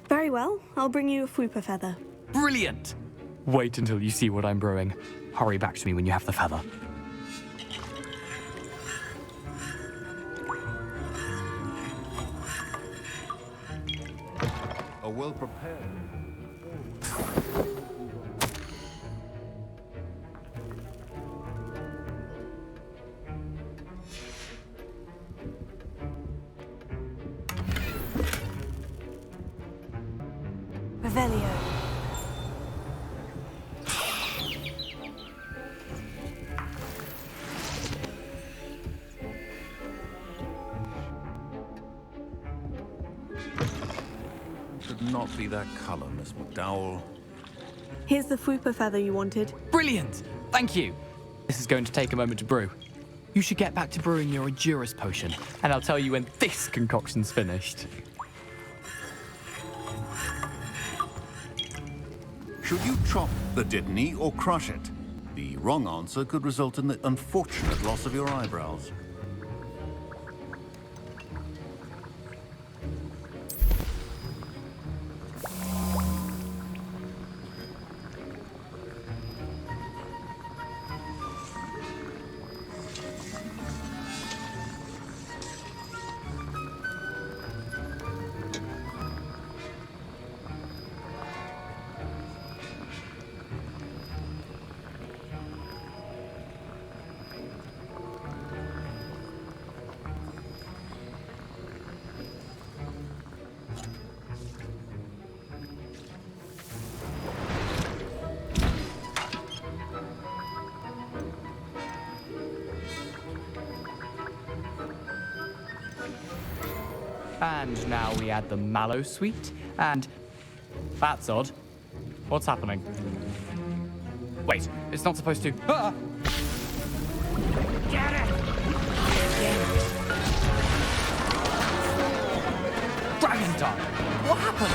S1: Very well. I'll bring you a Fwooper feather.
S24: Brilliant! Wait until you see what I'm brewing. Hurry back to me when you have the feather.
S16: A well-prepared...
S1: Revelio.
S16: Should not be that color, Miss McDowell.
S1: Here's the Fwooper feather you wanted.
S24: Brilliant! Thank you! This is going to take a moment to brew. You should get back to brewing your Endurus potion, and I'll tell you when this concoction's finished.
S16: Should you chop the Dittany or crush it? The wrong answer could result in the unfortunate loss of your eyebrows.
S24: And now we add the mallow sweet, and... That's odd. What's happening? Wait, it's not supposed to... Ah!
S22: Get it!
S24: Dragon time! What happened?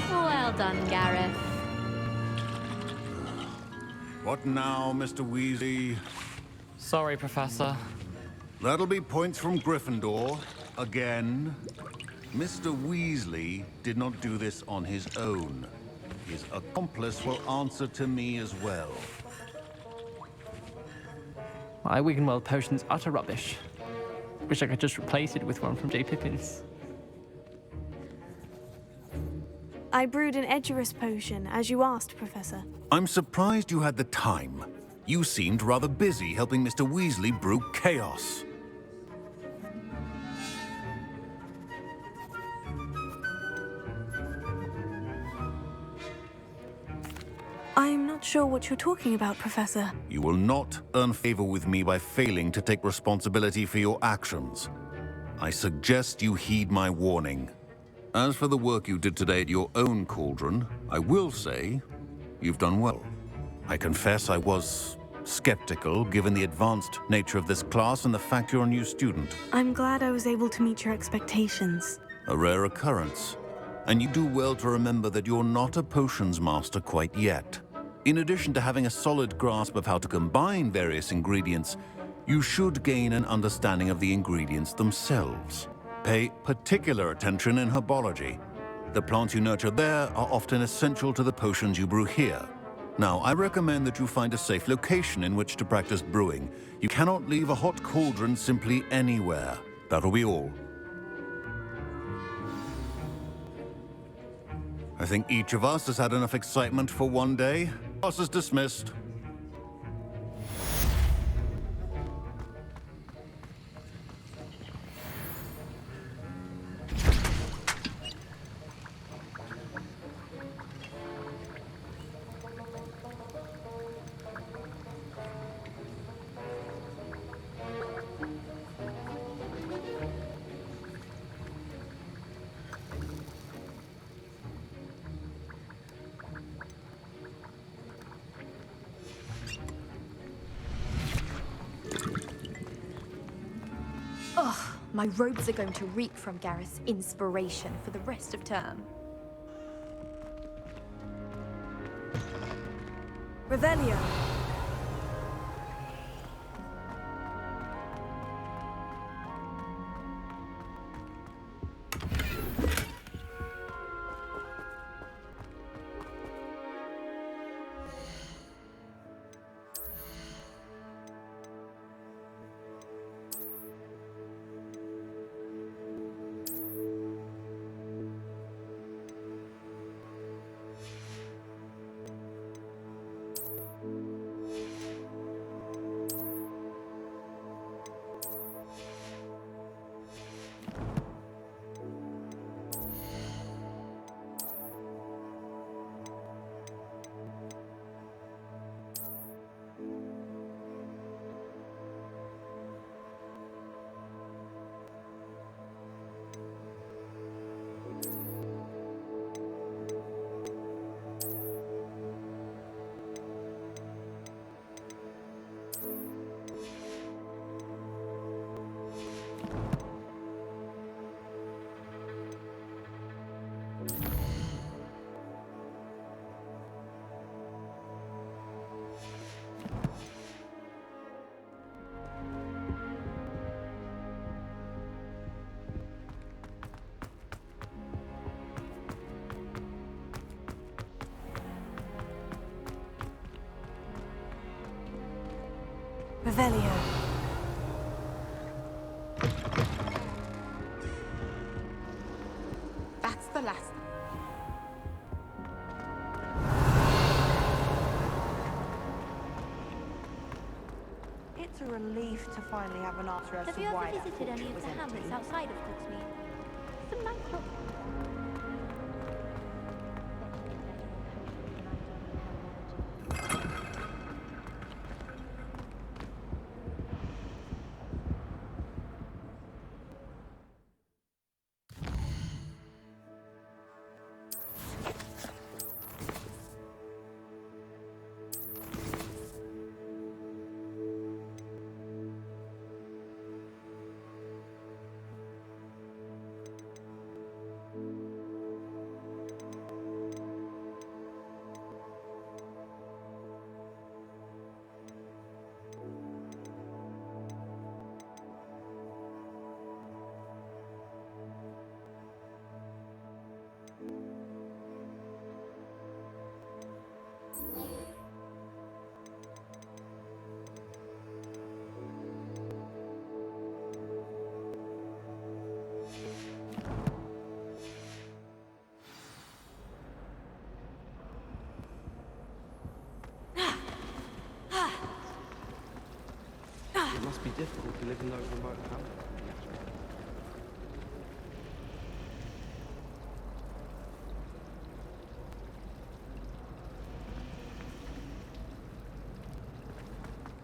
S21: Well done, Gareth.
S16: What now, Mr. Weasley?
S24: Sorry, Professor.
S16: That'll be points from Gryffindor. Again. Mr. Weasley did not do this on his own. His accomplice will answer to me as well.
S8: My Wiggenweld potion's utter rubbish. Wish I could just replace it with one from J. Pippin's.
S1: I brewed an Edurus potion, as you asked, Professor.
S16: I'm surprised you had the time. You seemed rather busy helping Mr. Weasley brew chaos.
S1: I'm not sure what you're talking about, Professor.
S16: You will not earn favor with me by failing to take responsibility for your actions. I suggest you heed my warning. As for the work you did today at your own cauldron, I will say you've done well. I confess I was skeptical, given the advanced nature of this class and the fact you're a new student.
S1: I'm glad I was able to meet your expectations.
S16: A rare occurrence. And you do well to remember that you're not a potions master quite yet. In addition to having a solid grasp of how to combine various ingredients, you should gain an understanding of the ingredients themselves. Pay particular attention in herbology. The plants you nurture there are often essential to the potions you brew here. Now, I recommend that you find a safe location in which to practice brewing. You cannot leave a hot cauldron simply anywhere. That'll be all. I think each of us has had enough excitement for one day. Class is dismissed.
S21: Ugh, my robes are going to reek from Gareth's inspiration for the rest of term.
S1: Revelio. Revelio.
S13: That's the last.
S2: It's a relief to finally have an answer as
S11: Have
S2: to
S11: you
S2: why
S11: ever
S2: that
S11: visited any
S2: portrait
S11: of
S2: was
S11: the
S2: empty.
S11: hamlets outside of Hogsmeade? Some nice little...
S10: It must be difficult to live in those remote hamlets.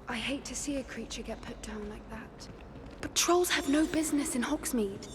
S3: I hate to see a creature get put down like that. But trolls have no business in Hogsmeade.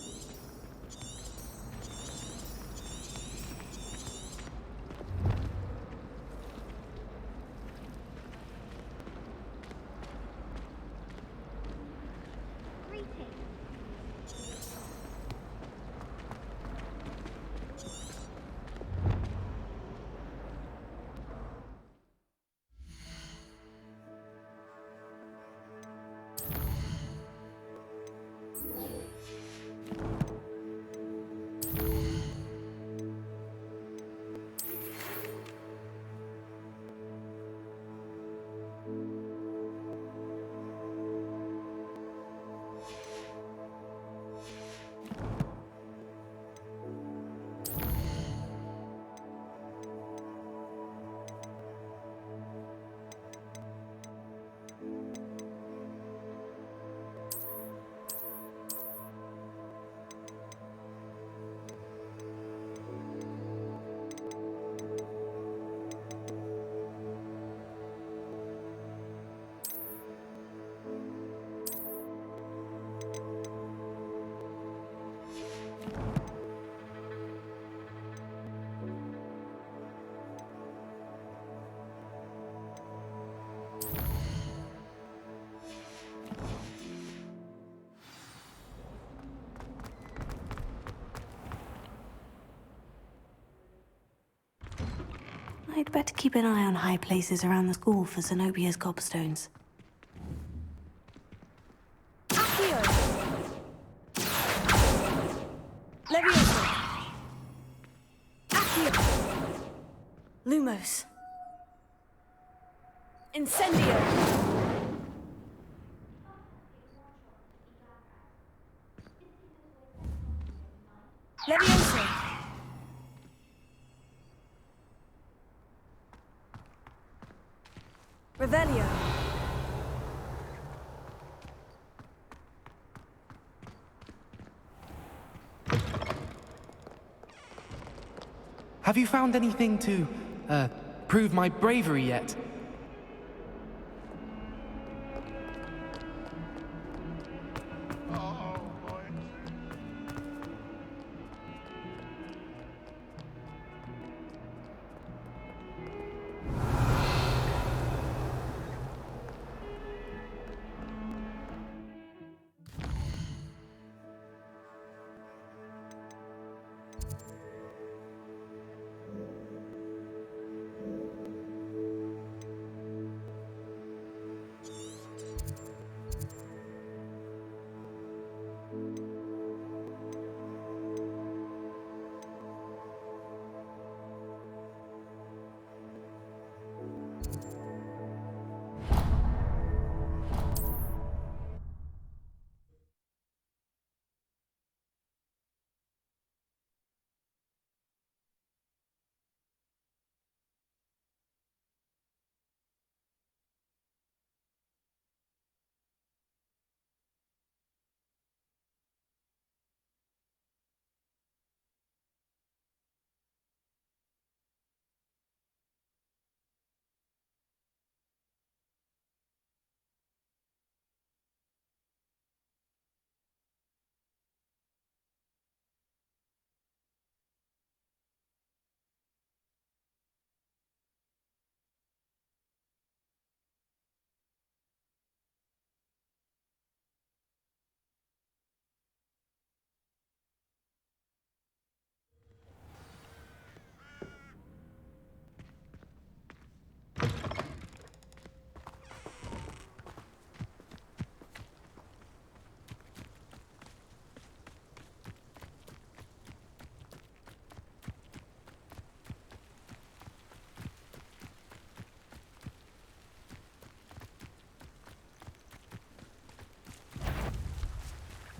S1: I'd better keep an eye on high places around the school for Zenobia's gobstones.
S5: Accio! Leviosa! Accio!
S1: Lumos.
S5: Incendio! Leviosa! Revelio!
S17: Have you found anything to, prove my bravery yet?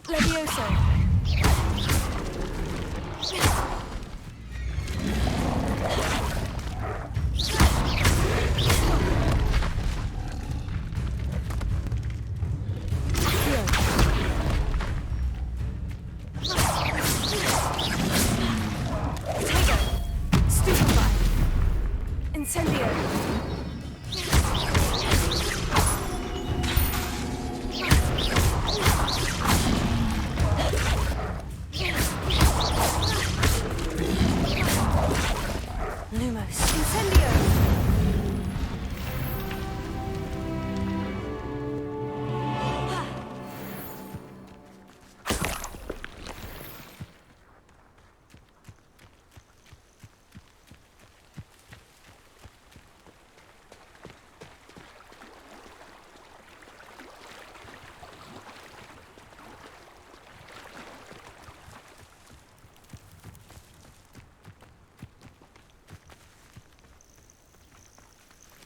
S1: Levioso. Incendio! Lumos. Incendio!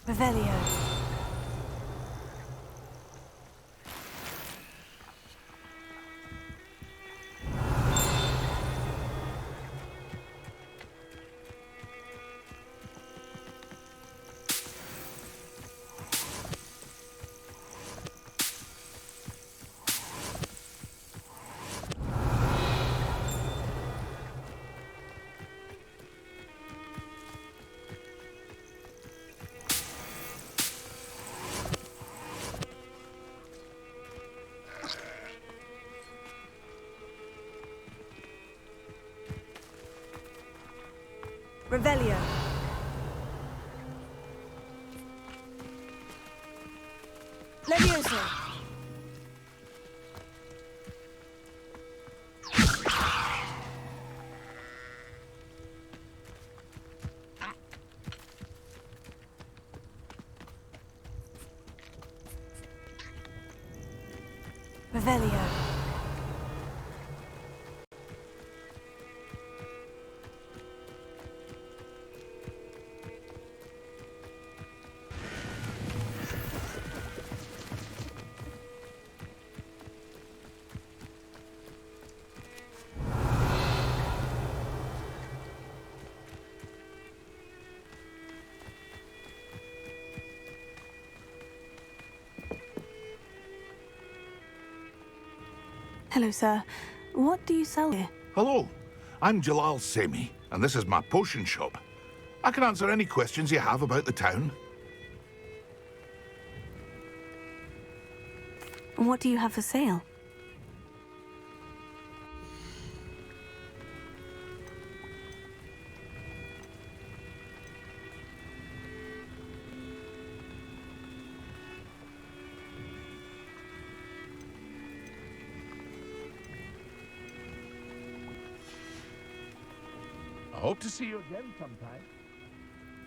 S1: Revelio. Revelio. Levioso. Revelio. Hello, sir. What do you sell here?
S9: Hello, I'm Jalal Semi, and this is my potion shop. I can answer any questions you have about the town.
S1: What do you have for sale?
S9: I hope to see you again sometime.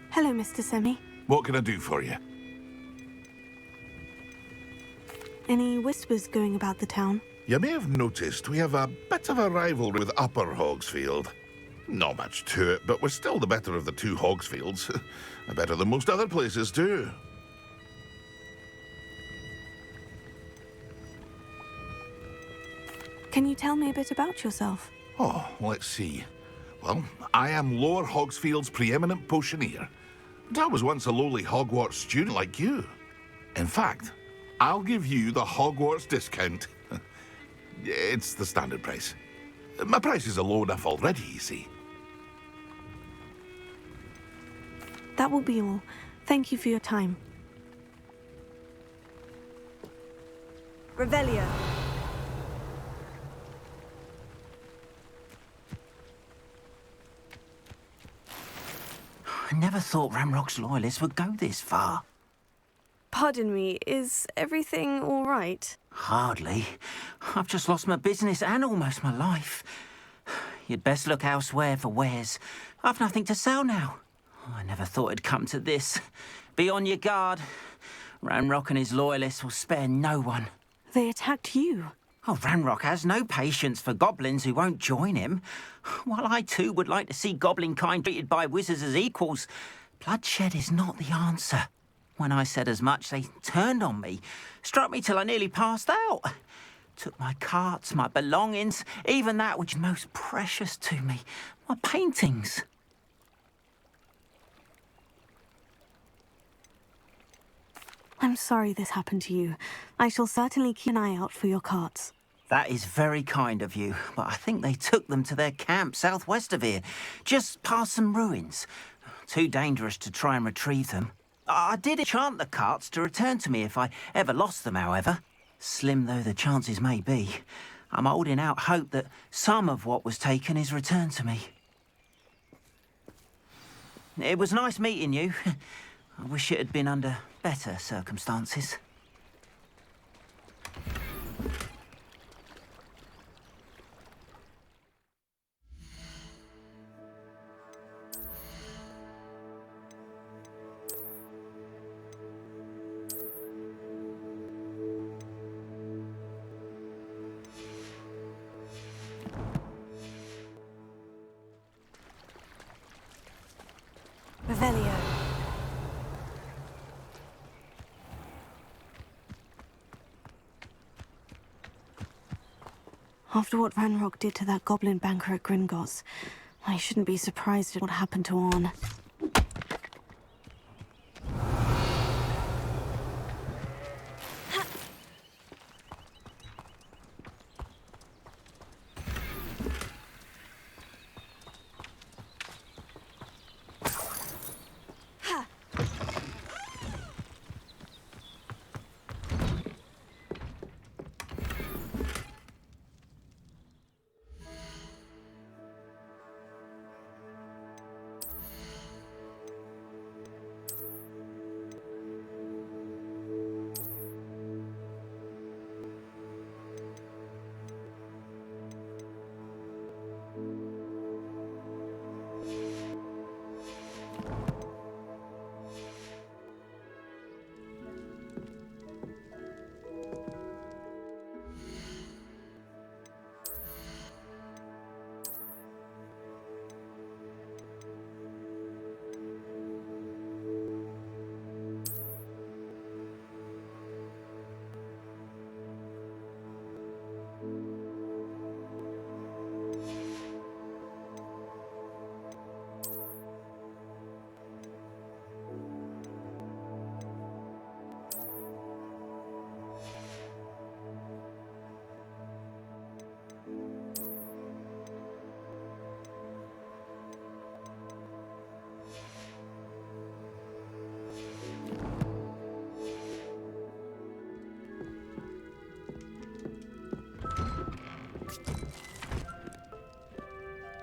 S1: Hello, Mr. Semi.
S9: What can I do for you?
S1: Any whispers going about the town?
S9: You may have noticed we have a bit of a rivalry with Upper Hogsfield. Not much to it, but we're still the better of the two Hogsfields. Better than most other places, too.
S1: Can you tell me a bit about yourself?
S9: Oh, let's see. Well, I am Lower Hogsfield's preeminent potioneer. And I was once a lowly Hogwarts student like you. In fact, I'll give you the Hogwarts discount. It's the standard price. My prices are low enough already, you see.
S1: That will be all. Thank you for your time. Revelio.
S4: I never thought Ranrock's loyalists would go this far.
S1: Pardon me, is everything all right?
S4: Hardly. I've just lost my business and almost my life. You'd best look elsewhere for wares. I've nothing to sell now. I never thought it'd come to this. Be on your guard. Ranrock and his loyalists will spare no one.
S1: They attacked you.
S4: Oh, Ranrock has no patience for goblins who won't join him. While I too would like to see goblin kind treated by wizards as equals, bloodshed is not the answer. When I said as much, they turned on me, struck me till I nearly passed out. Took my carts, my belongings, even that which is most precious to me, my paintings.
S1: I'm sorry this happened to you. I shall certainly keep an eye out for your carts.
S4: That is very kind of you, but I think they took them to their camp southwest of here, just past some ruins. Too dangerous to try and retrieve them. I did enchant the carts to return to me if I ever lost them, however. Slim though the chances may be, I'm holding out hope that some of what was taken is returned to me. It was nice meeting you. I wish it had been under better circumstances.
S1: Revelio. After what Ranrock did to that goblin banker at Gringotts, I shouldn't be surprised at what happened to Orn.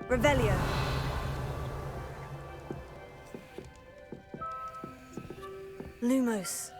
S1: Revelio. Lumos.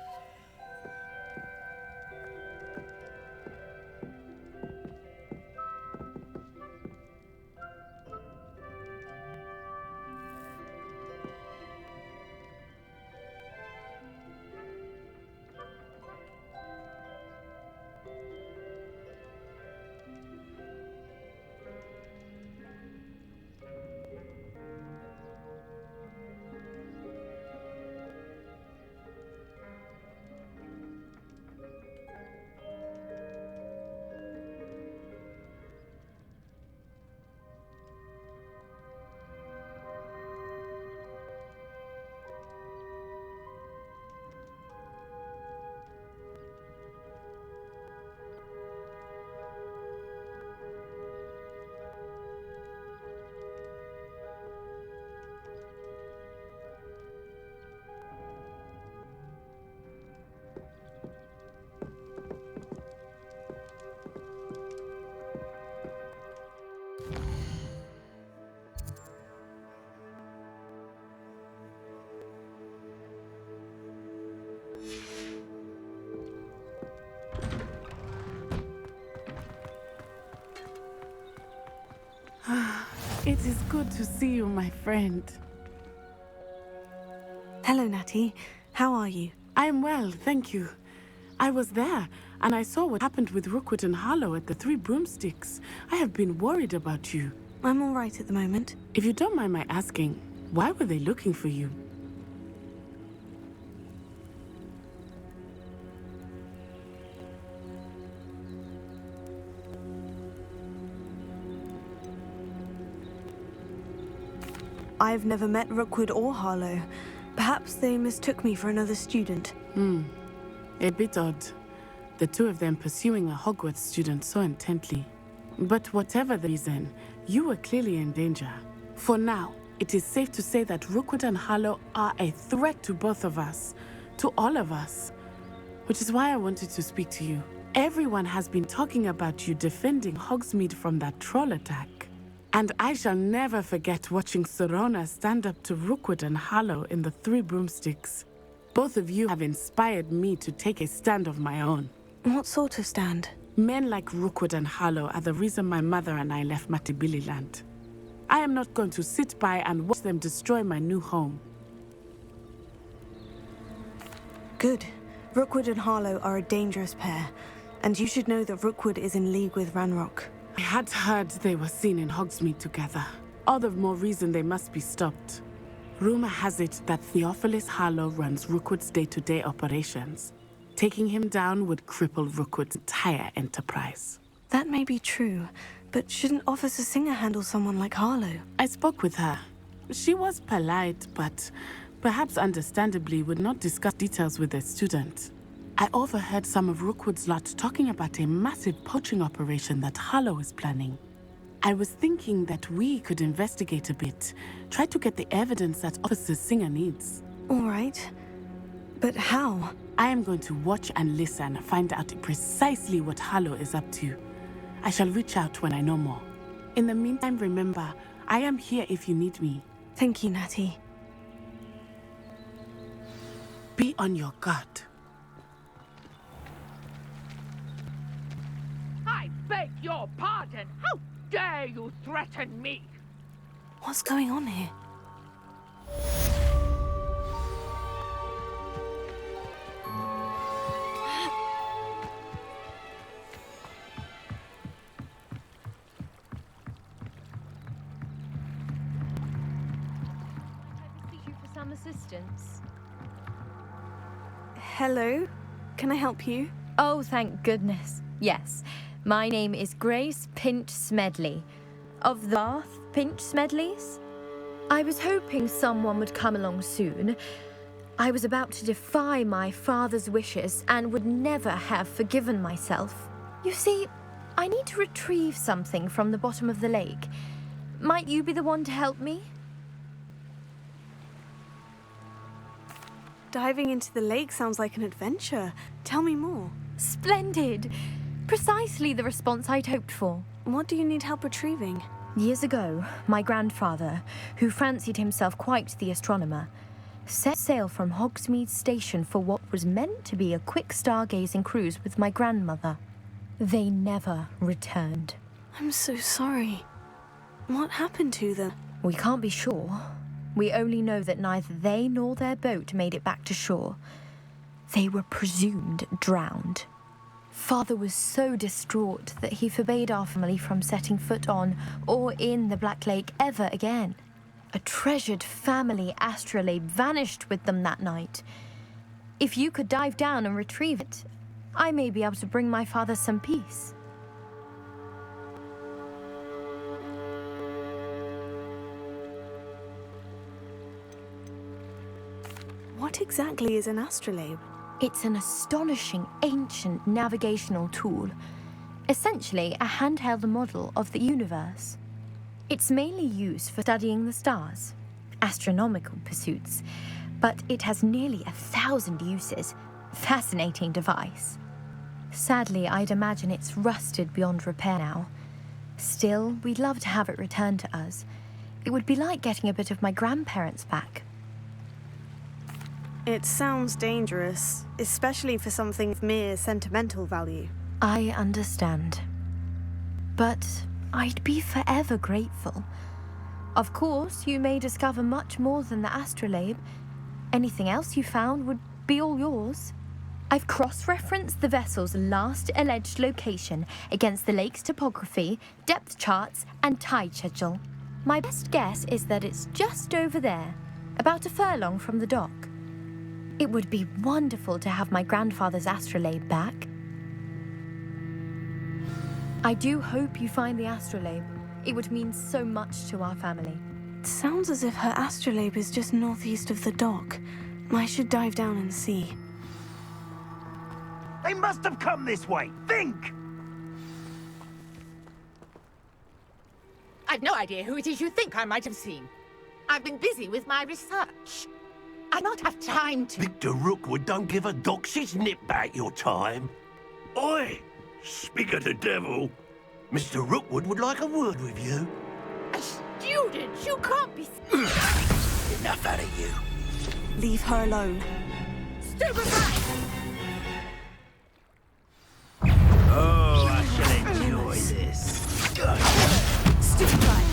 S6: It is good to see you, my friend.
S1: Hello, Natty. How are you?
S6: I am well, thank you. I was there, and I saw what happened with Rookwood and Harlow at the Three Broomsticks. I have been worried about you.
S1: I'm all right at the moment.
S6: If you don't mind my asking, why were they looking for you?
S1: I've never met Rookwood or Harlow. Perhaps they mistook me for another student.
S6: A bit odd. The two of them pursuing a Hogwarts student so intently. But whatever the reason, you were clearly in danger. For now, it is safe to say that Rookwood and Harlow are a threat to both of us. To all of us. Which is why I wanted to speak to you. Everyone has been talking about you defending Hogsmeade from that troll attack. And I shall never forget watching Serona stand up to Rookwood and Harlow in the Three Broomsticks. Both of you have inspired me to take a stand of my own.
S1: What sort of stand?
S6: Men like Rookwood and Harlow are the reason my mother and I left Matabeleland. I am not going to sit by and watch them destroy my new home.
S1: Good. Rookwood and Harlow are a dangerous pair, and you should know that Rookwood is in league with Ranrock.
S6: I had heard they were seen in Hogsmeade together. All the more reason they must be stopped. Rumor has it that Theophilus Harlow runs Rookwood's day-to-day operations. Taking him down would cripple Rookwood's entire enterprise.
S1: That may be true, but shouldn't Officer Singer handle someone like Harlow?
S6: I spoke with her. She was polite, but perhaps understandably would not discuss details with a student. I overheard some of Rookwood's lot talking about a massive poaching operation that Harlow is planning. I was thinking that we could investigate a bit, try to get the evidence that Officer Singer needs.
S1: All right. But how?
S6: I am going to watch and listen, find out precisely what Harlow is up to. I shall reach out when I know more. In the meantime, remember, I am here if you need me.
S1: Thank you, Natty.
S6: Be on your guard.
S22: I beg your pardon. How dare you threaten me?
S1: What's going on here?
S21: Some assistance.
S1: Hello? Can I help you?
S21: Oh, thank goodness. Yes. My name is Grace Pinch Smedley, of the Bath Pinch Smedleys. I was hoping someone would come along soon. I was about to defy my father's wishes and would never have forgiven myself. You see, I need to retrieve something from the bottom of the lake. Might you be the one to help me?
S1: Diving into the lake sounds like an adventure. Tell me more.
S21: Splendid! Precisely the response I'd hoped for.
S1: What do you need help retrieving?
S21: Years ago, my grandfather, who fancied himself quite the astronomer, set sail from Hogsmeade Station for what was meant to be a quick stargazing cruise with my grandmother. They never returned.
S1: I'm so sorry. What happened to them?
S21: We can't be sure. We only know that neither they nor their boat made it back to shore. They were presumed drowned. Father was so distraught that he forbade our family from setting foot on or in the Black Lake ever again. A treasured family astrolabe vanished with them that night. If you could dive down and retrieve it, I may be able to bring my father some peace.
S1: What exactly is an astrolabe?
S21: It's an astonishing ancient navigational tool, essentially a handheld model of the universe. It's mainly used for studying the stars, astronomical pursuits, but it has nearly 1,000 uses. Fascinating device. Sadly, I'd imagine it's rusted beyond repair now. Still, we'd love to have it returned to us. It would be like getting a bit of my grandparents back.
S1: It sounds dangerous, especially for something of mere sentimental value.
S21: I understand. But I'd be forever grateful. Of course, you may discover much more than the astrolabe. Anything else you found would be all yours. I've cross-referenced the vessel's last alleged location against the lake's topography, depth charts, and tide schedule. My best guess is that it's just over there, about a furlong from the dock. It would be wonderful to have my grandfather's astrolabe back. I do hope you find the astrolabe. It would mean so much to our family.
S1: sounds as if her astrolabe is just northeast of the dock. I should dive down and see.
S7: They must have come this way. Think!
S22: I've no idea who it is you think I might have seen. I've been busy with my research. I don't have time to...
S7: Victor Rookwood don't give a doxy's nip back your time. Oi! Speak of the devil. Mr. Rookwood would like a word with you.
S22: A student? You can't be...
S7: Enough out of you.
S1: Leave her alone.
S22: Stupefy!
S7: Oh, I shall enjoy this.
S22: Stupefy!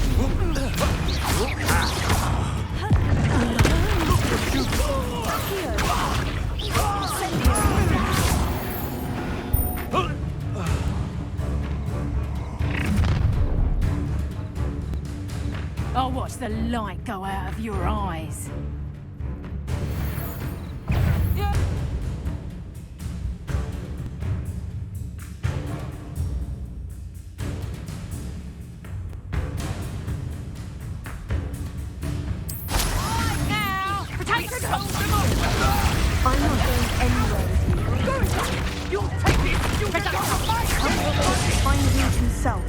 S15: I'll watch the light go out of your eyes.
S1: I'm not going anywhere with you.
S22: You'll take it! You'll get out of my way!
S1: Find him himself.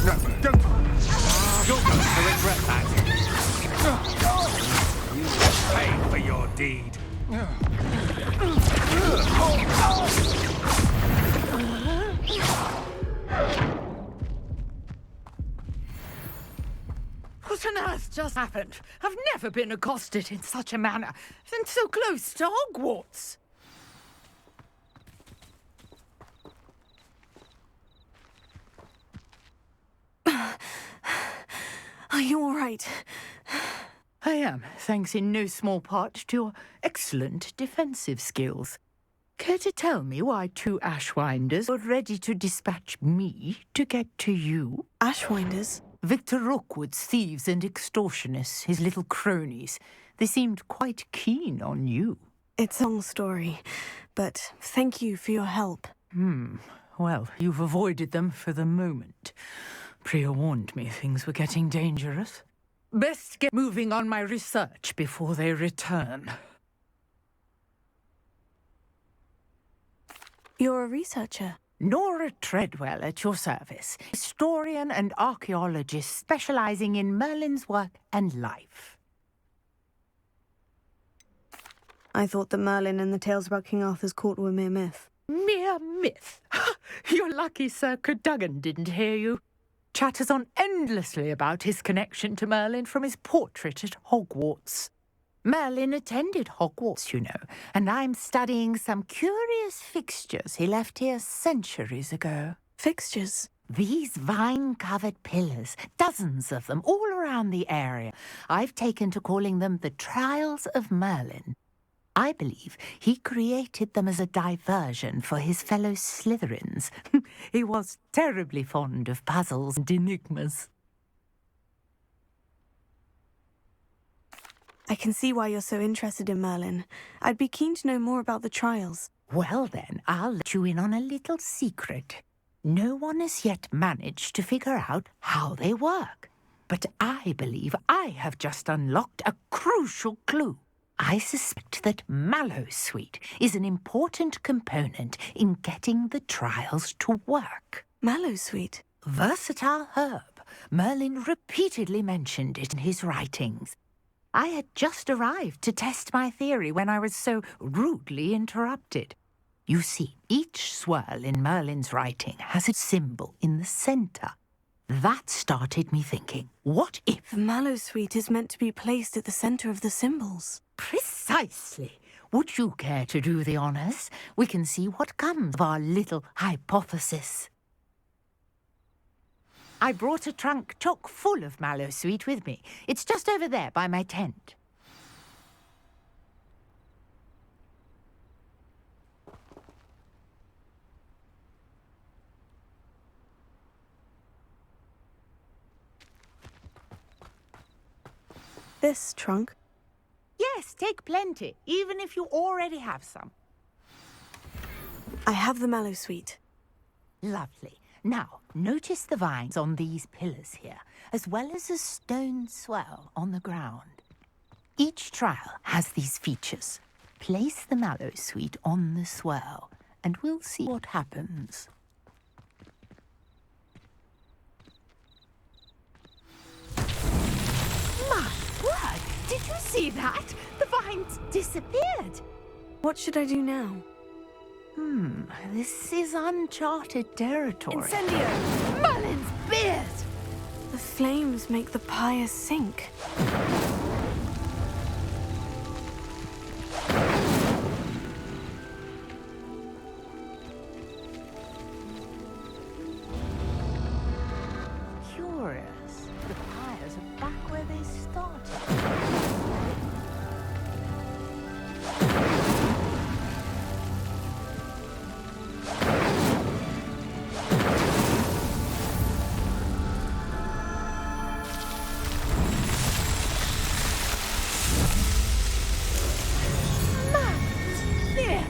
S7: No, don't. You're going to regret that. You will pay for your deed.
S22: What on earth just happened? I've never been accosted in such a manner, and so close to Hogwarts.
S1: Are you all right?
S22: I am, thanks in no small part to your excellent defensive skills. Care to tell me why 2 Ashwinders were ready to dispatch me to get to you?
S1: Ashwinders?
S22: Victor Rookwood's thieves and extortionists, his little cronies. They seemed quite keen on you.
S1: It's a long story, but thank you for your help.
S22: Well, you've avoided them for the moment. Priya warned me things were getting dangerous. Best get moving on my research before they return.
S1: You're a researcher?
S22: Nora Treadwell at your service. Historian and archaeologist specializing in Merlin's work and life.
S1: I thought that Merlin and the tales about King Arthur's court were mere myth.
S22: Mere myth? You're lucky Sir Cadogan didn't hear you. Chatters on endlessly about his connection to Merlin from his portrait at Hogwarts. Merlin attended Hogwarts, you know, and I'm studying some curious fixtures he left here centuries ago.
S1: Fixtures?
S22: These vine-covered pillars, dozens of them, all around the area. I've taken to calling them the Trials of Merlin. I believe he created them as a diversion for his fellow Slytherins. He was terribly fond of puzzles and enigmas.
S1: I can see why you're so interested in Merlin. I'd be keen to know more about the trials.
S22: Well then, I'll let you in on a little secret. No one has yet managed to figure out how they work. But I believe I have just unlocked a crucial clue. I suspect that Mallowsweet is an important component in getting the trials to work.
S1: Mallowsweet?
S22: Versatile herb. Merlin repeatedly mentioned it in his writings. I had just arrived to test my theory when I was so rudely interrupted. You see, each swirl in Merlin's writing has a symbol in the centre. That started me thinking, what if...
S1: The Mallowsweet is meant to be placed at the centre of the symbols.
S22: Precisely. Would you care to do the honours? We can see what comes of our little hypothesis. I brought a trunk chock full of Mallowsweet with me. It's just over there by my tent.
S1: This trunk?
S22: Yes, take plenty, even if you already have some.
S1: I have the Mallowsweet.
S22: Lovely. Now, notice the vines on these pillars here, as well as a stone swell on the ground. Each trial has these features. Place the mallow sweet on the swell, and we'll see what happens. My word! Did you see that? The vines disappeared.
S1: What should I do now?
S22: This is uncharted territory.
S1: Incendio!
S22: Merlin's beard!
S1: The flames make the pyre sink.
S22: Curious. The pyres are back where they started.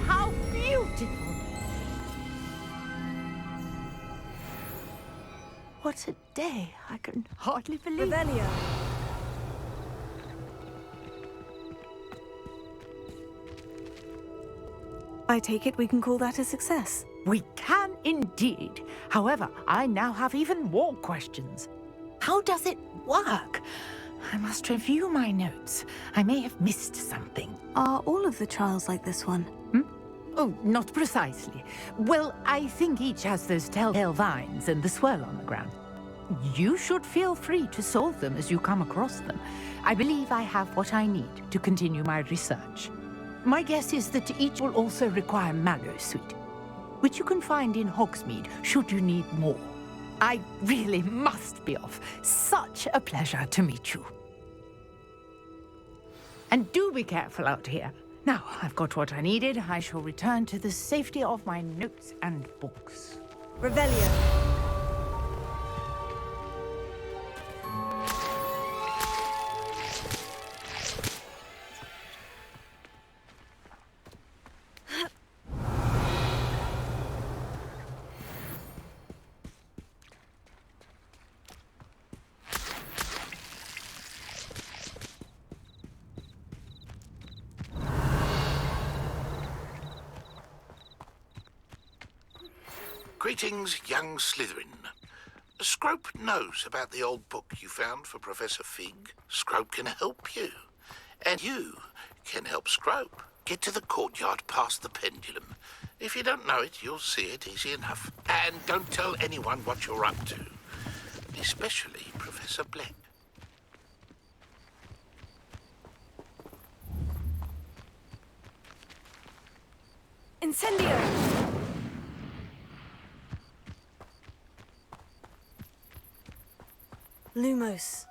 S22: How beautiful! What a day. I can hardly believe it.
S1: Revelio. I take it we can call that a success.
S22: We can indeed. However, I now have even more questions. How does it work? I must review my notes. I may have missed something.
S1: Are all of the trials like this one?
S22: Oh, not precisely. Well, I think each has those telltale vines and the swirl on the ground. You should feel free to solve them as you come across them. I believe I have what I need to continue my research. My guess is that each will also require mallow sweet, which you can find in Hogsmeade should you need more. I really must be off. Such a pleasure to meet you. And do be careful out here. Now, I've got what I needed. I shall return to the safety of my notes and books.
S1: Revelio.
S9: Greetings, young Slytherin. Scrope knows about the old book you found for Professor Fig. Scrope can help you. And you can help Scrope get to the courtyard past the pendulum. If you don't know it, you'll see it easy enough. And don't tell anyone what you're up to. Especially Professor Black.
S1: Incendio! Lumos.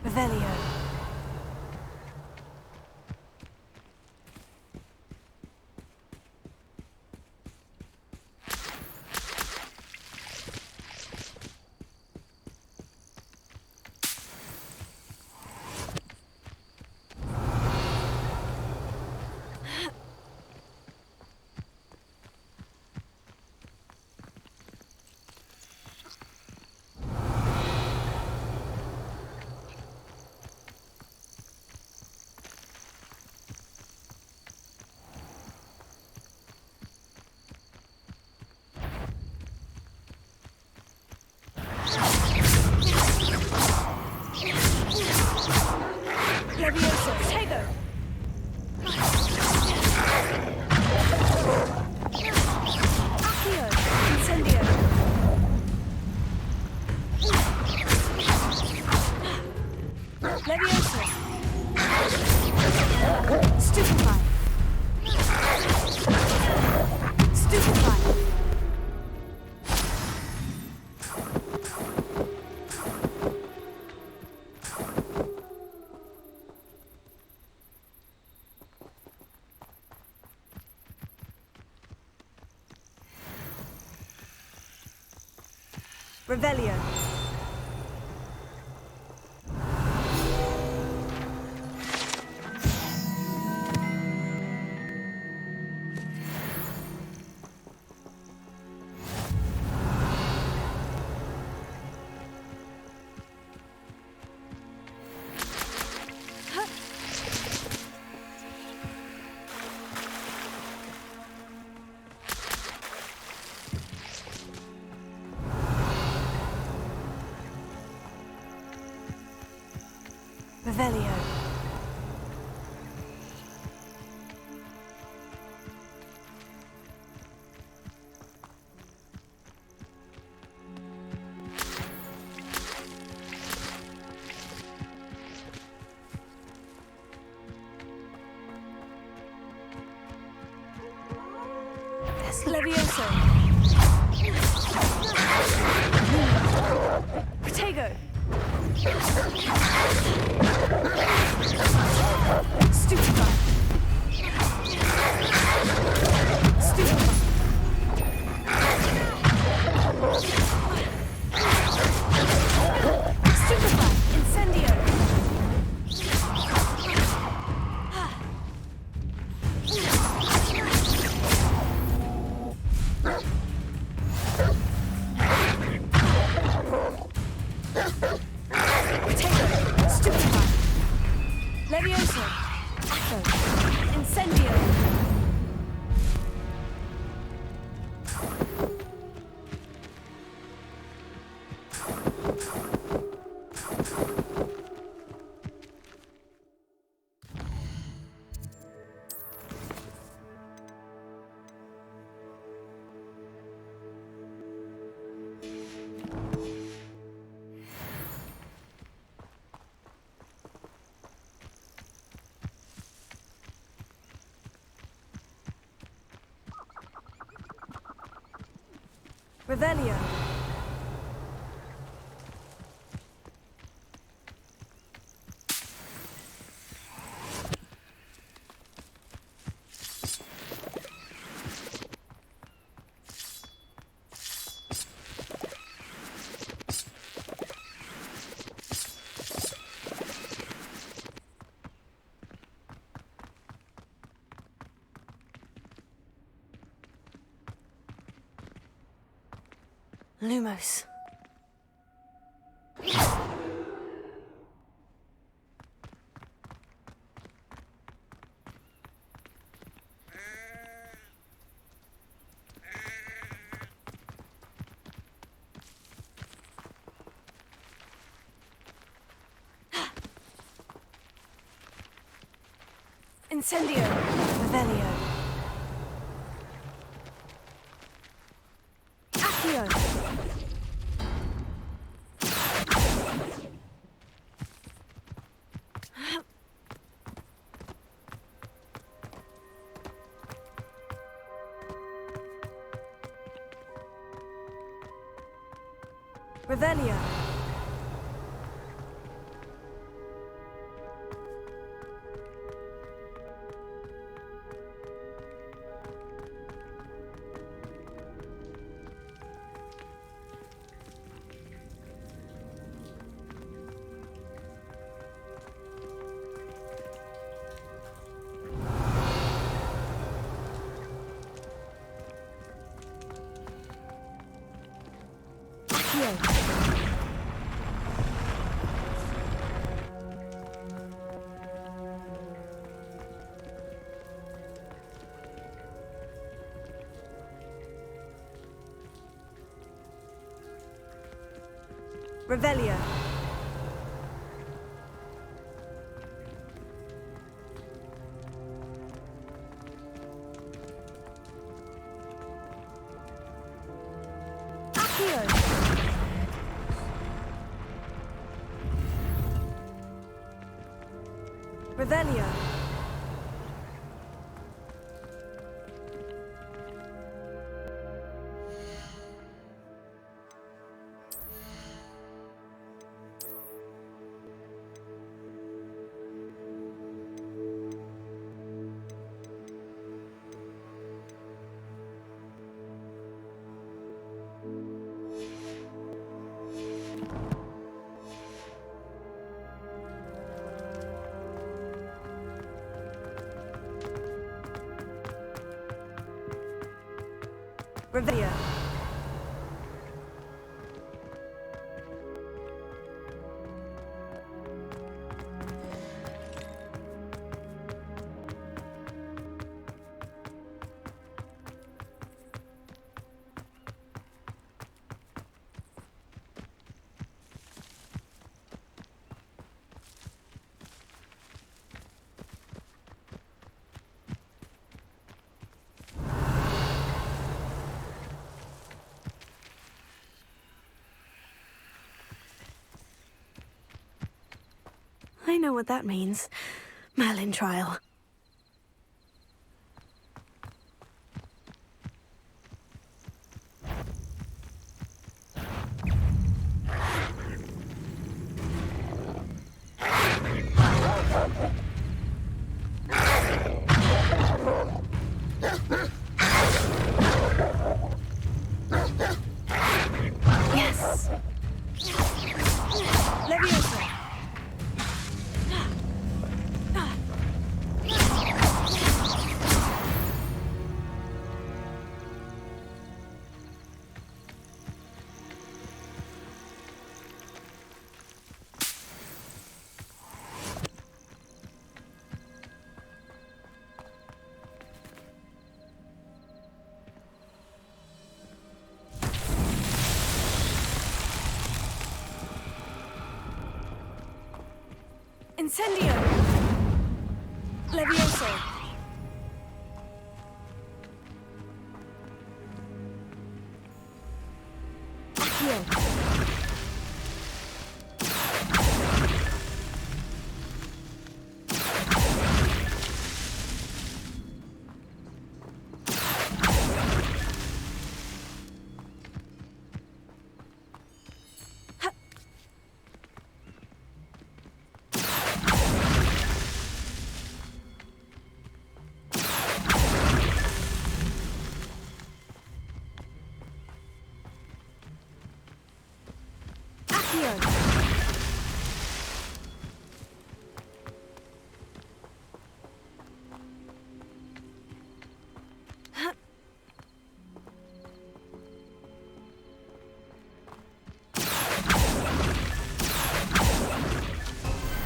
S1: Revelio.
S5: Revelio. Revelio. Levioso. Protego. Stupefy. Stupefy. Stupefy. Incendio. Levioso. Echo. Incendio. Revelio. Lumos. Incendio. Revelio. Accio. Revelio. Revelio. Accio. Revelio. Revelio.
S1: I know what that means. Merlin trial. Yes.
S5: Leviosa. Incendio! Levioso! Accio!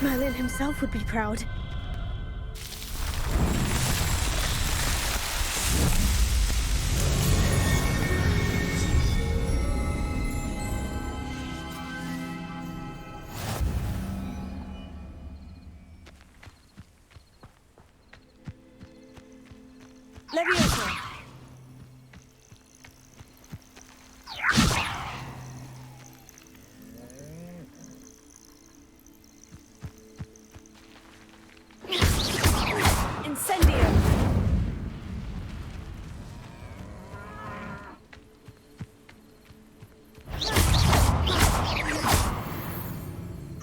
S1: Merlin himself would be proud.
S5: Levioso! Incendio!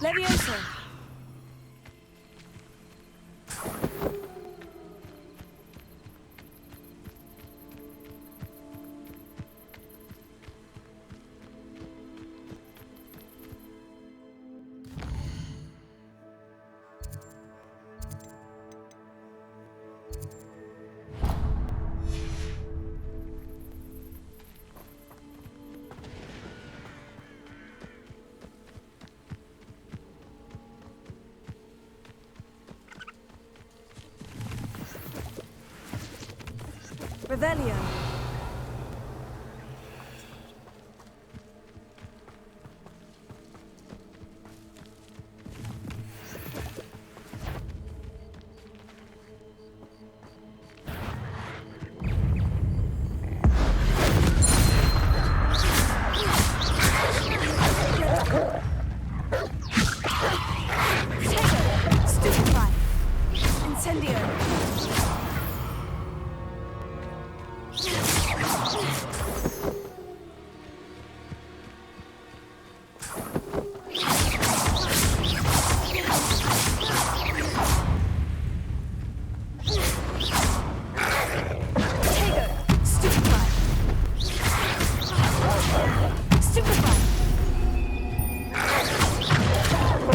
S5: Levioso! Revelio.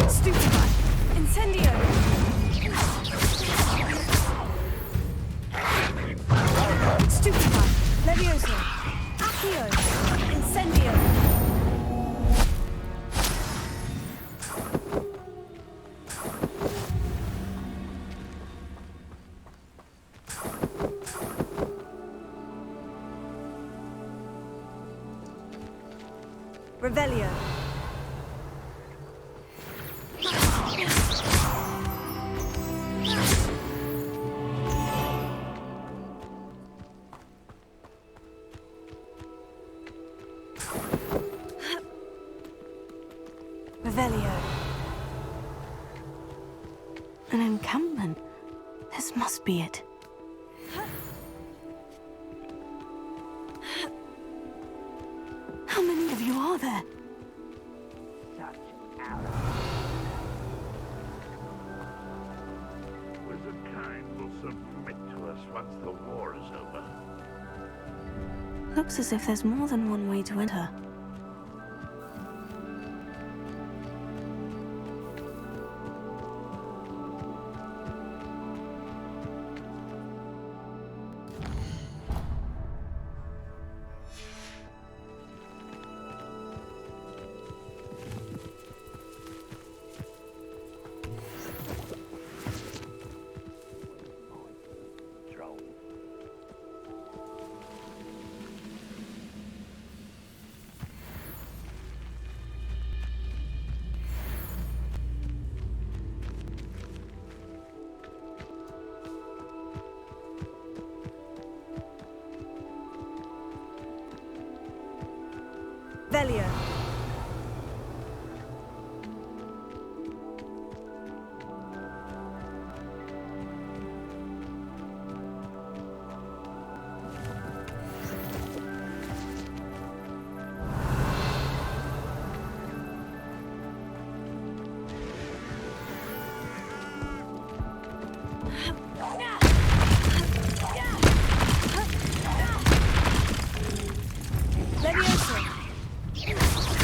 S5: Stupefy. Incendio. Levioso! Accio! Incendio! Revelio. Revelio.
S1: An encampment. This must be it. How many of you are there?
S9: Wizardkind will submit to us once the war is over.
S1: Looks as if there's more than one way to enter.
S5: Revelio. Levioso.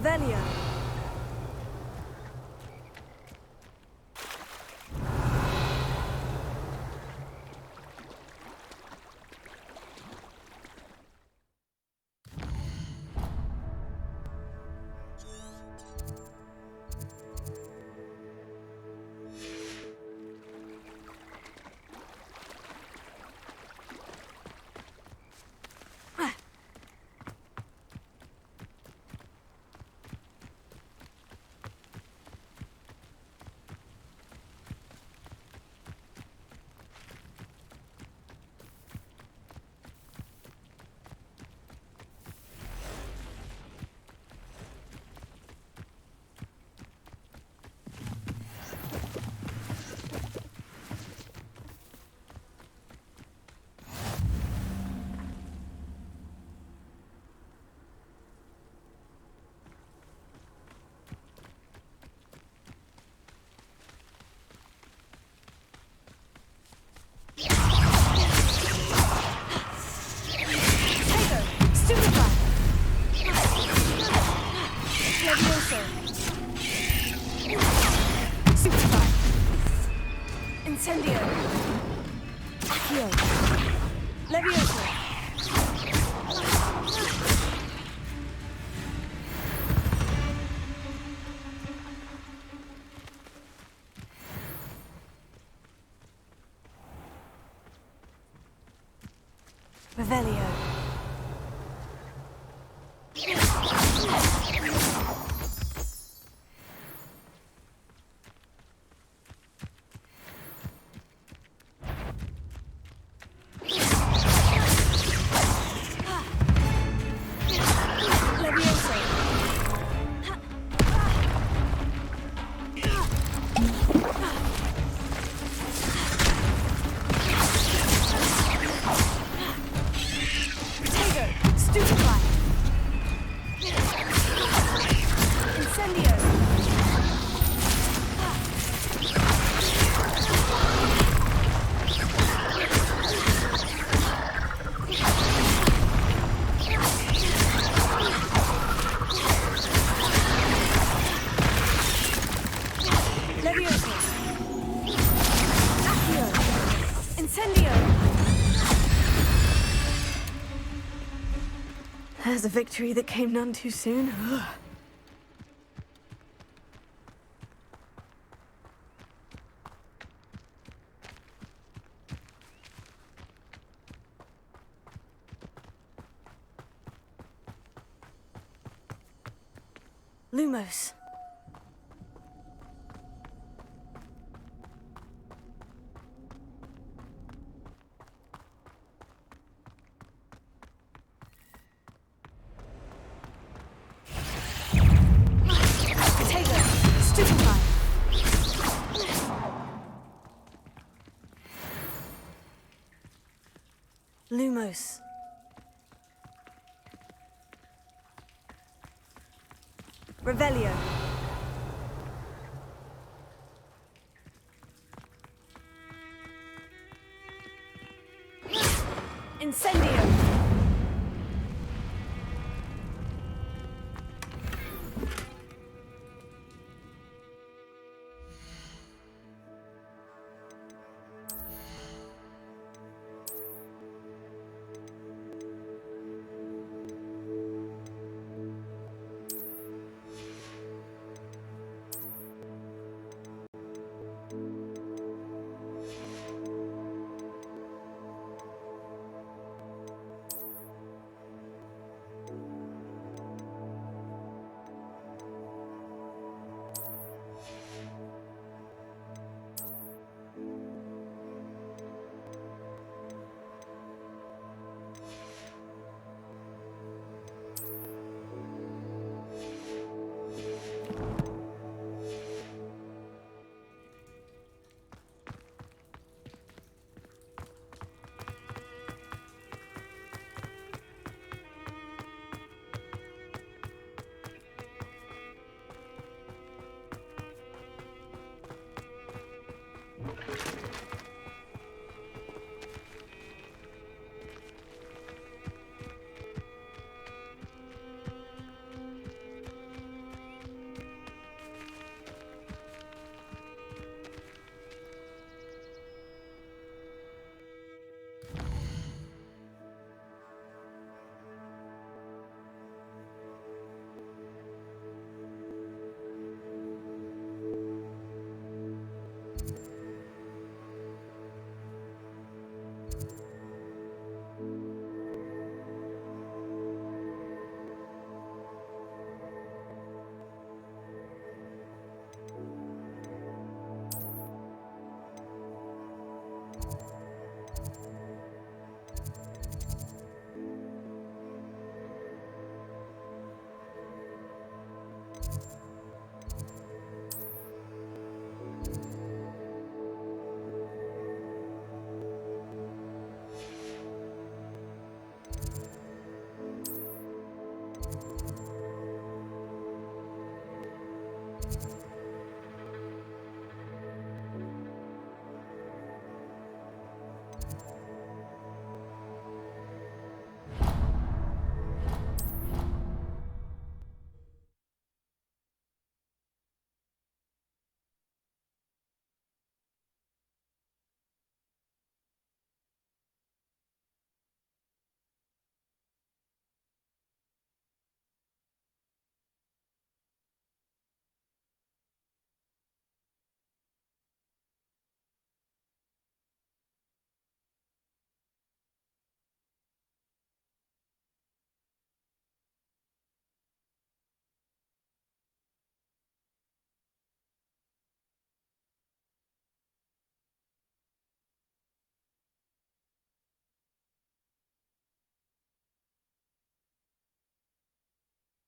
S5: Revelio. Incendio. Accio. Levioso. Revelio. There's a victory that came none too soon. Lumos. Lumos. Revelio. Incendio.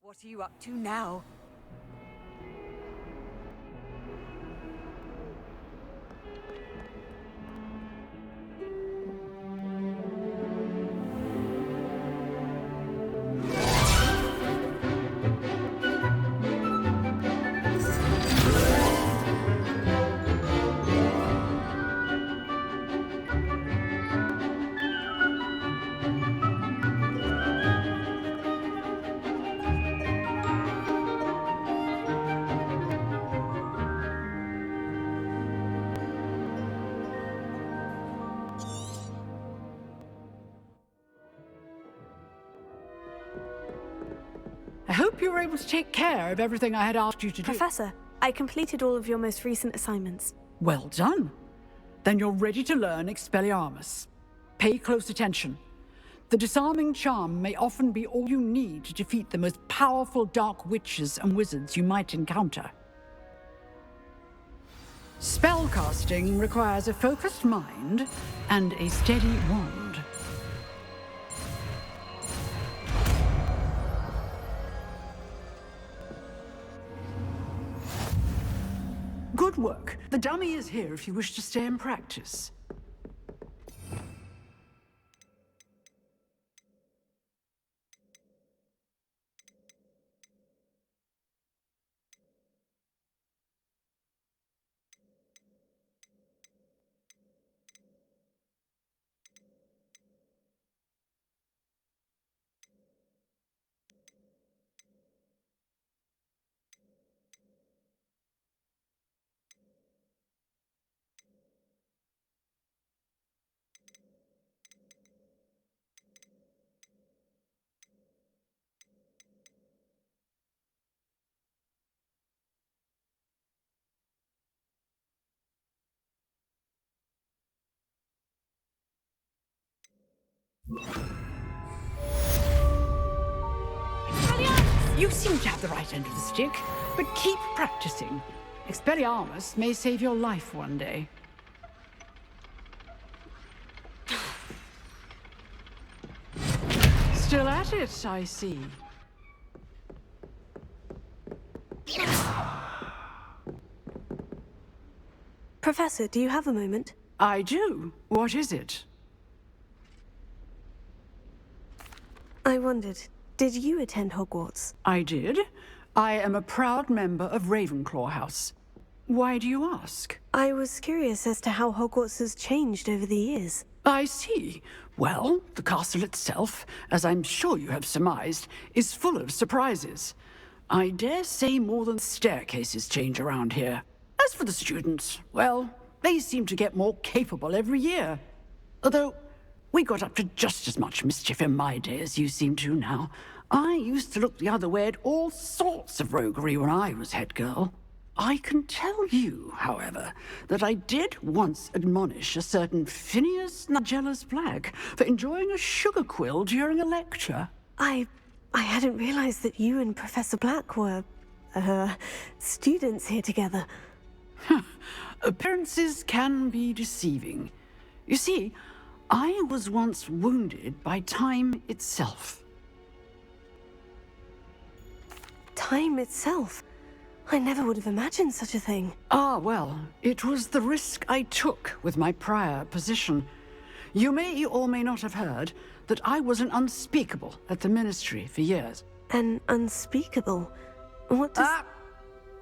S5: What are you up to now?
S14: I hope you were able to take care of everything I had asked you to do.
S1: Professor, I completed all of your most recent assignments.
S14: Well done. Then you're ready to learn Expelliarmus. Pay close attention. The disarming charm may often be all you need to defeat the most powerful dark witches and wizards you might encounter. Spellcasting requires a focused mind and a steady wand. Good work. The dummy is here if you wish to stay and practice. You seem to have the right end of the stick, but keep practicing. Expelliarmus may save your life one day. Still at it, I see.
S1: Professor, do you have a moment?
S14: I do. What is it?
S1: I wondered, did you attend Hogwarts?
S14: I did. I am a proud member of Ravenclaw House. Why do you ask?
S1: I was curious as to how Hogwarts has changed over the years.
S14: I see. Well, the castle itself, as I'm sure you have surmised, is full of surprises. I dare say more than staircases change around here. As for the students, well, they seem to get more capable every year. Although, we got up to just as much mischief in my day as you seem to now. I used to look the other way at all sorts of roguery when I was head girl. I can tell you, however, that I did once admonish a certain Phineas Nigellas Black for enjoying a sugar quill during a lecture.
S1: I hadn't realized that you and Professor Black were, students here together.
S14: Appearances can be deceiving. You see, I was once wounded by time itself.
S1: Time itself? I never would have imagined such a thing.
S14: Ah, well, it was the risk I took with my prior position. You may or may not have heard that I was an unspeakable at the Ministry for years.
S1: An unspeakable? What does...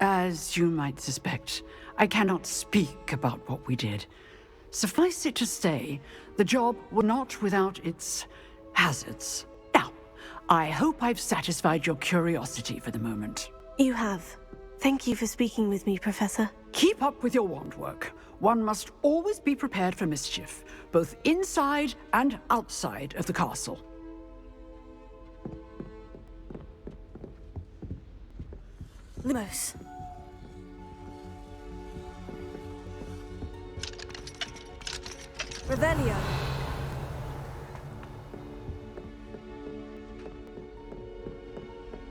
S14: As you might suspect, I cannot speak about what we did. Suffice it to say, the job was not without its hazards. Now, I hope I've satisfied your curiosity for the moment.
S1: You have. Thank you for speaking with me, Professor.
S14: Keep up with your wand work. One must always be prepared for mischief, both inside and outside of the castle.
S1: Lumos. Revelio.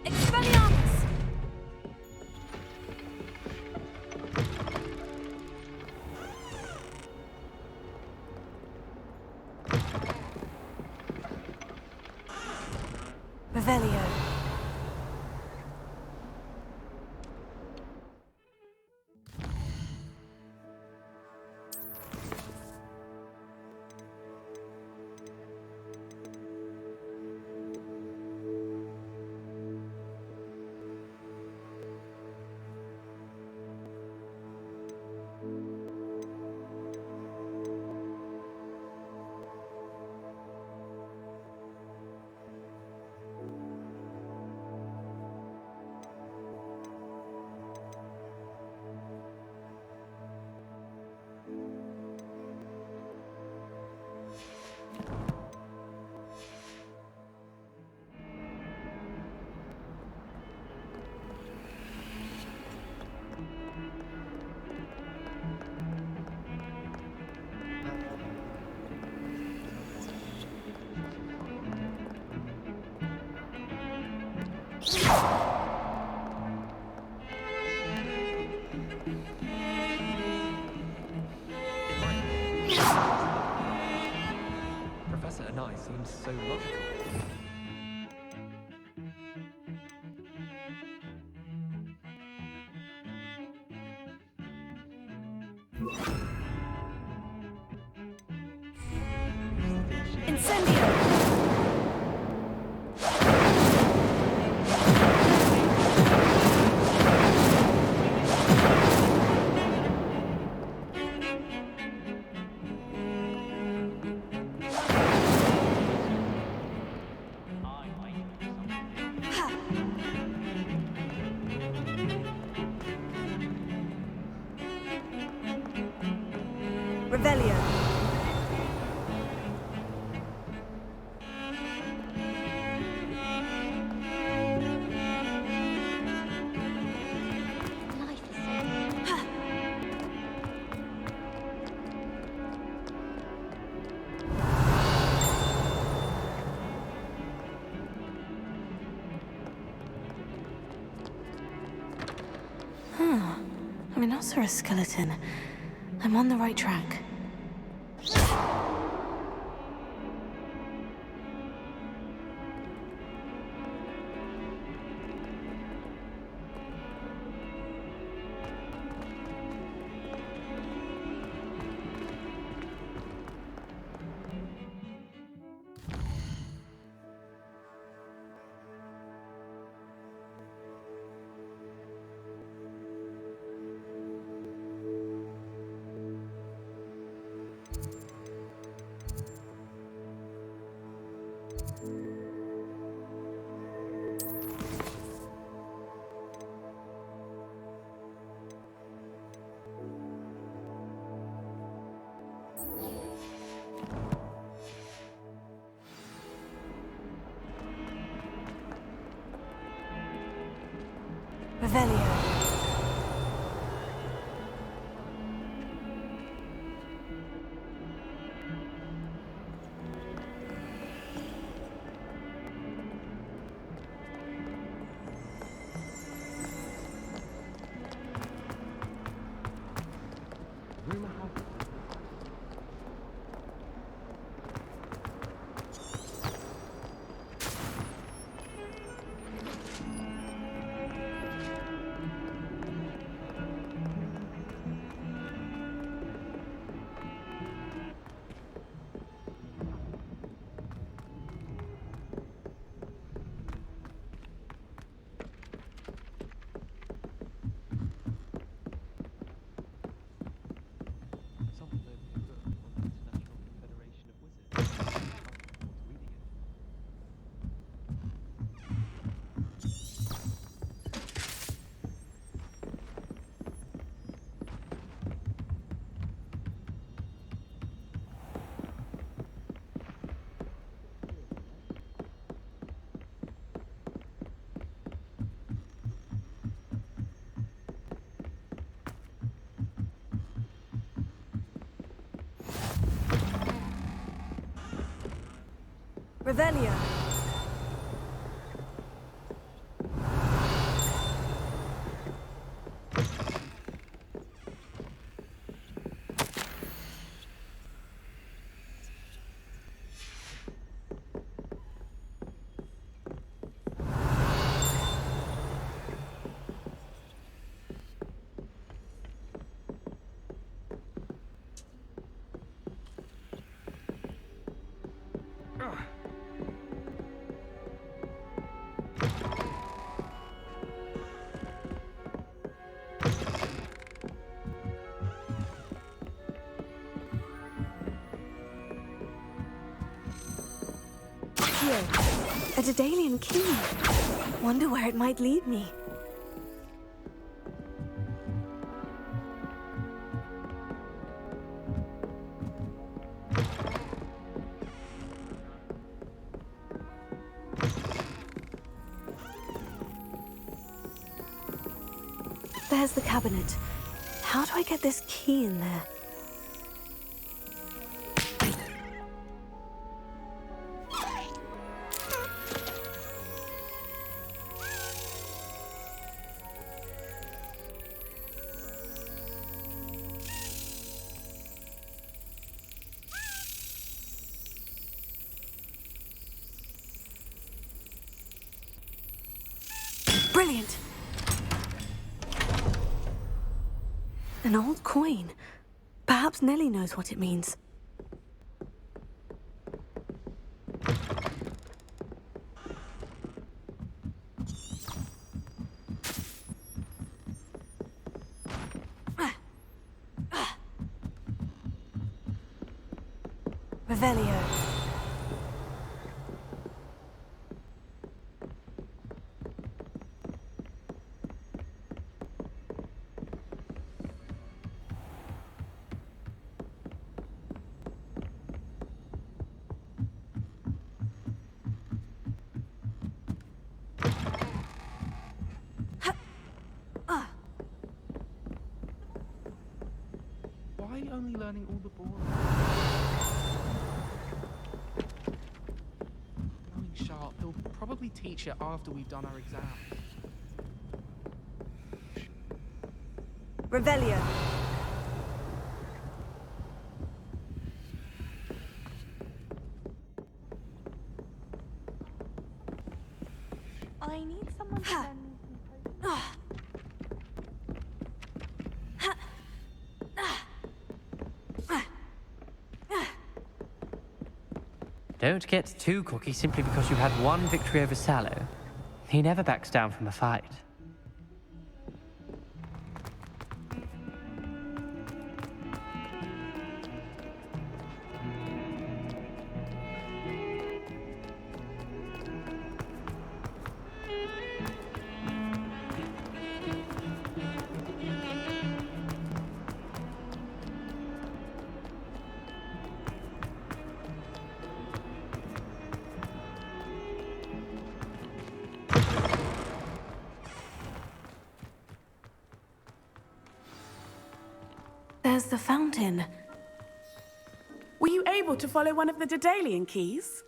S1: Expelliarmus! Revelio.
S10: an eye seems so logical.
S5: Revelio.
S1: Huh. I mean, also a skeleton. I'm on the right track. Revelio.
S10: Rumor has it. Someone lent me a book on the International Confederation of Wizards. I can't afford reading it.
S5: Revelio.
S1: Here, a Daedalian key. Wonder where it might lead me. There's the cabinet. How do I get this key in there? Brilliant. An old coin. Perhaps Nellie knows what it means. Revelio.
S10: Why only learning all the boring? Knowing Sharp, he'll probably teach it after we've done our exam.
S1: Revelio.
S21: I need someone to lend me some potions.
S8: Don't get too cocky simply because you had one victory over Sallow. He never backs down from a fight.
S1: There's the fountain.
S6: Were you able to follow one of the Daedalian keys?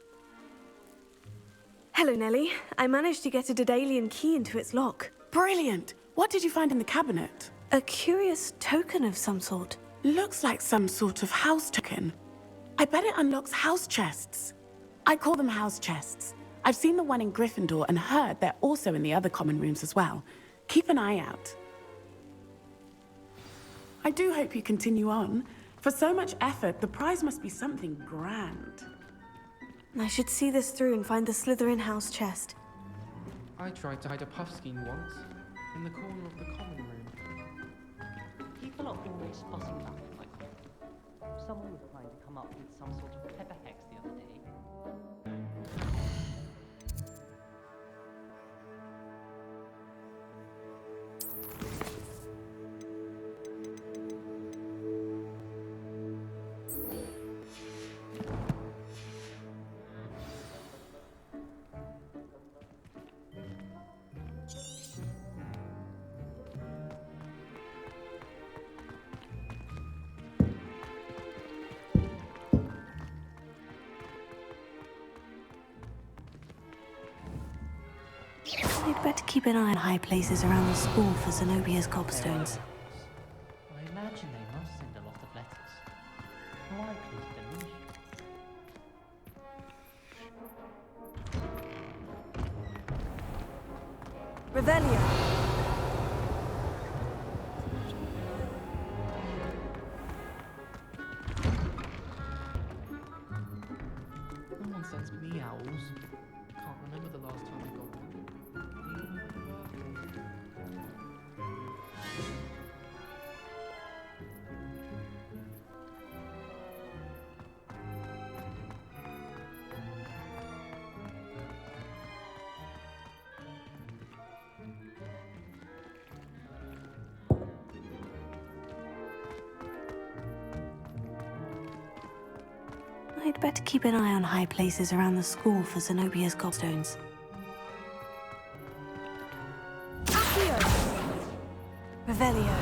S1: Hello, Nellie. I managed to get a Daedalian key into its lock.
S6: Brilliant! What did you find in the cabinet?
S1: A curious token of some sort.
S6: Looks like some sort of house token. I bet it unlocks house chests. I call them house chests. I've seen the one in Gryffindor and heard they're also in the other common rooms as well. Keep an eye out. I do hope you continue on. For so much effort, the prize must be something grand.
S1: I should see this through and find the Slytherin house chest.
S10: I tried to hide a puffskein once, in the corner of the common room.
S8: People often risk fussing about it like that. Someone was trying to come up with some sort of pepper hex the other day.
S1: I'd better keep an eye on high places around the school for Zenobia's gobstones.
S8: I imagine they must send a lot of letters. Likely to delusion.
S1: Revelio.
S10: No one sends me owls. Can't remember the last time I got one.
S1: I'd better keep an eye on high places around the school for Zenobia's gobstones. Revelio.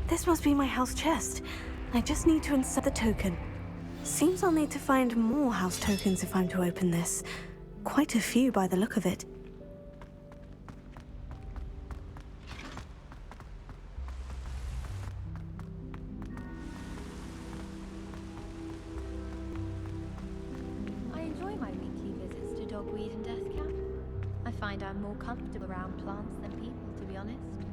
S1: This must be my house chest. I just need to insert the token. Seems I'll need to find more house tokens if I'm to open this. Quite a few by the look of it.
S21: I enjoy my weekly visits to Dogweed and Deathcap. I find I'm more comfortable around plants than people, to be honest.